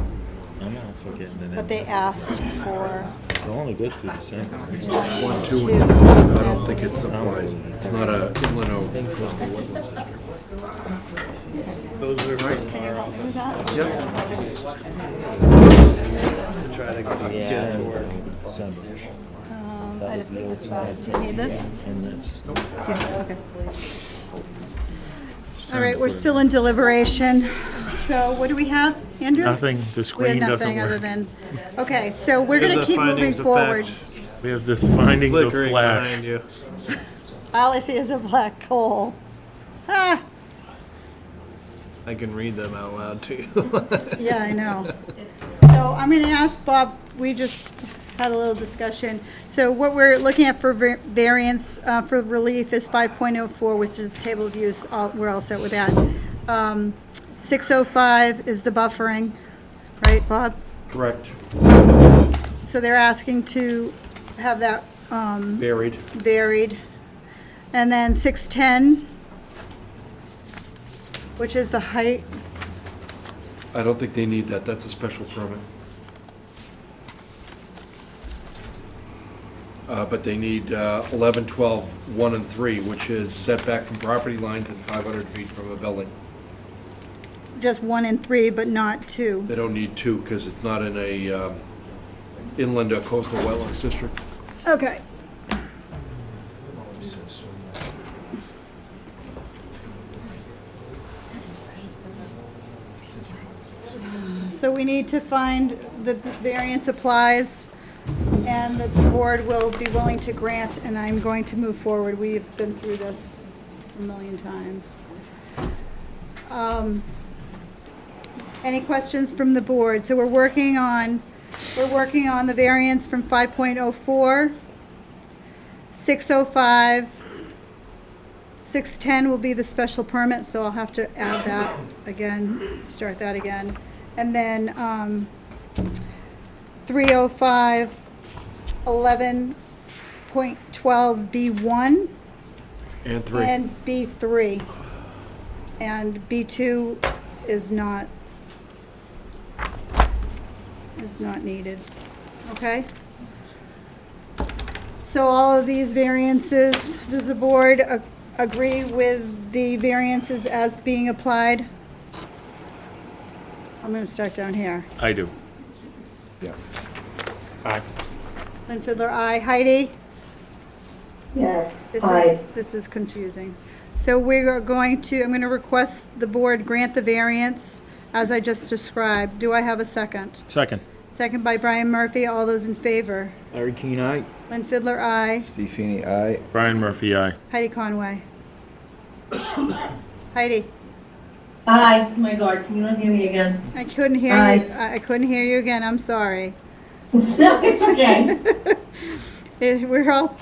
I'm all for getting it But in. they asked for They're only good to the same. 1, 2, two. and 3. I don't think it applies. It's not a inland or coastal wetlands district. Those are right. Can you help me with that? Try to get it to work. I just need this back. Do you need this? And this. Yeah, okay. All right, we're still in deliberation. So what do we have, Andrew? Nothing, the We have screen doesn't nothing other work. than, okay, so we're Here's gonna the keep moving findings of forward. fact We have the findings of Flickering flash. behind you. All I see is a black hole. Ah, I can read them out loud to you. yeah, I know. So I'm gonna ask Bob, we just had a little discussion. So what we're looking at for variance, for relief is 5.04, which is table of use, we're all set with that. 605 is the buffering, right, Bob? Correct. So they're asking to have that Varied. varied. And then 610, which is the height. I don't think they need that. That's a special permit. But they need 11, 12, 1, and 3, which is setback from property lines and 500 feet from a building. Just 1 and 3, but not 2. They don't need 2 because it's not in a inland or coastal wetlands district. Okay. So we need to find that this variance applies and that the board will be willing to grant, and I'm going to move forward. We've been through this a million times. Any questions from the board? So we're working on the variance from 5.04, 605, 610 will be the special permit, so I'll have to add that again, start that again. And then 305, 11.12 And 3. and B3. And B2 is not needed, okay? So all of these variances, does the board agree with the variances as being applied? I'm gonna start down here. I do. Yeah. Aye. Lynn Fiddler, aye. Heidi? Yes, This is confusing. So we're going to, I'm going to request the board grant the variance as I just described. Do I have a second? Second. Second by Brian Murphy. All those in favor? Larry Keane, aye. Lynn Fiddler, aye. Steve Feeney, aye. Brian Murphy, aye. Heidi Conway. Heidi? Aye, my God, can you not hear me again? I couldn't hear you. I couldn't hear you again. I'm sorry. No, it's okay. We're all,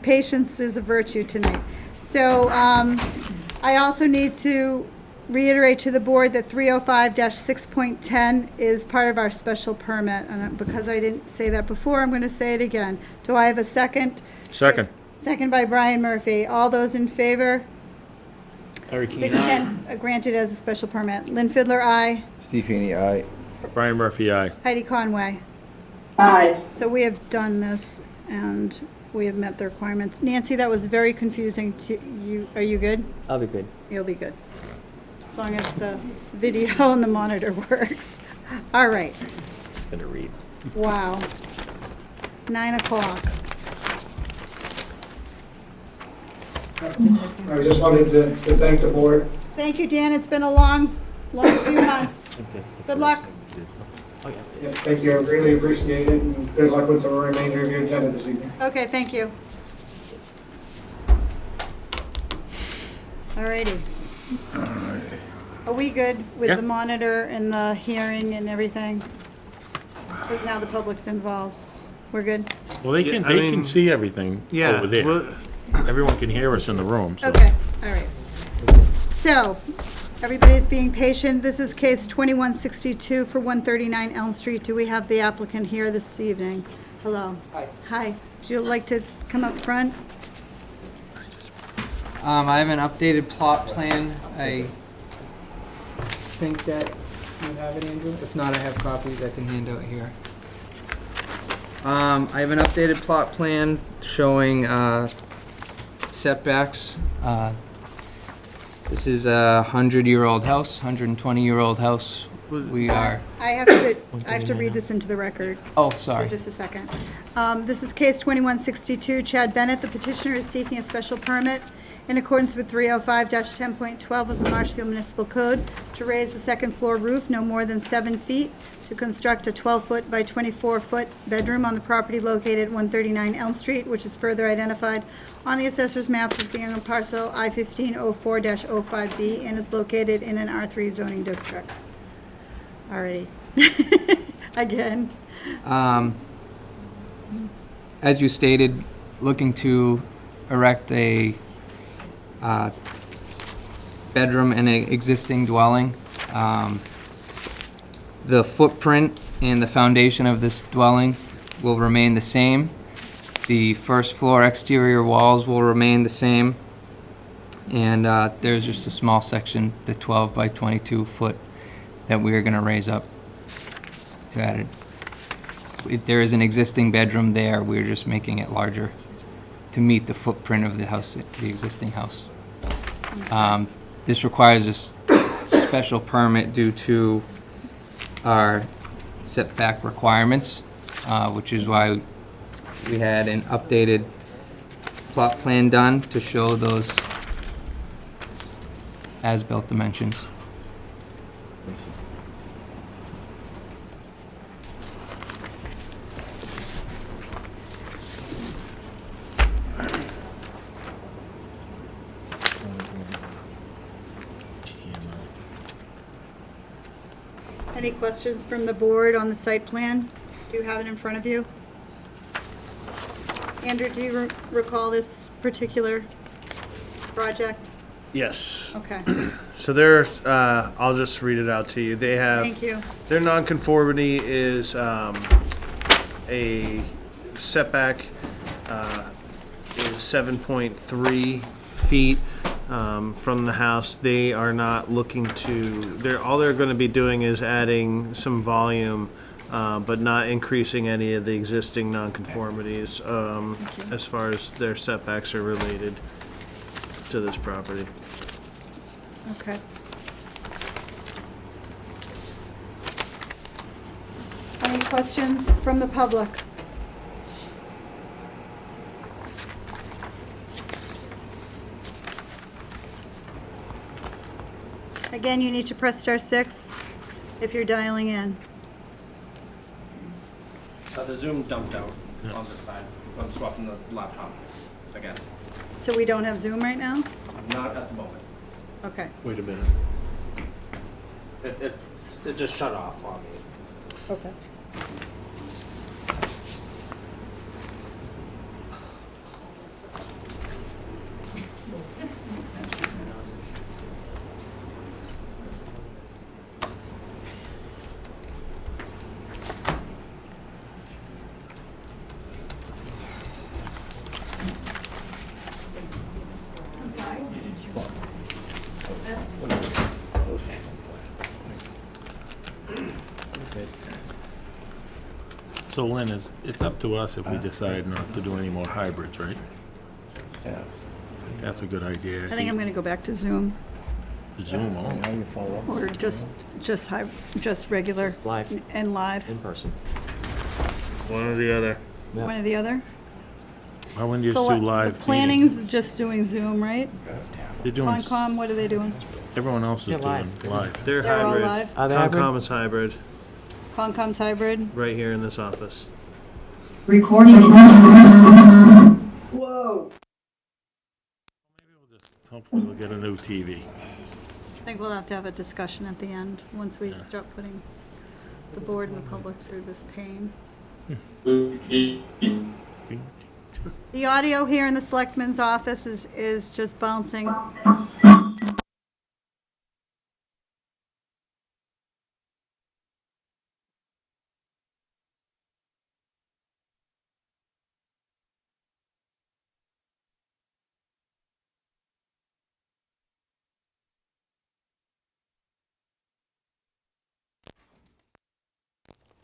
patience is a virtue tonight. So I also need to reiterate to the board that 305-6.10 is part of our special permit. And because I didn't say that before, I'm going to say it again. Do I have a second? Second. Second by Brian Murphy. All those in favor? Larry Keane, aye. 610 granted as a special permit. Lynn Fiddler, aye. Steve Feeney, aye. Brian Murphy, aye. Heidi Conway. aye. So we have done this, and we have met the requirements. Nancy, that was very confusing to you. Are you good? I'll be good. You'll be good. As long as the video and the monitor works. All right. Just gonna read. Wow. 9 o'clock. I just wanted to thank the board. Thank you, Dan. It's been a long few months. Good luck. Yes, thank you, I really appreciate it, and good luck with the remainder of your agenda this evening. Okay, thank you. All righty. Are we good with Yeah. the monitor and the hearing and everything? Because now the public's involved. We're good? Well, they Yeah, can, I they mean, can see everything Yeah. over there. well, Everyone can hear us in the room, so. Okay, all right. So, everybody's being patient. This is case 2162 for 139 Elm Street. Do we have the applicant here this evening? Hello. Hi. Hi. Would you like to come up front? I have an updated plot plan. I think that you have it, Andrew. If not, I have copies I can hand out here. I have an updated plot plan showing setbacks. This is a 100-year-old house, 120-year-old house. We are. I have to read this into the record. Oh, sorry. So just a second. This is case 2162. Chad Bennett, the petitioner, is seeking a special permit in accordance with 305-10.12 of the Marshfield Municipal Code to raise the second floor roof no more than 7 feet, to construct a 12-foot by 24-foot bedroom on the property located at 139 Elm Street, which is further identified on the assessor's maps as being on parcel I-1504-05B and is located in an R3 zoning district. Alrighty. Again. As you stated, looking to erect a bedroom in an existing dwelling. The footprint and the foundation of this dwelling will remain the same. The first floor exterior walls will remain the same. And there's just a small section, the 12 by 22 foot, that we are going to raise up to add it. There is an existing bedroom there. We're just making it larger to meet the footprint of the house, the existing house. This requires a special permit due to our setback requirements, which is why we had an updated plot plan done to show those as-built dimensions. Any questions from the board on the site plan? Do you have it in front of you? Andrew, do you recall this particular project? Yes. Okay, So they're, I'll just read it out to you. They have. thank you. Their nonconformity is a setback is 7.3 feet from the house. They are not looking to, all they're going to be doing is adding some volume, but not increasing any of the existing nonconformities as far as their setbacks are related to this property. Okay. Any questions from the public? Again, you need to press *6 if you're dialing in. The Zoom dumped out on this side. I'm swapping the laptop again. So we don't have Zoom right now? Not at the moment. Okay. Wait a minute. It just shut off on me. Okay. So Lynn, it's up to us if we decide not to do any more hybrids, right? Yeah. That's a good idea. I think I'm going to go back to Zoom, Zoom only. Now you follow up. or just regular Live, and live, in person. One or the other. Yeah. one or the other. Why wouldn't you So do what- live the meetings? planning's just doing Zoom, right? They're doing, Concom, what are they doing? everyone else is Yeah, doing live. live. They're They're all hybrid. live? Are they hybrid? Concom is hybrid, Concom's hybrid? right here in this office. Recording in progress. Whoa. Hopefully we'll get a new TV. I think we'll have to have a discussion at the end, once we start putting the board and the public through this pain. The audio here in the selectman's office is just bouncing.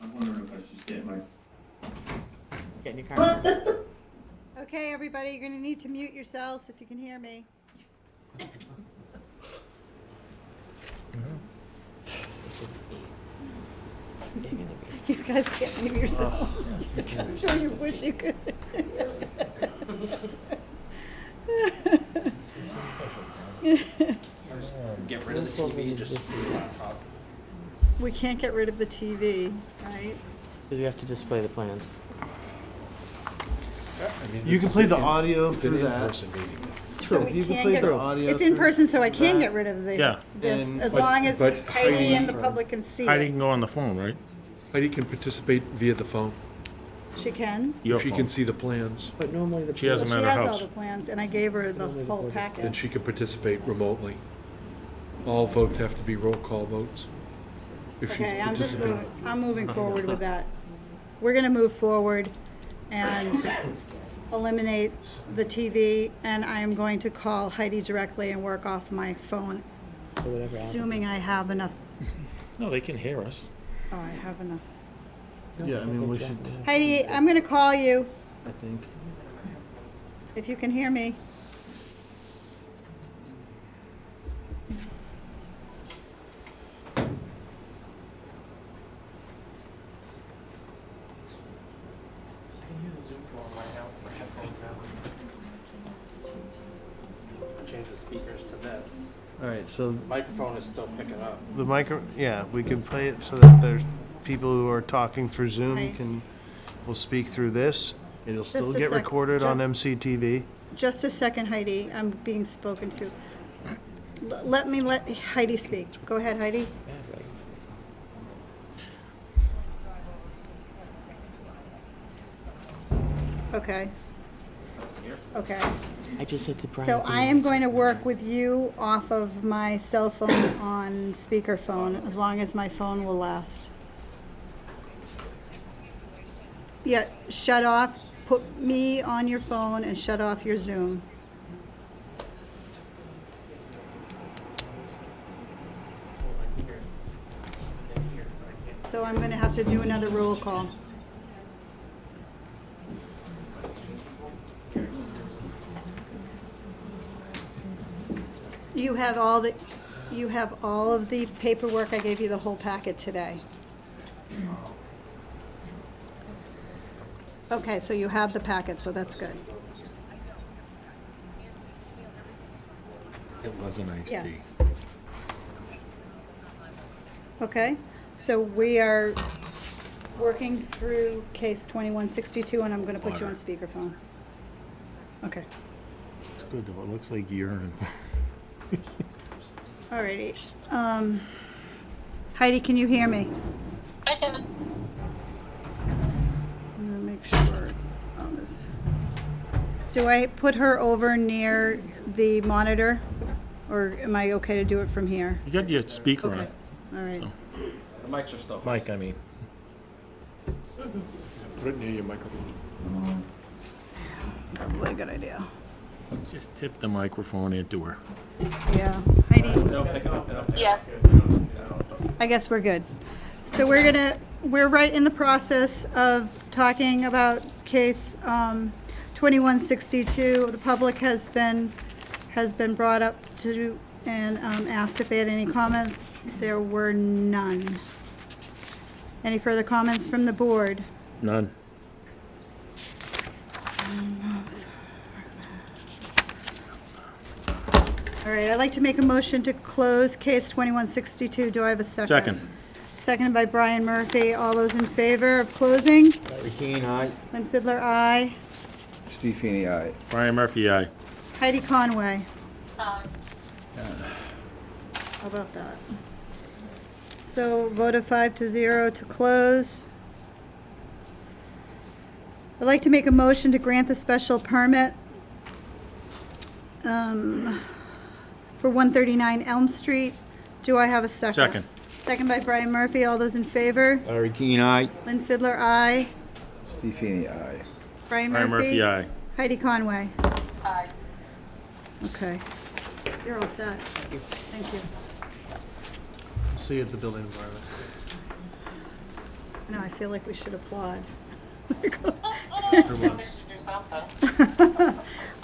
I'm wondering if I should get my. Get in your car. Okay, everybody, you're gonna need to mute yourselves if you can hear me. You guys can't mute yourselves. I'm sure you wish you could. Get rid of the TV, just the laptop. We can't get rid of the TV, right? Because we have to display the plans. You can play the audio It's an through that. in-person meeting. So If we you can can't play get, the audio it's in through person, so I can that. get rid of the, Yeah. this, And- as But- long as but Heidi and the Heidi- public can see Heidi it. can go on the phone, right? Heidi can participate via the phone. She can. Your She phone. can see the plans, But normally the. She has them She at her has all house. the plans, and I gave her the whole then packet. she can participate remotely. All votes have to be roll call votes. If she's Okay, I'm just participating. I'm moving forward with that. We're gonna move forward and eliminate the TV, and I am going to call Heidi directly and work off my phone, So whatever happens. assuming I have enough, No, they can hear us. oh, I have enough. Yeah, I mean, we should, Heidi, I'm gonna call you, I think. if you can hear me. I can hear the Zoom call on my headphones now. Change the speakers to this. All right, so Microphone is still picking up. the micro, yeah, we can play it so that there's people who are talking through Zoom Right. will speak through this. It'll still Just a get sec, recorded on just- MCTV. Just a second, Heidi, I'm being spoken to. Let Heidi speak. Go ahead, Heidi. Okay. Okay. I just said to Brian. So I am going to work with you off of my cell phone on speakerphone, as long as my phone will last. Yeah, shut off, put me on your phone and shut off your Zoom. So I'm gonna have to do another roll call. You have all of the paperwork. I gave you the whole packet today. Okay, so you have the packet, so that's good. It was a nice Yes. Okay, so we are working through case 2162, and I'm going to put you on speakerphone. Okay. It's good though, it looks like urine. Alrighty. Heidi, can you hear me? I can. I'm gonna make sure it's on this. Do I put her over near the monitor, or am I okay to do it from here? You got your speaker on. Okay. All right. The mics are still. Mike, I mean. Put it near your microphone. Probably a good idea. Just tip the microphone into her. Yeah. Heidi? Yes. I guess we're good. So we're right in the process of talking about case 2162. The public has been brought up to and asked if they had any comments. There were none. Any further comments from the board? None. All right, I'd like to make a motion to close case 2162. Do I have a second? Second. Seconded by Brian Murphy. All those in favor of closing? Larry Keane, aye. Lynn Fiddler, aye. Steve Feeney, aye. Brian Murphy, aye. Heidi Conway. Aye. How about that? So vote of 5-0 to close. I'd like to make a motion to grant the special permit for 139 Elm Street. Do I have a second? Second. Second by Brian Murphy. All those in favor? Larry Keane, aye. Lynn Fiddler, aye. Steve Feeney, aye. Brian Brian Murphy? Murphy, aye. Heidi Conway. Aye. Okay. You're all set. Thank you. See you at the building environment. No, I feel like we should applaud.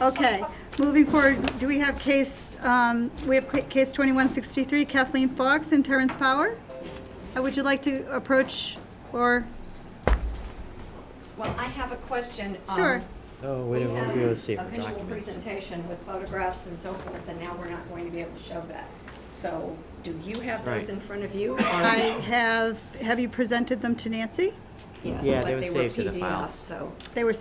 Okay, moving forward, do we have case 2163, Kathleen Fox and Terrence Power? Would you like to approach or? Well, I have a question. Sure. Oh, we don't want to be able to see A her visual documents. presentation with photographs and so forth, and now we're not going to be able to show that. So, do you have That's those right. in front of you? I have you presented them to Nancy? Yes, Yeah, but they were they were saved to the file. PDFs, so. They were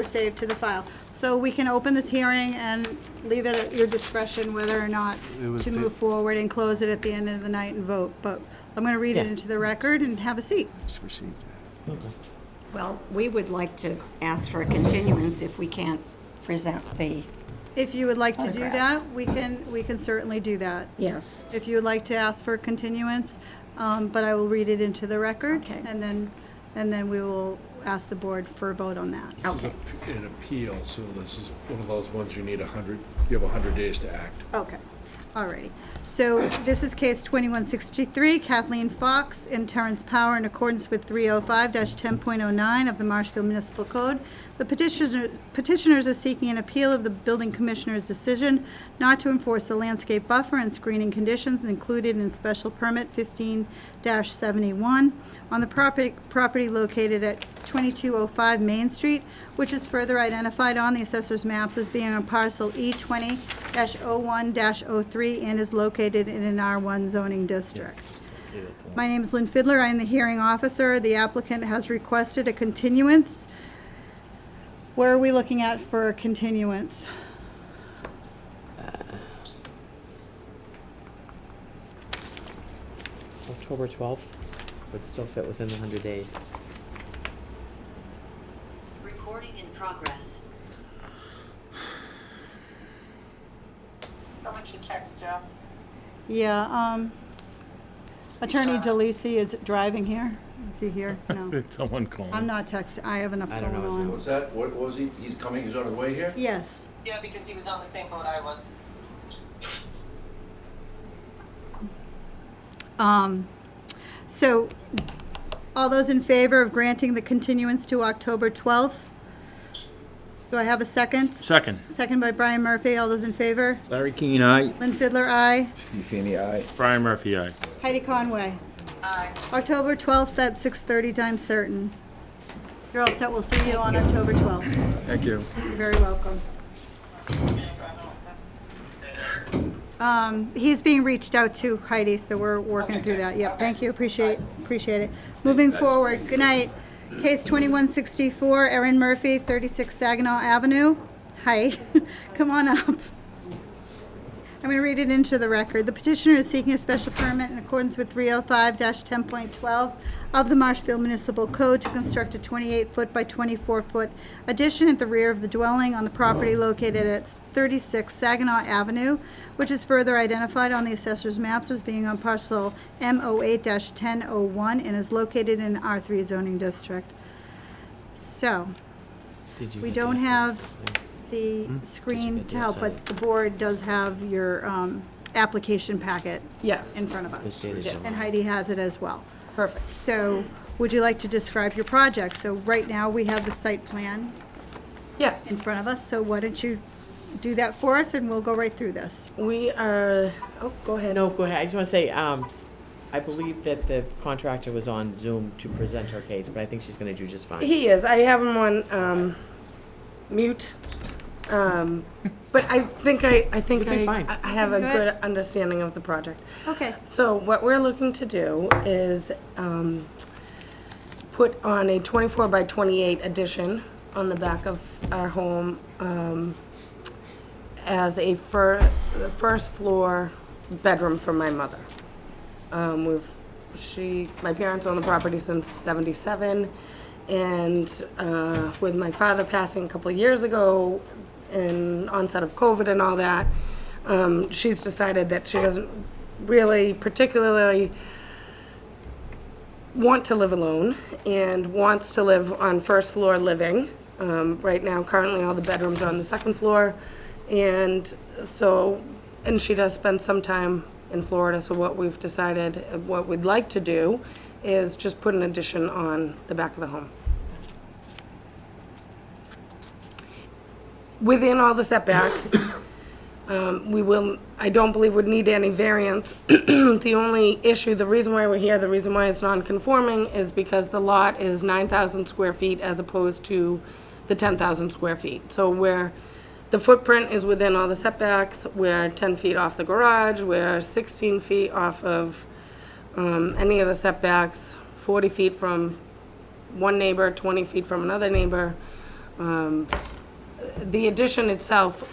saved to the file. So we can open this hearing and leave it at your discretion whether or not to move forward and close it at the end of the night and vote. But I'm going to read it Yeah. into the record and have a seat. Just received that. Well, we would like to ask for a continuance if we can't present the, If you would like to do Photographs. that, we can certainly do that. yes. If you would like to ask for continuance, but I will read it into the record. Okay. And then we will ask the board for a vote on that. This is an appeal, so this is one of those ones you need you have 100 days to act. Okay, alrighty. So this is case 2163, Kathleen Fox and Terrence Power in accordance with 305-10.09 of the Marshfield Municipal Code. The petitioners are seeking an appeal of the building commissioner's decision not to enforce the landscape buffer and screening conditions included in special permit 15-71 on the property located at 2205 Main Street, which is further identified on the assessor's maps as being on parcel E20-01-03 and is located in an R1 zoning district. My name is Lynn Fiddler. I am the hearing officer. The applicant has requested a continuance. Where are we looking at for a continuance? October 12th would still fit within the 100 days. Recording in progress. How much you text, Jeff? Yeah, Attorney DeLisi is driving here. Is he here? No. Someone call I'm him. not texting. I have enough I going don't know his on. What's that? What was he? He's coming, he's on his way here? Yes. Yeah, because he was on the same boat I was. So, all those in favor of granting the continuance to October 12th? Do I have a second? Second. Second by Brian Murphy. All those in favor? Larry Keane, aye. Lynn Fiddler, aye. Steve Feeney, aye. Brian Murphy, aye. Heidi Conway. Aye. October 12th at 6:30, time certain. You're all set. We'll see you on October 12th. Thank you. You're very welcome. He's being reached out to, Heidi, so we're working through that. Yep, thank you, appreciate it. Moving forward, good night. Case 2164, Erin Murphy, 36 Saginaw Avenue. Hi, come on up. I'm going to read it into the record. The petitioner is seeking a special permit in accordance with 305-10.12 of the Marshfield Municipal Code to construct a 28-foot by 24-foot addition at the rear of the dwelling on the property located at 36 Saginaw Avenue, which is further identified on the assessor's maps as being on parcel M08-1001 and is located in R3 zoning district. So, we don't have the screen to help, but the board does have your application packet Yes. in front of us. Yes. And Heidi has it as well. Perfect. So, would you like to describe your project? So right now, we have the site plan Yes. in front of us, so why don't you do that for us, and we'll go right through this. We are, oh, go ahead. No, go ahead. I just want to say, I believe that the contractor was on Zoom to present her case, but I think she's going to do just fine. He is. I have him on mute. But I think You'll be fine. I have a Good. good understanding of the project. Okay. So what we're looking to do is put on a 24 by 28 addition on the back of our home as a the first floor bedroom for my mother. My parents own the property since '77, and with my father passing a couple of years ago, and onset of COVID and all that, she's decided that she doesn't really particularly want to live alone and wants to live on first floor living. Right now, currently, all the bedrooms are on the second floor, and she does spend some time in Florida, so what we've decided, what we'd like to do is just put an addition on the back of the home. Within all the setbacks, I don't believe would need any variance. The only issue, the reason why we're here, the reason why it's non-conforming is because the lot is 9,000 square feet as opposed to the 10,000 square feet. So the footprint is within all the setbacks. We're 10 feet off the garage. We're 16 feet off of any of the setbacks, 40 feet from one neighbor, 20 feet from another neighbor. The addition itself,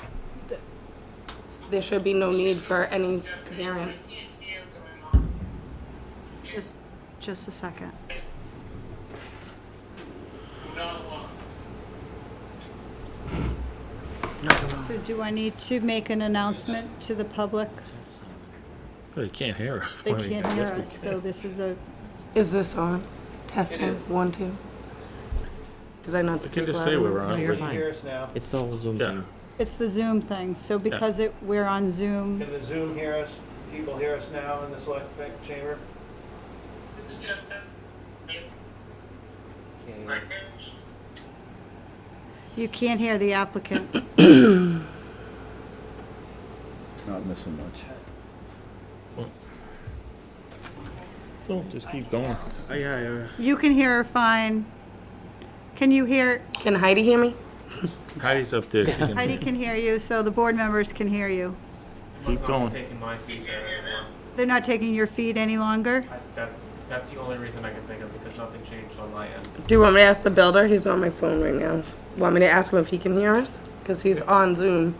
there should be no need for any variance. Just a second. So do I need to make an announcement to the public? They can't hear us. They can't hear us, so this is a, Is this on? Testing, 1, 2. Did I not We speak can just loud say enough? we're on. You're We- fine. Hear us now. It's the whole Zoom Yeah. thing. it's the Zoom thing, so because we're on Zoom, Can the Zoom hear us? People hear us now in the select chamber? you can't hear the applicant. Not missing much. No, just keep going. You can hear her fine. Can you hear, Can Heidi hear me? Heidi's up there. She can- Heidi can hear you, so the board members can hear you. Keep going. Taking my feet there anymore. They're not taking your feed any longer? That's the only reason I can think of, because nothing changed on my end. Do you want me to ask the builder? He's on my phone right now. Want me to ask him if he can hear us? Because he's on Zoom.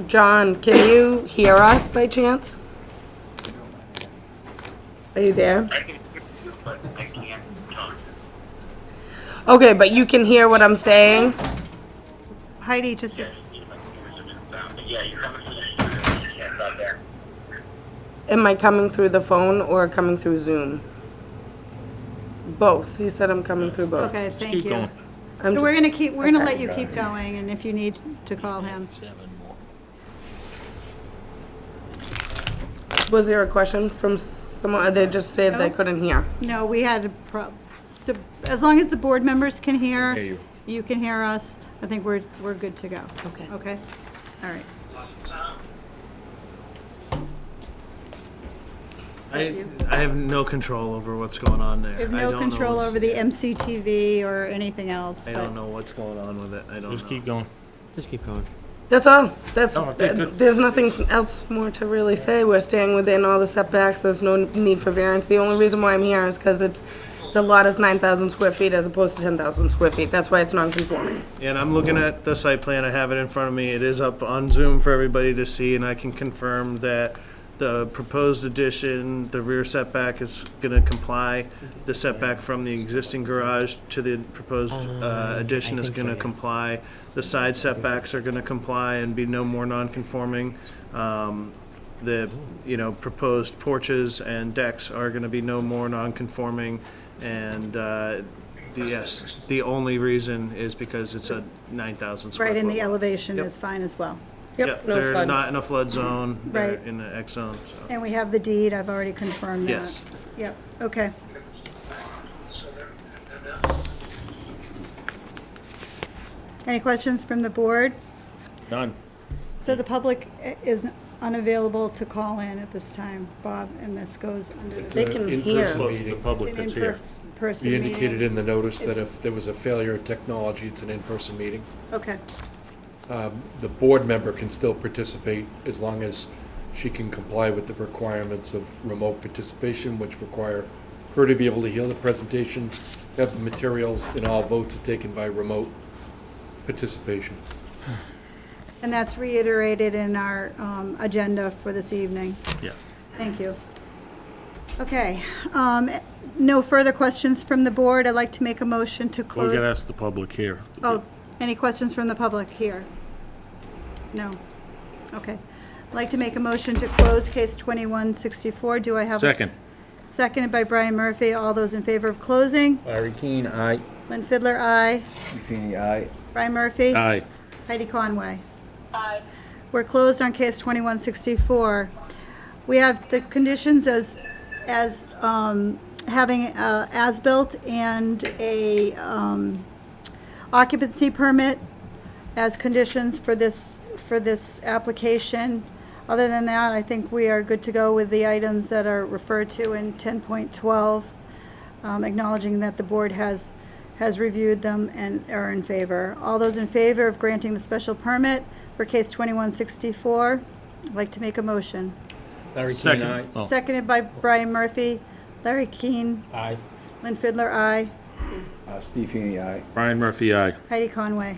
John, can you hear us by chance? Are you there? Okay, but you can hear what I'm saying? Heidi, just, Am I coming through the phone or coming through Zoom? Both. He said I'm coming through both. okay, Just thank keep you. going. So we're gonna keep, we're gonna okay. let you keep going, and if you need to call him. Was there a question from someone, or they just said they No. couldn't hear? No, we had a so as long as the board members can hear, Hear you. you can hear us, I think we're good to go. Okay. Okay? All right. I have no control over what's going on there. We have I no don't control know, over the MCTV or anything else, I but don't know what's going on with it. I don't know. Just keep going. Just keep going. That's all. That's, Oh, okay, good. there's nothing else more to really say. We're staying within all the setbacks. There's no need for variance. The only reason why I'm here is because the lot is 9,000 square feet as opposed to 10,000 square feet. That's why it's non-conforming. And I'm looking at the site plan, I have it in front of me, it is up on Zoom for everybody to see, and I can confirm that the proposed addition, the rear setback is gonna comply. The setback from the existing garage to the proposed addition I is think so, gonna yeah. comply. The side setbacks are gonna comply and be no more non-conforming. The, proposed porches and decks are gonna be no more non-conforming. And, the only reason is because it's a 9,000 square foot right in the lot. elevation Yep. is fine as well. Yep, no They're flood. not in a flood zone, they're Right. in the X zone, so. And we have the deed, I've already confirmed that. Yes. Yep, okay. Any questions from the board? None. So the public is unavailable to call in at this time, Bob, and this goes under the. They can hear. In-person Plus the meeting. public It's an that's here. in-person We meeting. indicated in the notice that It's- if there was a failure of technology, it's an in-person meeting. Okay, The board member can still participate as long as she can comply with the requirements of remote participation, which require her to be able to hear the presentation, have the materials, and all votes are taken by remote participation. and that's reiterated in our agenda for this evening. Yeah. Thank you. Okay, no further questions from the board. I'd like to make a motion to We're close. gonna ask the public here. Oh, any questions from the public here? No? Okay. I'd like to make a motion to close case 2164. Do I have a? Second. Seconded by Brian Murphy. All those in favor of closing? Larry Keane, aye. Lynn Fiddler, aye. Feeny, aye. Brian Murphy? Aye. Heidi Conway? Aye. We're closed on case 2164. We have the conditions as having as-built and a occupancy permit as conditions for this application. Other than that, I think we are good to go with the items that are referred to in 10.12, acknowledging that the board has reviewed them and are in favor. All those in favor of granting the special permit for case 2164, I'd like to make a motion. Larry Keane, Second. aye. Oh. Seconded by Brian Murphy. Larry Keane, Aye. Lynn Fiddler, aye. Steve Feeny, aye. Brian Murphy, aye. Heidi Conway.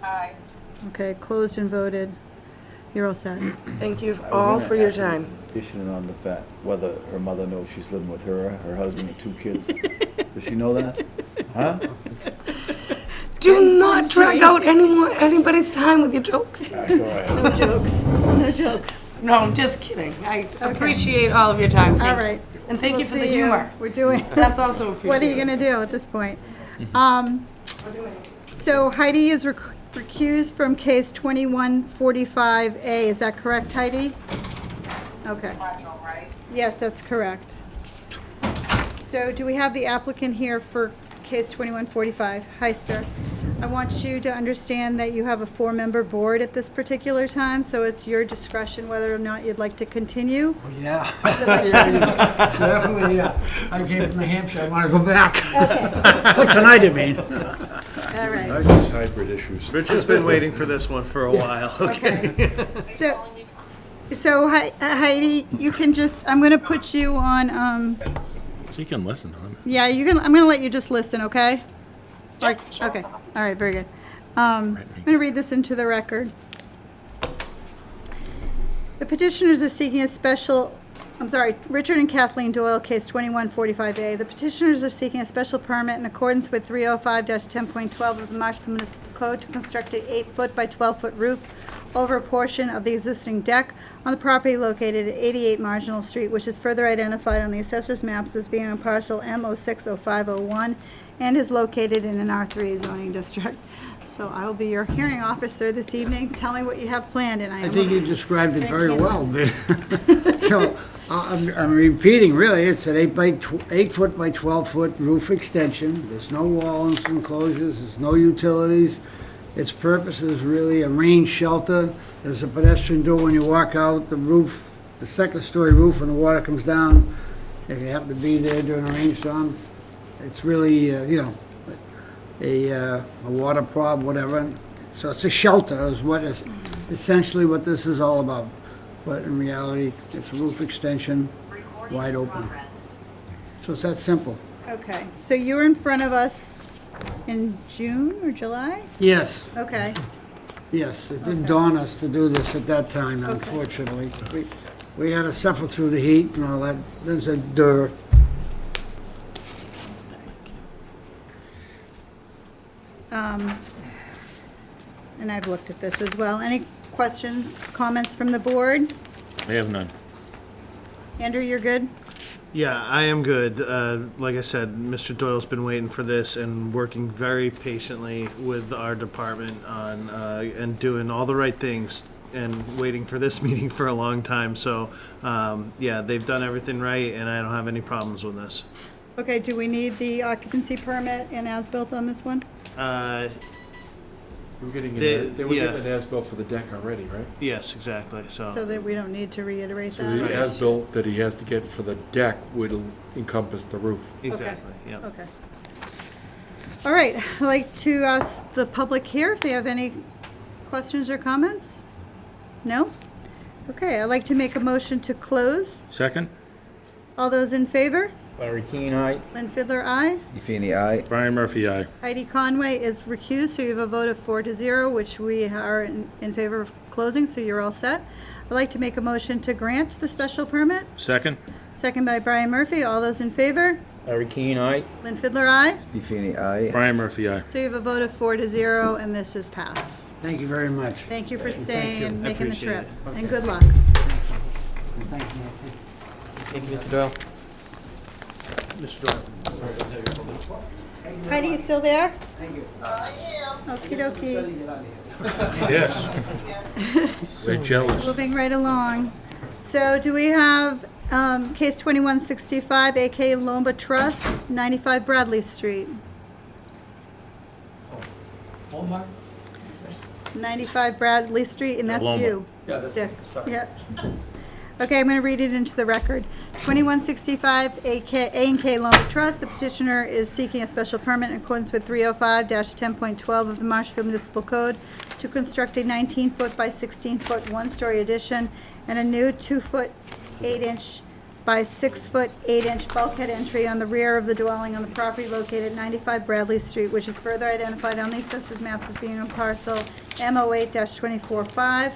Aye. Okay, closed and voted. You're all set. Thank you I was all gonna for your ask you, time. Additioning on the fact, whether her mother knows she's living with her husband, and 2 kids. Does she know that? Huh? Do not drag out anybody's time with your jokes. All right, go ahead. No jokes, no jokes. No, I'm just kidding. I appreciate all of your time. All right. And thank you We'll for the see humor. We're doing. That's also appreciated. What are you gonna do at this point? So Heidi is recused from case 2145A. Is that correct, Heidi? Okay. Right. Yes, that's correct. So do we have the applicant here for case 2145? Hi, sir. I want you to understand that you have a 4-member board at this particular time, so it's your discretion whether or not you'd like to continue. Yeah. Definitely, yeah. I came from New Hampshire, I want to go back. For tonight, I mean. All right. These hybrid issues. Rich has been waiting for this one for a while, okay? So Heidi, you can just, I'm gonna put you on, She can listen, huh? yeah, you can, I'm gonna let you just listen, okay? Like, okay, all right, very good. I'm gonna read this into the record. The petitioners are seeking a special Richard and Kathleen Doyle, case 2145A. The petitioners are seeking a special permit in accordance with 305-10.12 of the Marshfield Municipal Code to construct an 8-foot by 12-foot roof over a portion of the existing deck on the property located at 88 Marginal Street, which is further identified on the assessor's maps as being on parcel M060501 and is located in an R3 zoning district. So I will be your hearing officer this evening. Tell me what you have planned, and I think you described it very Cancer. well. So, I'm repeating, really, it's an 8-foot by 12-foot roof extension. There's no walls, enclosures, there's no utilities. Its purpose is really a rain shelter. There's a pedestrian door when you walk out, the roof, the second-story roof, when the water comes down. If you happen to be there during a rainstorm, it's really, a water problem, whatever. So it's a shelter is what is essentially what this is all about. But in reality, it's a roof extension, wide open. So it's that simple. Okay, so you were in front of us in June or July? Yes, Okay, yes, it didn't dawn us to do this at that time, unfortunately. We had to suffer through the heat and all that. There's a dirt. and I've looked at this as well. Any questions, comments from the board? I have none. Andrew, you're good? Yeah, I am good. Like I said, Mr. Doyle's been waiting for this and working very patiently with our department on, and doing all the right things and waiting for this meeting for a long time. So, yeah, they've done everything right and I don't have any problems with this. Okay, do we need the occupancy permit and as-built on this one? They were getting They- an as-built for the deck already, right? Yes, exactly, So that we don't need to reiterate So that? the as-built that he has to get for the deck would encompass the roof. Exactly, yeah. Okay. All right, I'd like to ask the public here if they have any questions or comments? No? Okay, I'd like to make a motion to close. Second? All those in favor? Larry Keane, aye. Lynn Fiddler, aye. Feeney, aye. Brian Murphy, aye. Heidi Conway is recused, so you have a vote of 4-0, which we are in favor of closing, so you're all set. I'd like to make a motion to grant the special permit. Second? Second by Brian Murphy. All those in favor? Larry Keane, aye. Lynn Fiddler, aye. Feeney, aye. Brian Murphy, aye. So you have a vote of 4-0, and this is passed. Thank you very much. Thank you for staying and I making the appreciate trip. it. And good luck. And thank you, Nancy. Thank you, Mr. Doyle. Mr. Doyle. Heidi, you still there? Thank you. Okie dokie. Yes. We're jealous. Moving right along. So do we have case 2165, AK Lomba Trust, 95 Bradley Street? 95 Bradley Street, and that's Lomba. you. Yeah, that's Dick. sorry. Yep. Okay, I'm going to read it into the record. 2165 A&K Lomba Trust, the petitioner is seeking a special permit in accordance with 305-10.12 of the Marshfield Municipal Code to construct a 19-foot by 16-foot one-story addition and a new 2-foot 8-inch by 6-foot 8-inch bulkhead entry on the rear of the dwelling on the property located at 95 Bradley Street, which is further identified on the assessor's maps as being on parcel M08-245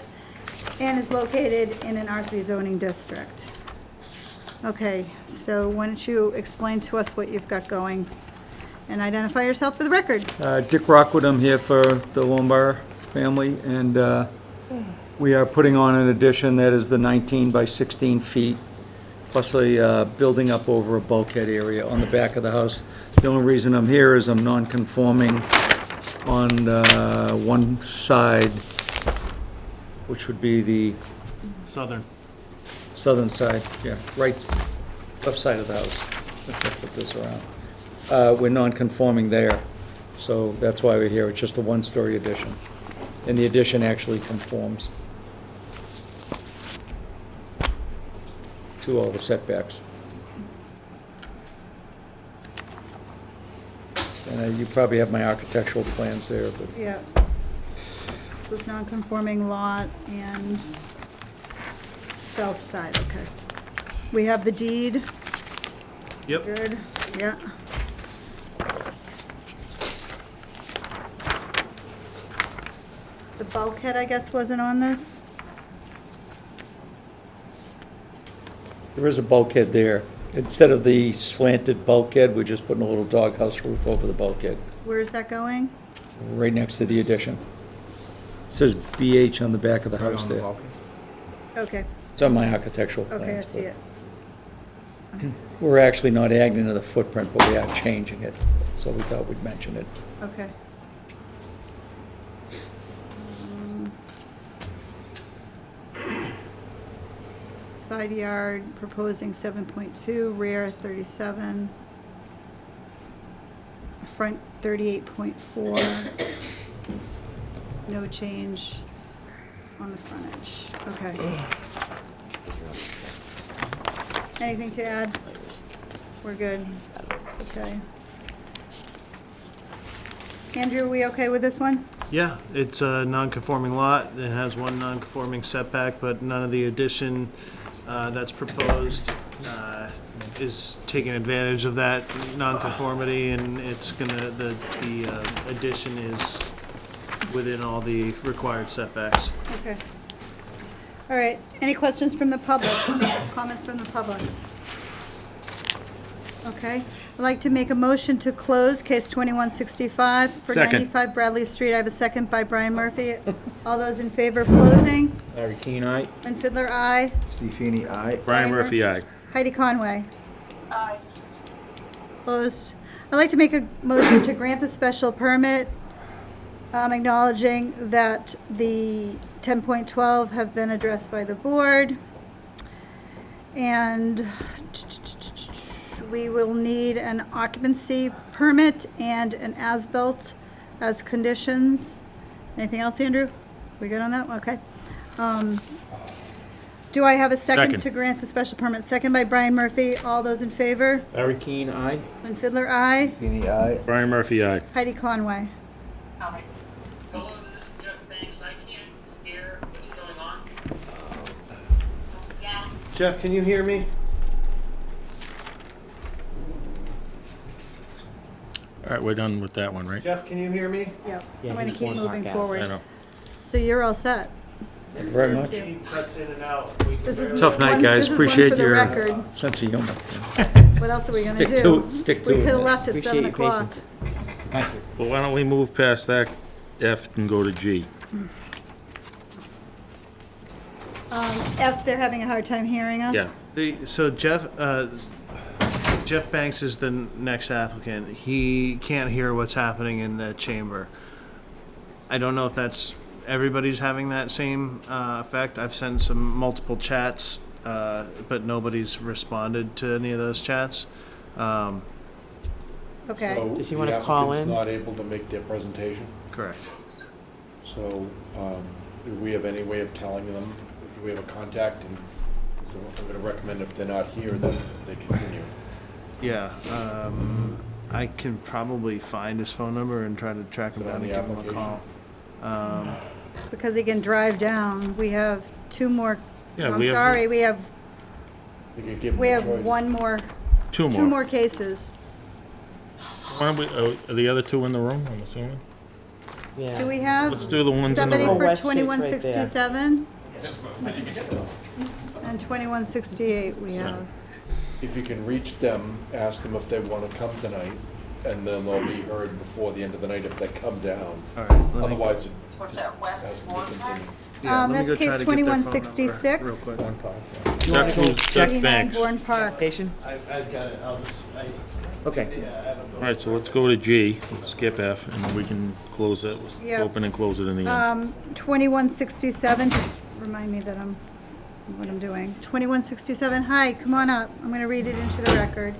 and is located in an R3 zoning district. Okay, so why don't you explain to us what you've got going and identify yourself for the record. Dick Rockwood, I'm here for the Lombard family, and we are putting on an addition that is the 19 by 16 feet, plus a building up over a bulkhead area on the back of the house. The only reason I'm here is I'm non-conforming on one side, which would be the Southern. southern side, yeah, left side of the house. If I flip this around. We're non-conforming there, so that's why we're here. It's just a one-story addition. And the addition actually conforms to all the setbacks. And you probably have my architectural plans there, but Yeah. This is non-conforming lot and south side, okay. We have the deed. Yep. Good, yeah. The bulkhead, I guess, wasn't on this? There is a bulkhead there. Instead of the slanted bulkhead, we're just putting a little doghouse roof over the bulkhead, Where is that going? right next to the addition. It says BH on the back of the house there. Okay, It's on my architectural plans. okay, I see but it. We're actually not adding to the footprint, but we are changing it, so we thought we'd mention it. Okay. Side yard, proposing 7.2, rear 37, front 38.4. No change on the frontage. Okay. Anything to add? We're good. It's okay. Andrew, are we okay with this one? Yeah, it's a non-conforming lot. It has one non-conforming setback, but none of the addition that's proposed is taking advantage of that non-conformity, and it's gonna, the addition is within all the required setbacks. Okay. All right, any questions from the public? Comments from the public? Okay, I'd like to make a motion to close case 2165 for Second. 95 Bradley Street. I have a second by Brian Murphy. All those in favor of closing? Larry Keane, aye. Lynn Fiddler, aye. Steve Feeney, aye. Brian Murphy, aye. Heidi Conway. Aye. Opposed? I'd like to make a motion to grant the special permit, acknowledging that the 10.12 have been addressed by the board. And we will need an occupancy permit and an as-built as conditions. Anything else, Andrew? We good on that? Okay. Do I have a second Second. to grant the special permit? Second by Brian Murphy. All those in favor? Larry Keane, aye. Lynn Fiddler, aye. Feeney, aye. Brian Murphy, aye. Heidi Conway. Aye. Hello, this is Jeff Banks. I can't hear what's going on. Yeah. Jeff, can you hear me? All right, we're done with that one, right? Jeff, can you hear me? Yep. Yeah, I'm gonna he's keep one moving mark out. I forward. know. So you're all set. Thank you very much. He cuts in and out. This is Tough night, one- guys. this is one Appreciate for the your record. sense of humor. What else are we gonna do? Stick to it, stick to We it. could have left at Appreciate 7 your o'clock. patience. Thank you. Well, why don't we move past that F and go to G? F, they're having a hard time hearing us? Yeah. So Jeff Banks is the next applicant. He can't hear what's happening in the chamber. I don't know if that's, everybody's having that same effect. I've sent some multiple chats, but nobody's responded to any of those chats. Okay. So Does he the wanna call applicant's in? not able to make their presentation, Correct. so, do we have any way of telling them, do we have a contact? And so I'm gonna recommend if they're not here, that they continue. Yeah. I can probably find his phone number and try to track him Is it down on and the give him a application? call. Because he can drive down. We have 2 more. Yeah, I'm we have- sorry, we have You could give them We a have choice. one more, Two two more. more cases. Why don't we, are the other two in the room, I'm assuming? Yeah. Do we have Let's do the ones in the somebody room. for West Street's right there. 2167? And 2168 we have. If you can reach them, ask them if they want to come tonight, and then they'll be heard before the end of the night if they come down. All right. Let me, Otherwise, it What's just that, West has to be Warren Park? continued. yeah, let me That's go try case to get their phone number 2166. real quick. One part. Jeff 89 Banks. Bourne Park. Application? I've got it. I'll just. Okay. All right, so let's go to G, let's skip F, and then we can close it, Yeah. open and close it in the end. 2167, just remind me that what I'm doing. 2167, hi, come on up. I'm going to read it into the record.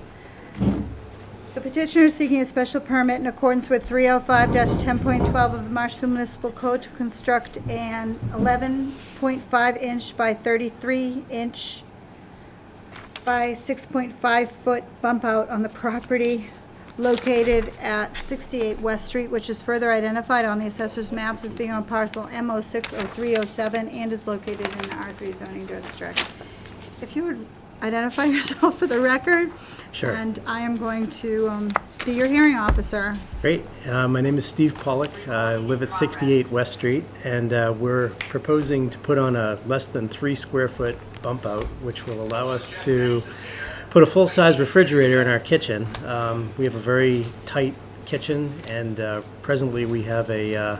The petitioner is seeking a special permit in accordance with 305-10.12 of the Marshfield Municipal Code to construct an 11.5-inch by 33-inch by 6.5-foot bump out on the property located at 68 West Street, which is further identified on the assessor's maps as being on parcel M060307 and is located in the R3 zoning district. If you would identify yourself for the record. Sure. And I am going to be your hearing officer. Great. My name is Steve Pollock. I live at 68 West Street, and we're proposing to put on a less than 3 square foot bump out, which will allow us to put a full-size refrigerator in our kitchen. We have a very tight kitchen, and presently we have a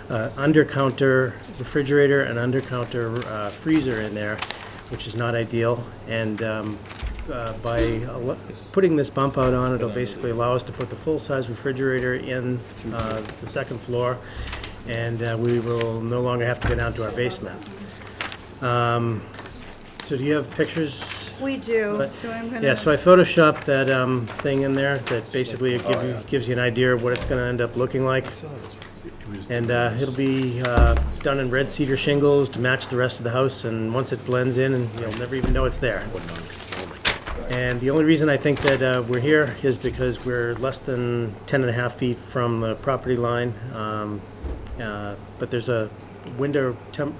under-counter refrigerator and under-counter freezer in there, which is not ideal. And by putting this bump out on, it'll basically allow us to put the full-size refrigerator in the second floor, and we will no longer have to go down to our basement. So do you have pictures? We do, so I'm gonna. Yeah, so I photoshopped that thing in there that basically gives you an idea of what it's going to end up looking like. And it'll be done in red cedar shingles to match the rest of the house, and once it blends in, and you'll never even know it's there. And the only reason I think that we're here is because we're less than 10.5 feet from the property line. But there's a window,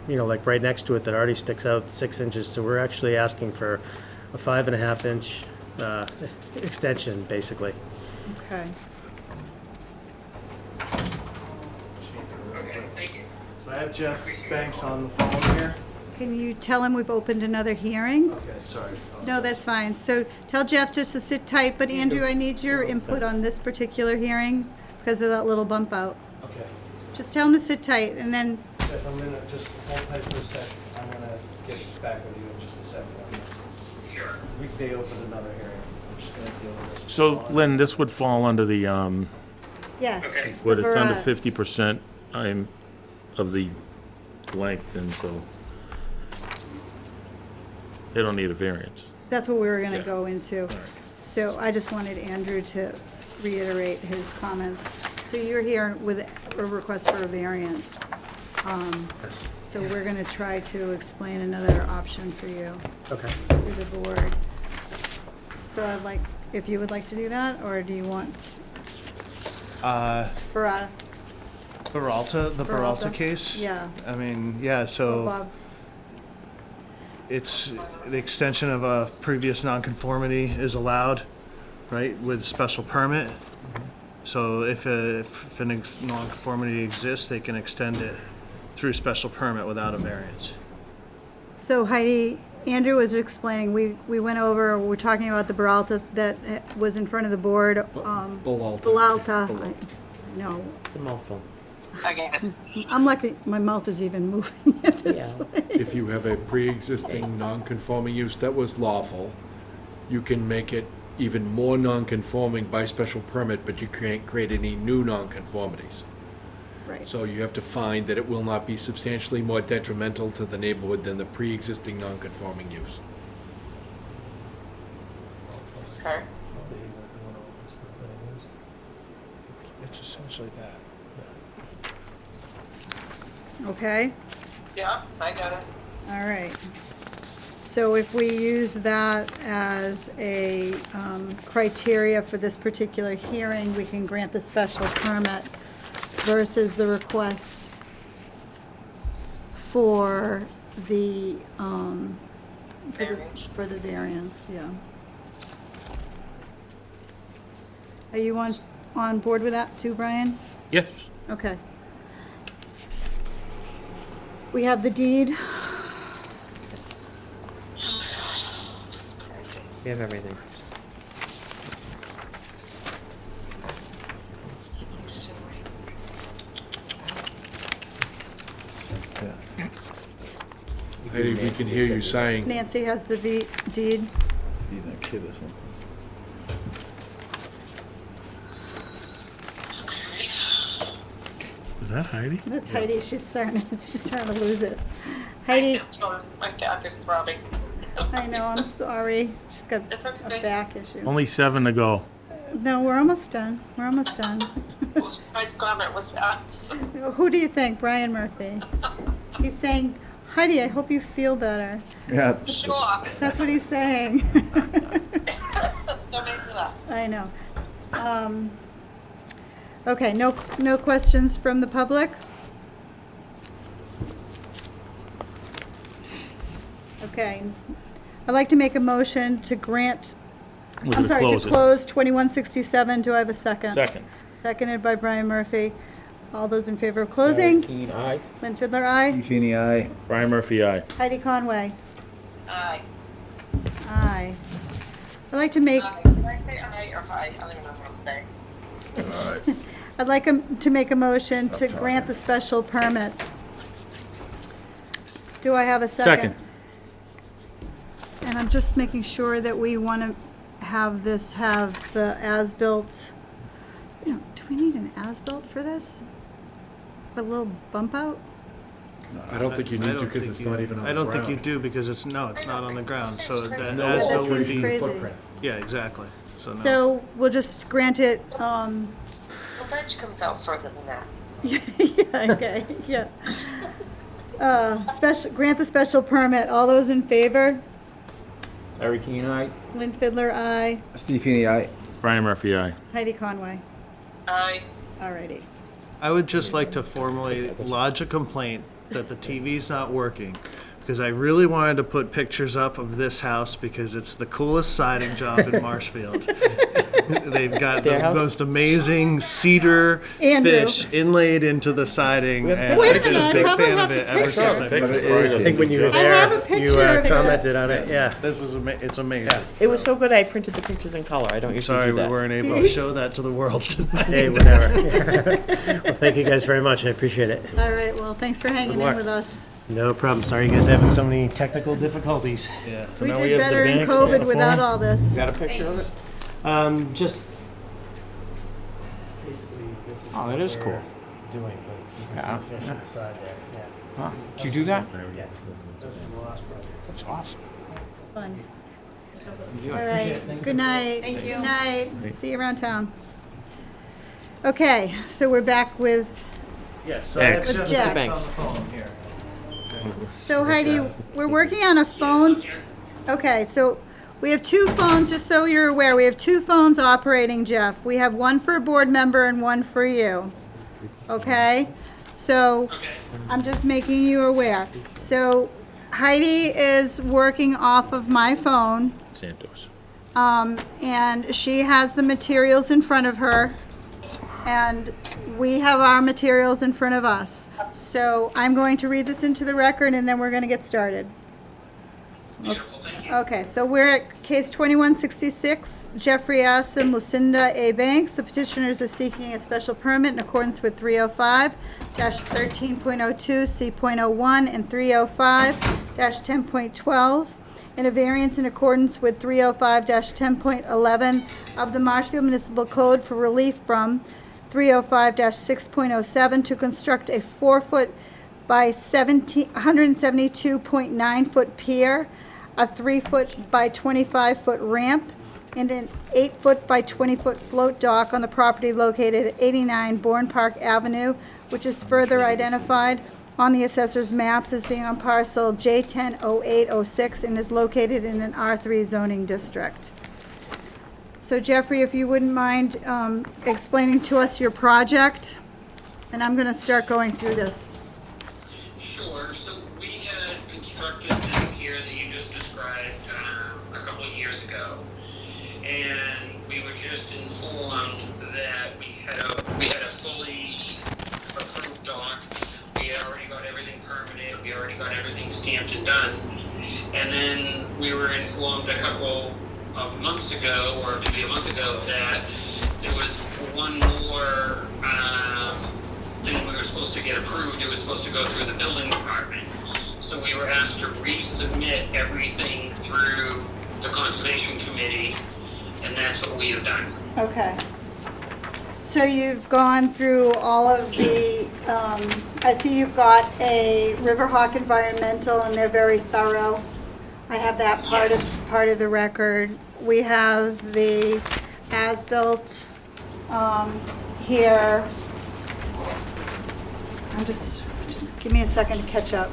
like right next to it that already sticks out 6 inches. So we're actually asking for a 5.5 inch extension, basically. Okay. So I have Jeff Banks on the phone here. Can you tell him we've opened another hearing? Okay, sorry. No, that's fine. So tell Jeff just to sit tight, but Andrew, I need your input on this particular hearing because of that little bump out. Okay. Just tell him to sit tight, and then, Jeff, I'm gonna just hold tight for a sec. I'm gonna get back with you in just a second. Sure. They opened another hearing. I'm just gonna deal with this. So Lynn, this would fall under the, yes. what, it's under the 50% of the length, and so they don't need a variance. That's what we were gonna Yeah. go into. So I just wanted Andrew to reiterate his comments. So you're here with a request for a variance. So we're gonna try to explain another option for you. Okay. Through the board. So I'd like, if you would like to do that, or do you want Barata? The Peralta case? Yeah. I mean, yeah, so Bob? it's the extension of a previous nonconformity is allowed, right, with special permit. So if a nonconformity exists, they can extend it through special permit without a variance. So Heidi, Andrew was explaining, we went over, we're talking about the Baralta that was in front of the board. Balalta. No. It's a mouthful. I'm lucky, my mouth is even moving at this point. If you have a pre-existing non-conforming use that was lawful, you can make it even more non-conforming by special permit, but you can't create any new non-conformities. Right. So you have to find that it will not be substantially more detrimental to the neighborhood than the pre-existing non-conforming use. Okay. It's essentially that. Okay, Yeah, I got it. all right. So if we use that as a criteria for this particular hearing, we can grant the special permit versus the request for the, for the variance, yeah. Are you on board with that too, Brian? Yes. Okay. We have the deed. We have everything. Heidi, we can hear you sighing. Nancy has the deed. Being a kid or something. Is that Heidi? That's Heidi, she's starting to lose it. Heidi, My back is throbbing. I know, I'm sorry. She's got It's a okay. back issue. Only 7 to go. No, we're almost done. We're almost done. Whose nice comment was that? Who do you think? Brian Murphy. He's saying, Heidi, I hope you feel better. Yeah. Sure. That's what he's saying. Don't make me laugh. I know. Okay, no questions from the public? Okay. I'd like to make a motion to grant, We're I'm gonna sorry, to close it. close 2167. Do I have a second? Second. Seconded by Brian Murphy. All those in favor of closing? Keen, aye. Lynn Fiddler, aye. Steve Feeney, aye. Brian Murphy, aye. Heidi Conway, Aye. aye. I'd like to make, Can I say aye or aye? I don't even know what I'm saying. I'd like to make a motion to grant the special permit. Do I have a second? Second. And I'm just making sure that we want to have the as-built, do we need an as-built for this? A little bump out? I don't think you need to because it's not even on the I don't think you ground. do because it's not on the ground, so that No, as-built that would seems be. crazy. Footprint. Yeah, exactly, so no. So we'll just grant it, The ledge comes out further than that. yeah, okay, yeah. Grant the special permit. All those in favor? Larry Keane, aye. Lynn Fiddler, aye. Steve Feeney, aye. Brian Murphy, aye. Heidi Conway. Aye. Alrighty. I would just like to formally lodge a complaint that the TV's not working, because I really wanted to put pictures up of this house because it's the coolest siding job in Marshfield. They've got the Their house? most amazing cedar Andrew. fish inlaid into the siding, and Wait a I've been minute, a I big probably fan have of it a ever since I But it first is- I think when you were I have a there, you picture of it. commented on it, yeah. This is it's amazing. It was so good I printed the pictures in color. I don't usually Sorry do we that. weren't able to show that to the world tonight. Hey, whatever. Well, thank you guys very much, I appreciate it. All right, well, thanks for hanging in luck. with us. No problem, sorry you guys are having so many technical difficulties. Yeah. We now we did have the better in banks on the COVID without phone? all this. Got a picture of it? Just. Basically, this is. Oh, that is what cool. we're Doing, but you Yeah. can see the fish on the side there, yeah. Huh, did you do that? Yeah. That was from the last project. That's awesome. Fun. Enjoy. All Appreciate it. right, Thank good you. night. Thank you. Good night. See you around town. Okay, so we're back with, Yes, so Thanks. I have With Jeff Jack. Banks on the phone here. so Heidi, we're working on a phone. Okay, so we have two phones, just so you're aware, we have two phones operating, Jeff. We have one for a board member and one for you. Okay? So I'm just making you aware. So Heidi is working off of my phone. Santos. And she has the materials in front of her, and we have our materials in front of us. So I'm going to read this into the record, and then we're going to get started. Beautiful, thank you. Okay, so we're at case 2166, Jeffrey S. and Lucinda A. Banks. The petitioners are seeking a special permit in accordance with 305-13.02, C.01, and 305-10.12, and a variance in accordance with 305-10.11 of the Marshfield Municipal Code for relief from 305-6.07 to construct a 4-foot by 172.9-foot pier, a 3-foot by 25-foot ramp, and an 8-foot by 20-foot float dock on the property located at 89 Bourne Park Avenue, which is further identified on the assessor's maps as being on parcel J100806 and is located in an R3 zoning district. So Jeffrey, if you wouldn't mind explaining to us your project, and I'm going to start going through this. Sure, so we had constructed this pier that you just described a couple of years ago. And we were just informed that we had a fully approved dock. We had already got everything permitted, we already got everything stamped and done. And then we were informed a couple of months ago, or maybe a month ago, that there was one more thing we were supposed to get approved. It was supposed to go through the building department. So we were asked to resubmit everything through the Conservation Committee, and that's what we have done. Okay. So you've gone through all of the, I see you've got a Riverhawk Environmental, and they're very thorough. I have that part of the record. We have the as-built here. Just give me a second to catch up.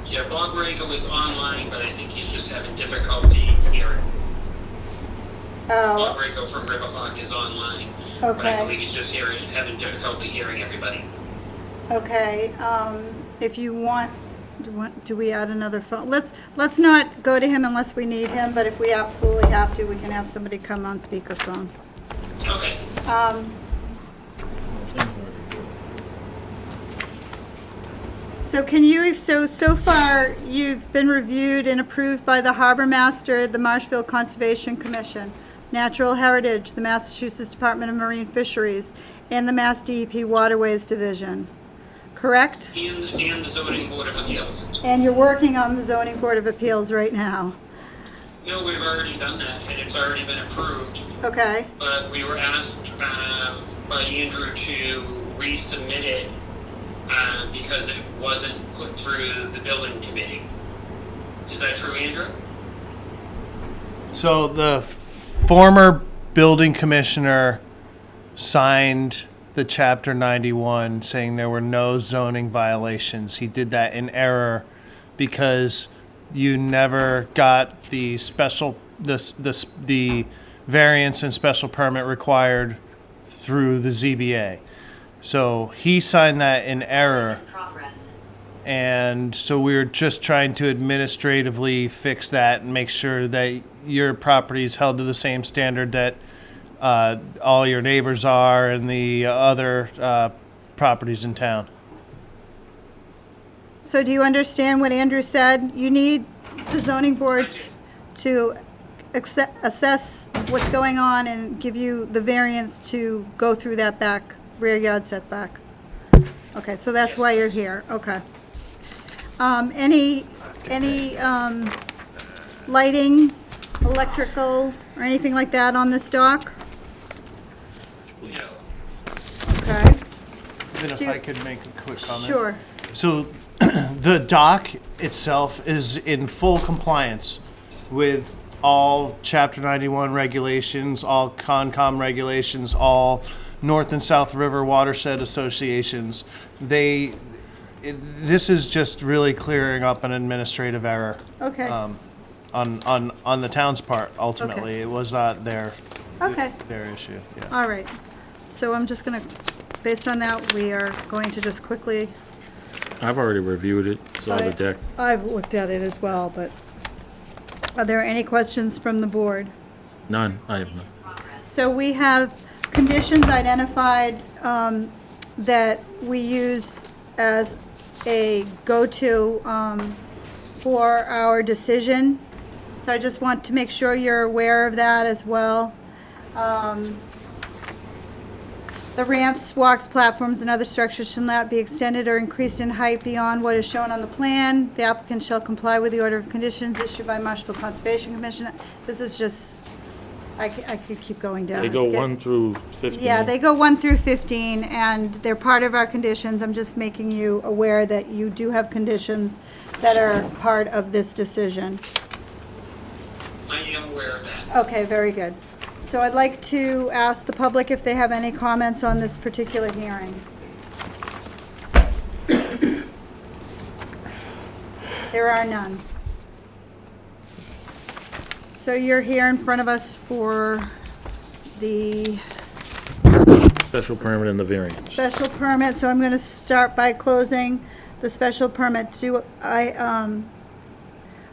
Yeah, Bob Rago is online, but I think he's just having difficulty hearing. Bob Oh, Rago from Riverhawk is online. But I okay, believe he's just having difficulty hearing everybody. okay. If you want Do we add another phone? Let's not go to him unless we need him, but if we absolutely have to, we can have somebody come on speakerphone. Okay. So can you, so far, you've been reviewed and approved by the Harbor Master, the Marshfield Conservation Commission, Natural Heritage, the Massachusetts Department of Marine Fisheries, and the Mass DEP Waterways Division, correct? And the zoning board of appeals. And you're working on the Zoning Board of Appeals right now, No, we've already done that, and it's already been approved. okay? But we were asked by Andrew to resubmit it because it wasn't put through the building committee. Is that true, Andrew? So the former building commissioner signed the Chapter 91 saying there were no zoning violations. He did that in error because you never got the the variance and special permit required through the ZBA. So he signed that in error. And so we're just trying to administratively fix that and make sure that your property is held to the same standard that all your neighbors are and the other properties in town. So do you understand what Andrew said? You need the zoning board to assess what's going on and give you the variance to go through that back rear yard setback. Okay, so that's why you're here, okay. Any lighting, electrical, or anything like that on this dock? No. Okay, Even if I could make a quick comment. sure. So the dock itself is in full compliance with all Chapter 91 regulations, all Concom regulations, all North and South River watershed associations. This is just really clearing up an administrative error. Okay. On the town's part, ultimately. Okay. It was not their issue, yeah. All right, so I'm just gonna, based on that, we are going to just quickly. I've already reviewed it, saw the deck. I've looked at it as well, but are there any questions from the board? None, I have none. So we have conditions identified that we use as a go-to for our decision. So I just want to make sure you're aware of that as well. The ramps, walks, platforms, and other structures shall not be extended or increased in height beyond what is shown on the plan. The applicant shall comply with the order of conditions issued by Marshfield Conservation Commission. This is just, I could keep going down. They go It's get- 1 through 15. Yeah, they go 1 through 15, and they're part of our conditions. I'm just making you aware that you do have conditions that are part of this decision. I am aware of that. Okay, very good. So I'd like to ask the public if they have any comments on this particular hearing. There are none. So you're here in front of us for the Special permit and the variance. special permit, so I'm gonna start by closing the special permit. I'd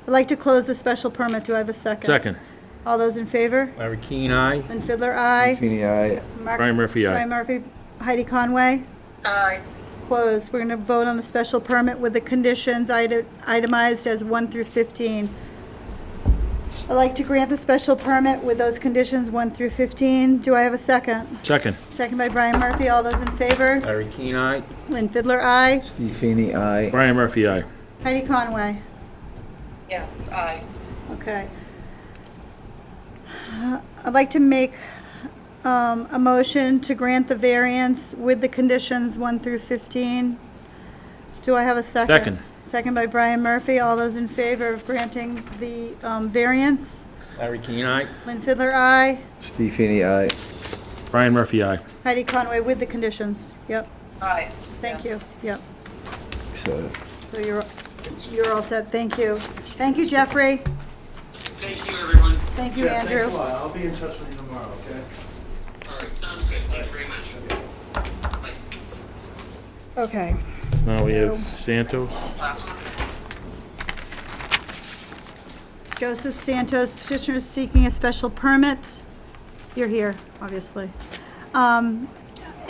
like to close the special permit. Do I have a second? Second. All those in favor? Larry Keane, aye. Lynn Fiddler, aye. Feeny, aye. Brian Murphy, aye. Brian Murphy, Heidi Conway? Aye. Closed. We're gonna vote on the special permit with the conditions itemized as 1 through 15. I'd like to grant the special permit with those conditions 1 through 15. Do I have a second? Second. Second by Brian Murphy. All those in favor? Larry Keane, aye. Lynn Fiddler, aye. Steve Feeny, aye. Brian Murphy, aye. Heidi Conway? Yes, aye. Okay. I'd like to make a motion to grant the variance with the conditions 1 through 15. Do I have a second? Second. Second by Brian Murphy. All those in favor of granting the variance? Larry Keane, aye. Lynn Fiddler, aye. Steve Feeny, aye. Brian Murphy, aye. Heidi Conway with the conditions. Yep. Aye. Thank you. Yep. So, So you're all set. Thank you. Thank you, Jeffrey. Thank you, everyone. Thank you, Andrew. Thanks a lot. I'll be in touch with you tomorrow, okay? All right, sounds good. Thank you very much. Bye. Okay. Now we have Santos. Joseph Santos, petitioner is seeking a special permit. You're here, obviously. In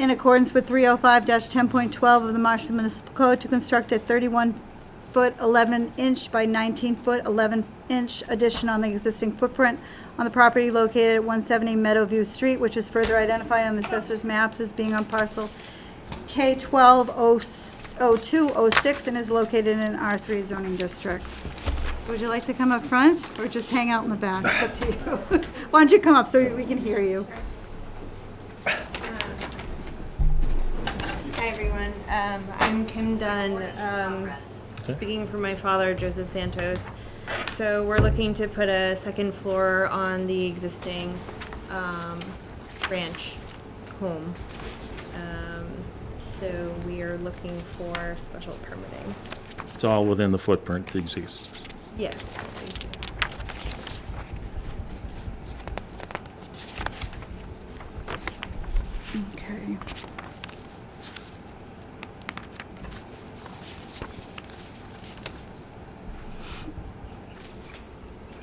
accordance with 305-10.12 of the Marshfield Municipal Code to construct a 31-foot 11-inch by 19-foot 11-inch addition on the existing footprint on the property located at 170 Meadowview Street, which is further identified on the assessor's maps as being on parcel K120206 and is located in an R3 zoning district. Would you like to come up front or just hang out in the back? It's up to you. Why don't you come up so we can hear you? Hi, everyone. I'm Kim Dunn, speaking for my father, Joseph Santos. So we're looking to put a second floor on the existing ranch home. So we are looking for special permitting. It's all within the footprint that exists. Yes. Thank you. Okay.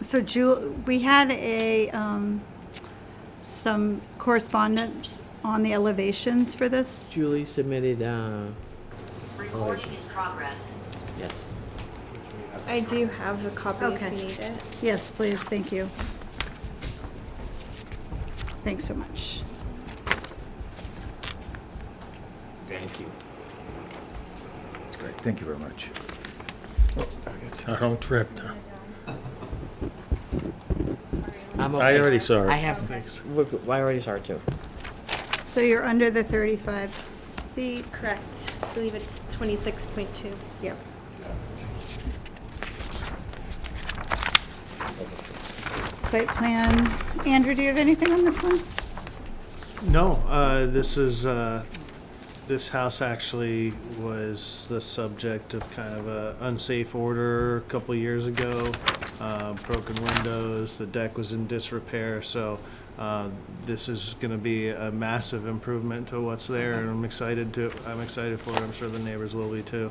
So we had some correspondence on the elevations for this. Julie submitted, Recording in progress. yes. I do have a copy Okay. if you need it. Yes, please, thank you. Thanks so much. Thank you. That's great, thank you very much. I don't trip. I'm I okay. already saw it. I have, I already saw it too. So you're under the 35 feet? Correct. I believe it's 26.2. Yep. Site plan. Andrew, do you have anything on this one? No, this is, this house actually was the subject of kind of a unsafe order a couple years ago. Broken windows, the deck was in disrepair, so this is gonna be a massive improvement to what's there, and I'm excited for it, I'm sure the neighbors will be too.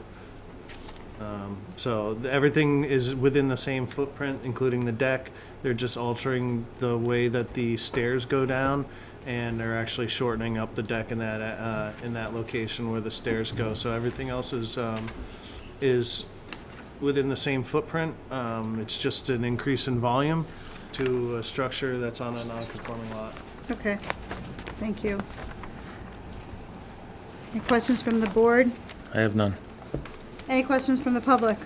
So everything is within the same footprint, including the deck. They're just altering the way that the stairs go down, and they're actually shortening up the deck in that location where the stairs go. So everything else is within the same footprint. It's just an increase in volume to a structure that's on a non-conforming lot. Okay, thank you. Any questions from the board? I have none. Any questions from the public?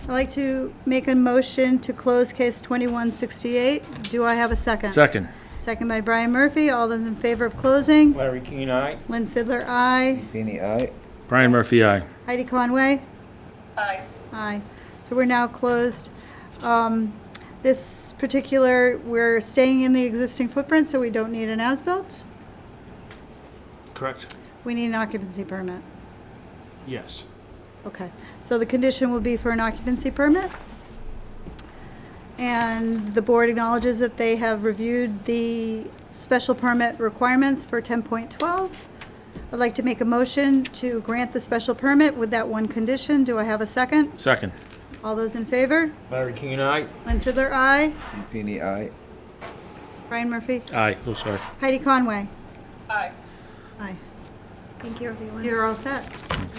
I'd like to make a motion to close case 2168. Do I have a second? Second. Second by Brian Murphy. All those in favor of closing? Larry Keane, aye. Lynn Fiddler, aye. Feeny, aye. Brian Murphy, aye. Heidi Conway? Aye. Aye. So we're now closed. This particular, we're staying in the existing footprint, so we don't need an as-built. Correct? We need an occupancy permit. Yes. Okay, so the condition will be for an occupancy permit. And the board acknowledges that they have reviewed the special permit requirements for 10.12. I'd like to make a motion to grant the special permit with that one condition. Do I have a second? Second. All those in favor? Larry Keane, aye. Lynn Fiddler, aye. Feeny, aye. Brian Murphy? Aye. Oh, sorry. Heidi Conway? Aye. Aye. Thank you, everyone. You're all set.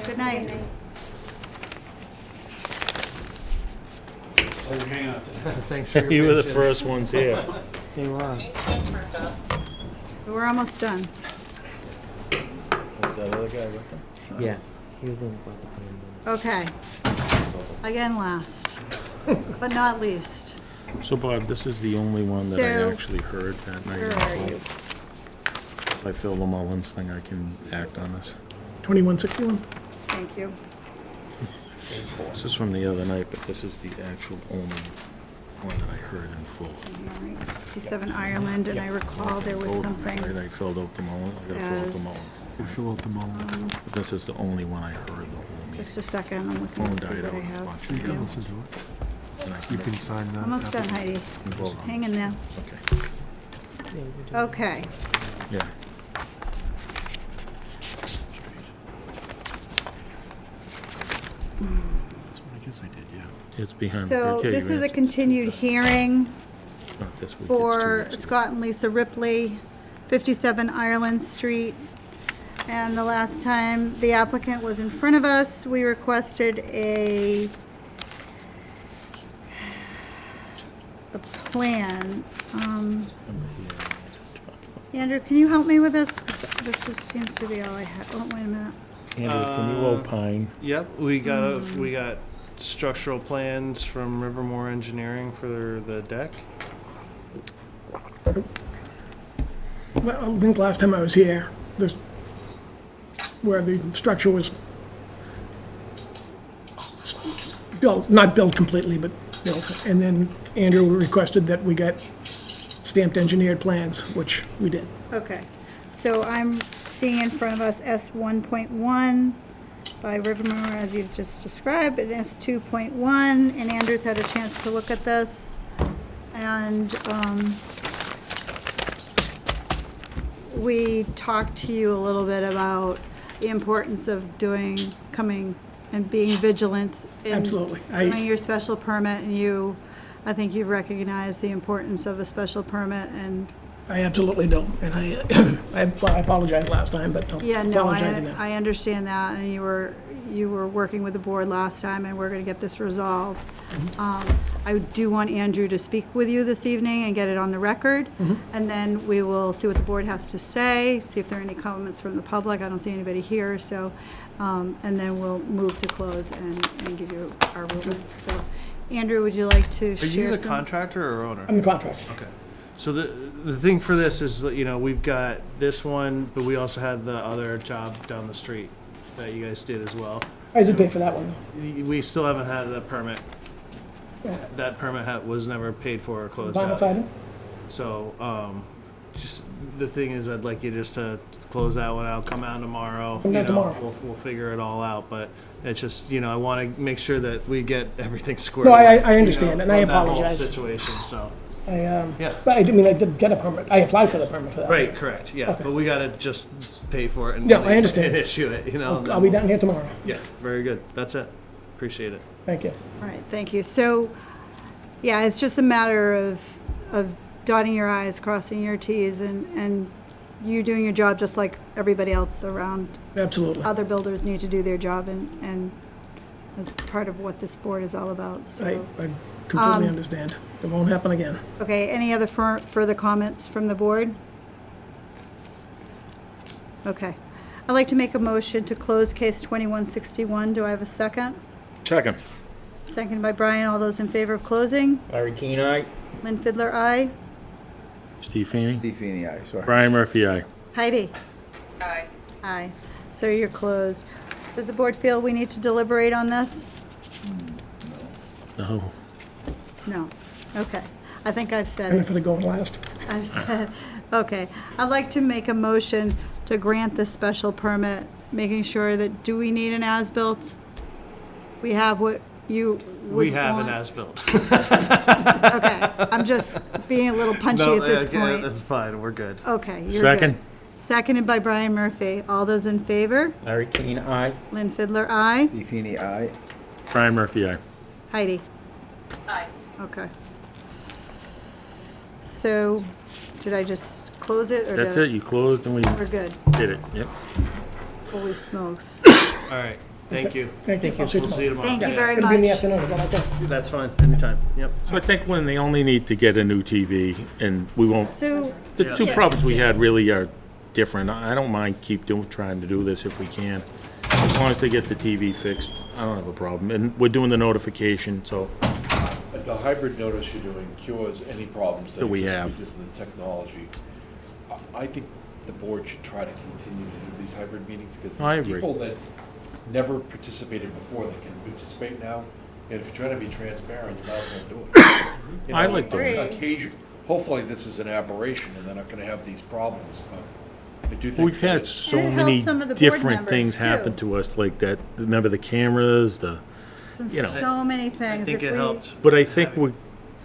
Good night. Thanks for your You were the patience. first ones here. They were. We're almost done. Was that other guy with them? Yeah, he was the one about the plan. Okay. Again, last, but not least. So Bob, this is the only one that So- I actually heard that night. Where are you? If I fill the Mullins thing, I can act on this. 2161? Thank you. This is from the other night, but this is the actual only one that I heard in full. All right. 57 Ireland, and I recall there was something. Right, I filled out the Mullins. I gotta fill out the As- Mullins. You fill out the Mullins. But this is the only one I heard the whole meeting. Just a second, I'm looking Phone to see died what I out a have. bunch for of you. times. Listen to it. And I You couldn't- can sign that. Almost done, Heidi. Vote. Hang in there. Okay. Okay. Yeah. Yes, I did, yeah. It's behind. So okay, this you is a answered. continued hearing Not this week, it's 2 for weeks ago. Scott and Lisa Ripley, 57 Ireland Street. And the last time the applicant was in front of us, we requested a plan. Andrew, can you help me with this? 'Cause this seems to be all I have. Oh, wait a minute. Andrew, can you opine? Yep, we got structural plans from Rivermore Engineering for the deck. Well, I think last time I was here, there's where the structure was built, not built completely, but built. And then Andrew requested that we get stamped engineered plans, which we did. Okay, so I'm seeing in front of us S 1.1 by Rivermore, as you've just described, and S 2.1, and Andrew's had a chance to look at this. And we talked to you a little bit about the importance of coming and being vigilant in Absolutely. doing your special permit, and I think you recognize the importance of a special permit, and I absolutely don't, and I apologize last time, but don't yeah, no, apologize again. I understand that, and you were working with the board last time, and we're gonna get this resolved. I do want Andrew to speak with you this evening and get it on the record, and then we will see what the board has to say, see if there are any comments from the public. I don't see anybody here, so, and then we'll move to close and give you our ruling. So, Andrew, would you like to Are share you the some? contractor or owner? I'm the contractor. Okay. So the thing for this is, that, we've got this one, but we also had the other job down the street that you guys did as well. I did pay for that one, We still haven't had the permit. though. That permit was never paid for or closed Vinyl out. siding? So, just, the thing is, I'd like you just to close that one out, come out tomorrow. Come down tomorrow. We'll figure it all out, but it's just, I want to make sure that we get everything squared No, away, I understand, and I from that whole apologize. situation, so. Yeah. But I did get a permit. I applied for the permit for that. Right, correct, yeah, Okay. but we gotta just pay for it and. Yeah, I understand. and issue it, and I'll then be down here tomorrow. Yeah, very good, that's it, appreciate it. Thank you. All right, thank you. So, yeah, it's just a matter of dotting your i's, crossing your t's, and you doing your job just like everybody else around. Absolutely. Other builders need to do their job, and that's part of what this board is all about, so. I completely understand. It won't happen again. Okay, any other further comments from the board? Okay. I'd like to make a motion to close case 2161. Do I have a second? Second. Second by Brian. All those in favor of closing? Larry Keane, aye. Lynn Fiddler, aye. Steve Feeney? Steve Feeney, aye, sorry. Brian Murphy, aye. Heidi? Aye. Aye. So you're closed. Does the board feel we need to deliberate on this? No. No. Okay. I think I've said it. Benefit of going last. I said, okay. I'd like to make a motion to grant this special permit, making sure that, do we need an as-built? We have what you would We have an want? as-built. Okay, I'm just being a little punchy No, at this okay, point. that's fine, we're good. Okay, you're good. Second. Seconded by Brian Murphy. All those in favor? Larry Keane, aye. Lynn Fiddler, aye. Steve Feeney, aye. Brian Murphy, aye. Heidi? Aye. Okay. So, did I just close it, or That's did it, you closed and we We're good. did it, yep. Holy smokes. All right, thank you. Thank you. I'll see you We'll see you tomorrow. Thank you Yeah. very It'll be in the much. afternoon, is that okay? That's fine, anytime, yep. So I think when they only need to get a new TV, and we won't, So, the two Yeah. problems we had really are different. I don't mind trying to do this if we can. As long as they get the TV fixed, I don't have a problem. And we're doing the notification, so But the hybrid notice you're doing cures any problems that That we exist have. because of the technology. I think the board should try to continue to do these hybrid meetings because I there's agree. people that never participated before that can participate now. And if you're trying to be transparent, you might as well do it. You I know, like doing it. Hopefully this is an aberration and they're not gonna have these problems, but I do think. we've had so And it helps many some of the board different members, things happen too. to us like that. Remember the cameras, you know. so many things. I think If it we- helped. But I think we,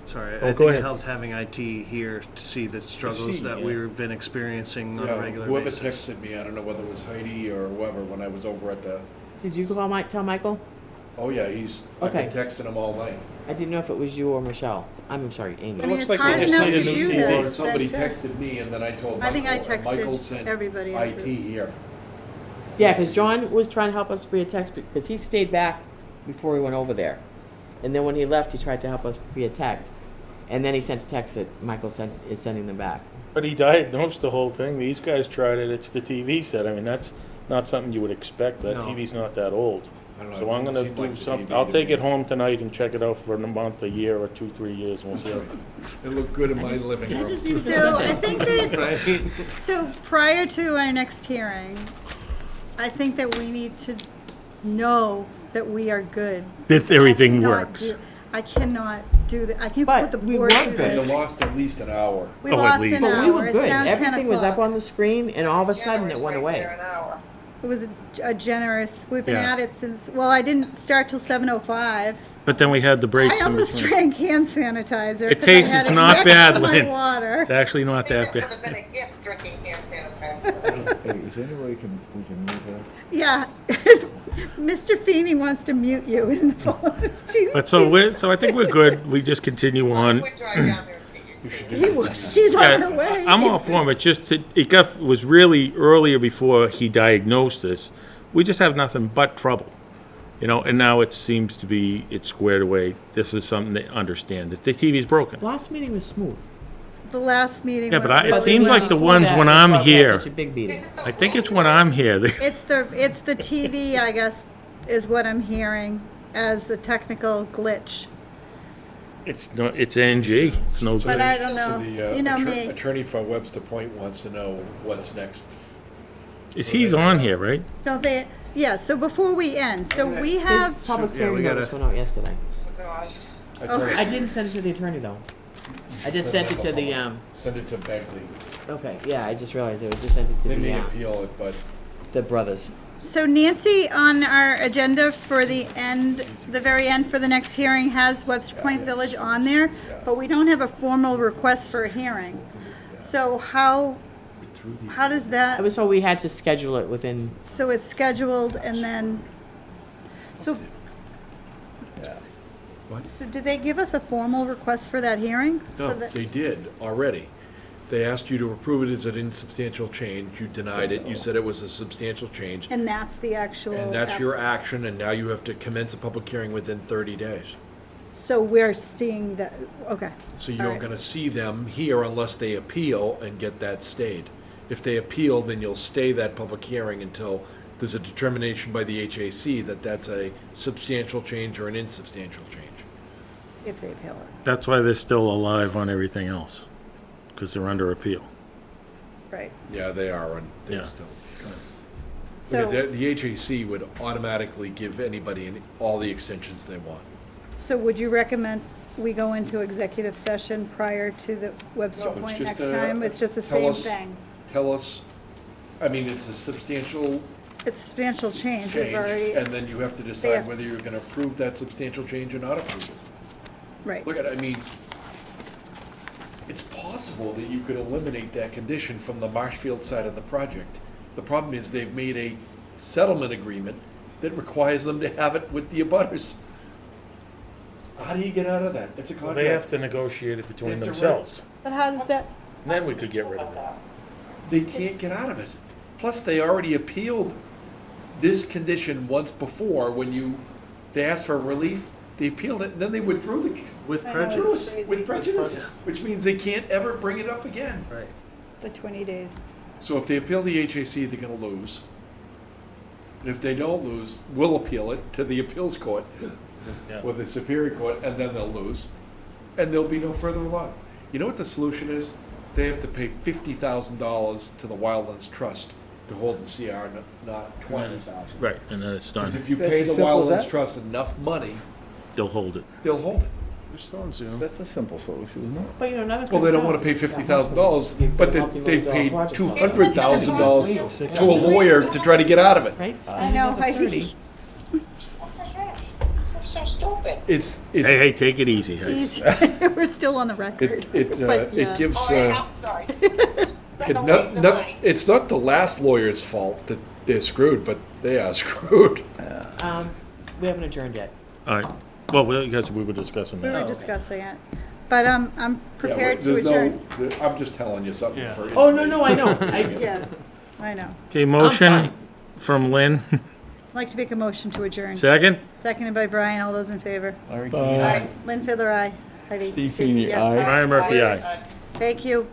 Sorry, Oh, I go think it ahead. helped having IT here to see the struggles see, that yeah. we've been experiencing on Yeah, a regular whoever basis. texted me, I don't know whether it was Heidi or whoever, when I was over at the, Did you call tell Michael? Oh, yeah, I've been Okay. texting him all night. I didn't know if it was you or Michelle. I'm sorry, Amy. I mean, looks it's like they hard just enough need a to new do TV. Or this. somebody That's it. texted me, and then I told Michael. I think I and Michael texted sent everybody in the IT group. here. Yeah, because John was trying to help us via text because he stayed back before he went over there. And then when he left, he tried to help us via text. And then he sent a text that Michael is sending them back. But he diagnosed the whole thing. These guys tried it. It's the TV set. I mean, that's not something you would expect. That No. TV's not that old. I don't know, So it I'm didn't gonna seem do like the something. TV I'll to take me. it home tonight and check it out for a month, a year, or 2-3 years, and we'll see how. It looked good in my living room. So I think that, Right? so prior to our next hearing, I think that we need to know that we are good. If everything Cannot works. do- I cannot do that. I can't But put the we board were through good. You this. lost at least an hour. We Oh, at lost least. an But we hour. were It's good. now 10 Everything was up o'clock. on the screen, and all of a sudden it went away. It was a generous, we've been Yeah. at it since, well, I didn't start till 7:05. But then we had the breaks I in almost between. drank hand sanitizer. It 'cause I tastes, had it's it not next bad, to my Lynn. water. It's actually not that bad. Hey, is there any way we can move that? Yeah. Mr. Feeney wants to mute you in the phone. She's- But so I think we're good. We just continue on. She's on her way. I'm all for him. It's just, was really earlier before he diagnosed this. We just have nothing but trouble. You know, and now it seems to be, it's squared away. This is something they understand. The TV's broken. Last meeting was smooth. The last meeting. Yeah, was but it really seems well. like the Before ones that, when we I'm probably had here, Such a big meeting. I think it's when I'm here. It's the TV, I guess, is what I'm hearing as a technical glitch. It's no, it's NG. It's no But good. I don't So know. the You know me. attorney for Webster Point wants to know what's next. He's on here, right? Don't they? Yeah, so before we end, so we His have, public Yeah, hearing we gotta- notice went out yesterday. Okay. I didn't send it to the attorney though. I just sent it to the, Send it to Begley. okay, yeah, I just realized it. I just sent it to They the, may appeal it, but the brothers. so Nancy, on our agenda for the very end for the next hearing has Webster Point Village on there, but we don't have a formal request for a hearing. So how does I that, was told we had to schedule it within, so it's scheduled and then, so. So did they give us a formal request for that hearing? no, For the- they did already. They asked you to approve it as an insubstantial change. You denied it. You said it was a substantial change. And that's the actual. And that's your action, and now you have to commence a public hearing within 30 days. So we're seeing that, okay. So All you're right. gonna see them here unless they appeal and get that stayed. If they appeal, then you'll stay that public hearing until there's a determination by the HAC that that's a substantial change or an insubstantial change. If they appeal it, That's why they're still alive on everything else, because they're under appeal. right. Yeah, they are, and they Yeah. still. So, The HAC would automatically give anybody all the extensions they want. so would you recommend we go into executive session prior to the Webster No, it's Point just next a- time? It's just the tell same us- thing. Tell us, I mean, it's a substantial It's a substantial change. We've change, already, and then you have to They decide have- whether you're gonna approve that substantial change or not approve it. right. Look at, I mean, it's possible that you could eliminate that condition from the Marshfield side of the project. The problem is they've made a settlement agreement that requires them to have it with the abutters. How do you get out of that? It's a Well, they have contract. to negotiate it between have to themselves. But how does that, Then we could get rid of it. They can't get out of it. Plus, they already appealed this condition once before when they asked for relief, they appealed it, and then they withdrew With I know, it's prejudice. crazy. with prejudice, which means they can't ever bring it up again. Right. the 20 days? So if they appeal the HAC, they're gonna lose. And if they don't lose, we'll appeal it to the appeals court, Yeah. or the Superior Court, and then they'll lose. And there'll be no further law. You know what the solution is? They have to pay $50,000 to the Wildlands Trust to hold the CR, not 20,000. Right, and then it's Because done. if you That's pay as the simple as Wildlands that? Trust enough money, They'll hold it. they'll hold it. We're still on Zoom. That's a simple solution, isn't it? but you know, another. Well, they don't wanna pay $50,000, but they've paid $200,000 to a lawyer to try to get out of it. Right? I know, I, What the heck? That's so stupid. It's, Hey, take it easy. It's- we're still on the record. It But, yeah. it gives, Oh, yeah, sorry. it's not the last lawyer's fault that they're screwed, but they are screwed. we haven't adjourned yet. All right. Well, because we were discussing We that. were discussing it. But I'm prepared to There's adjourn. I'm just telling you something for. Oh, no, I know. Yeah, I know. Okay, motion fine. from Lynn. I'd like to make a motion to adjourn. Second? Seconded by Brian. All those in favor? Larry Lynn Fiddler, aye. Heidi. Steve Feeney, yeah. aye. Ryan Murphy, aye. Thank you.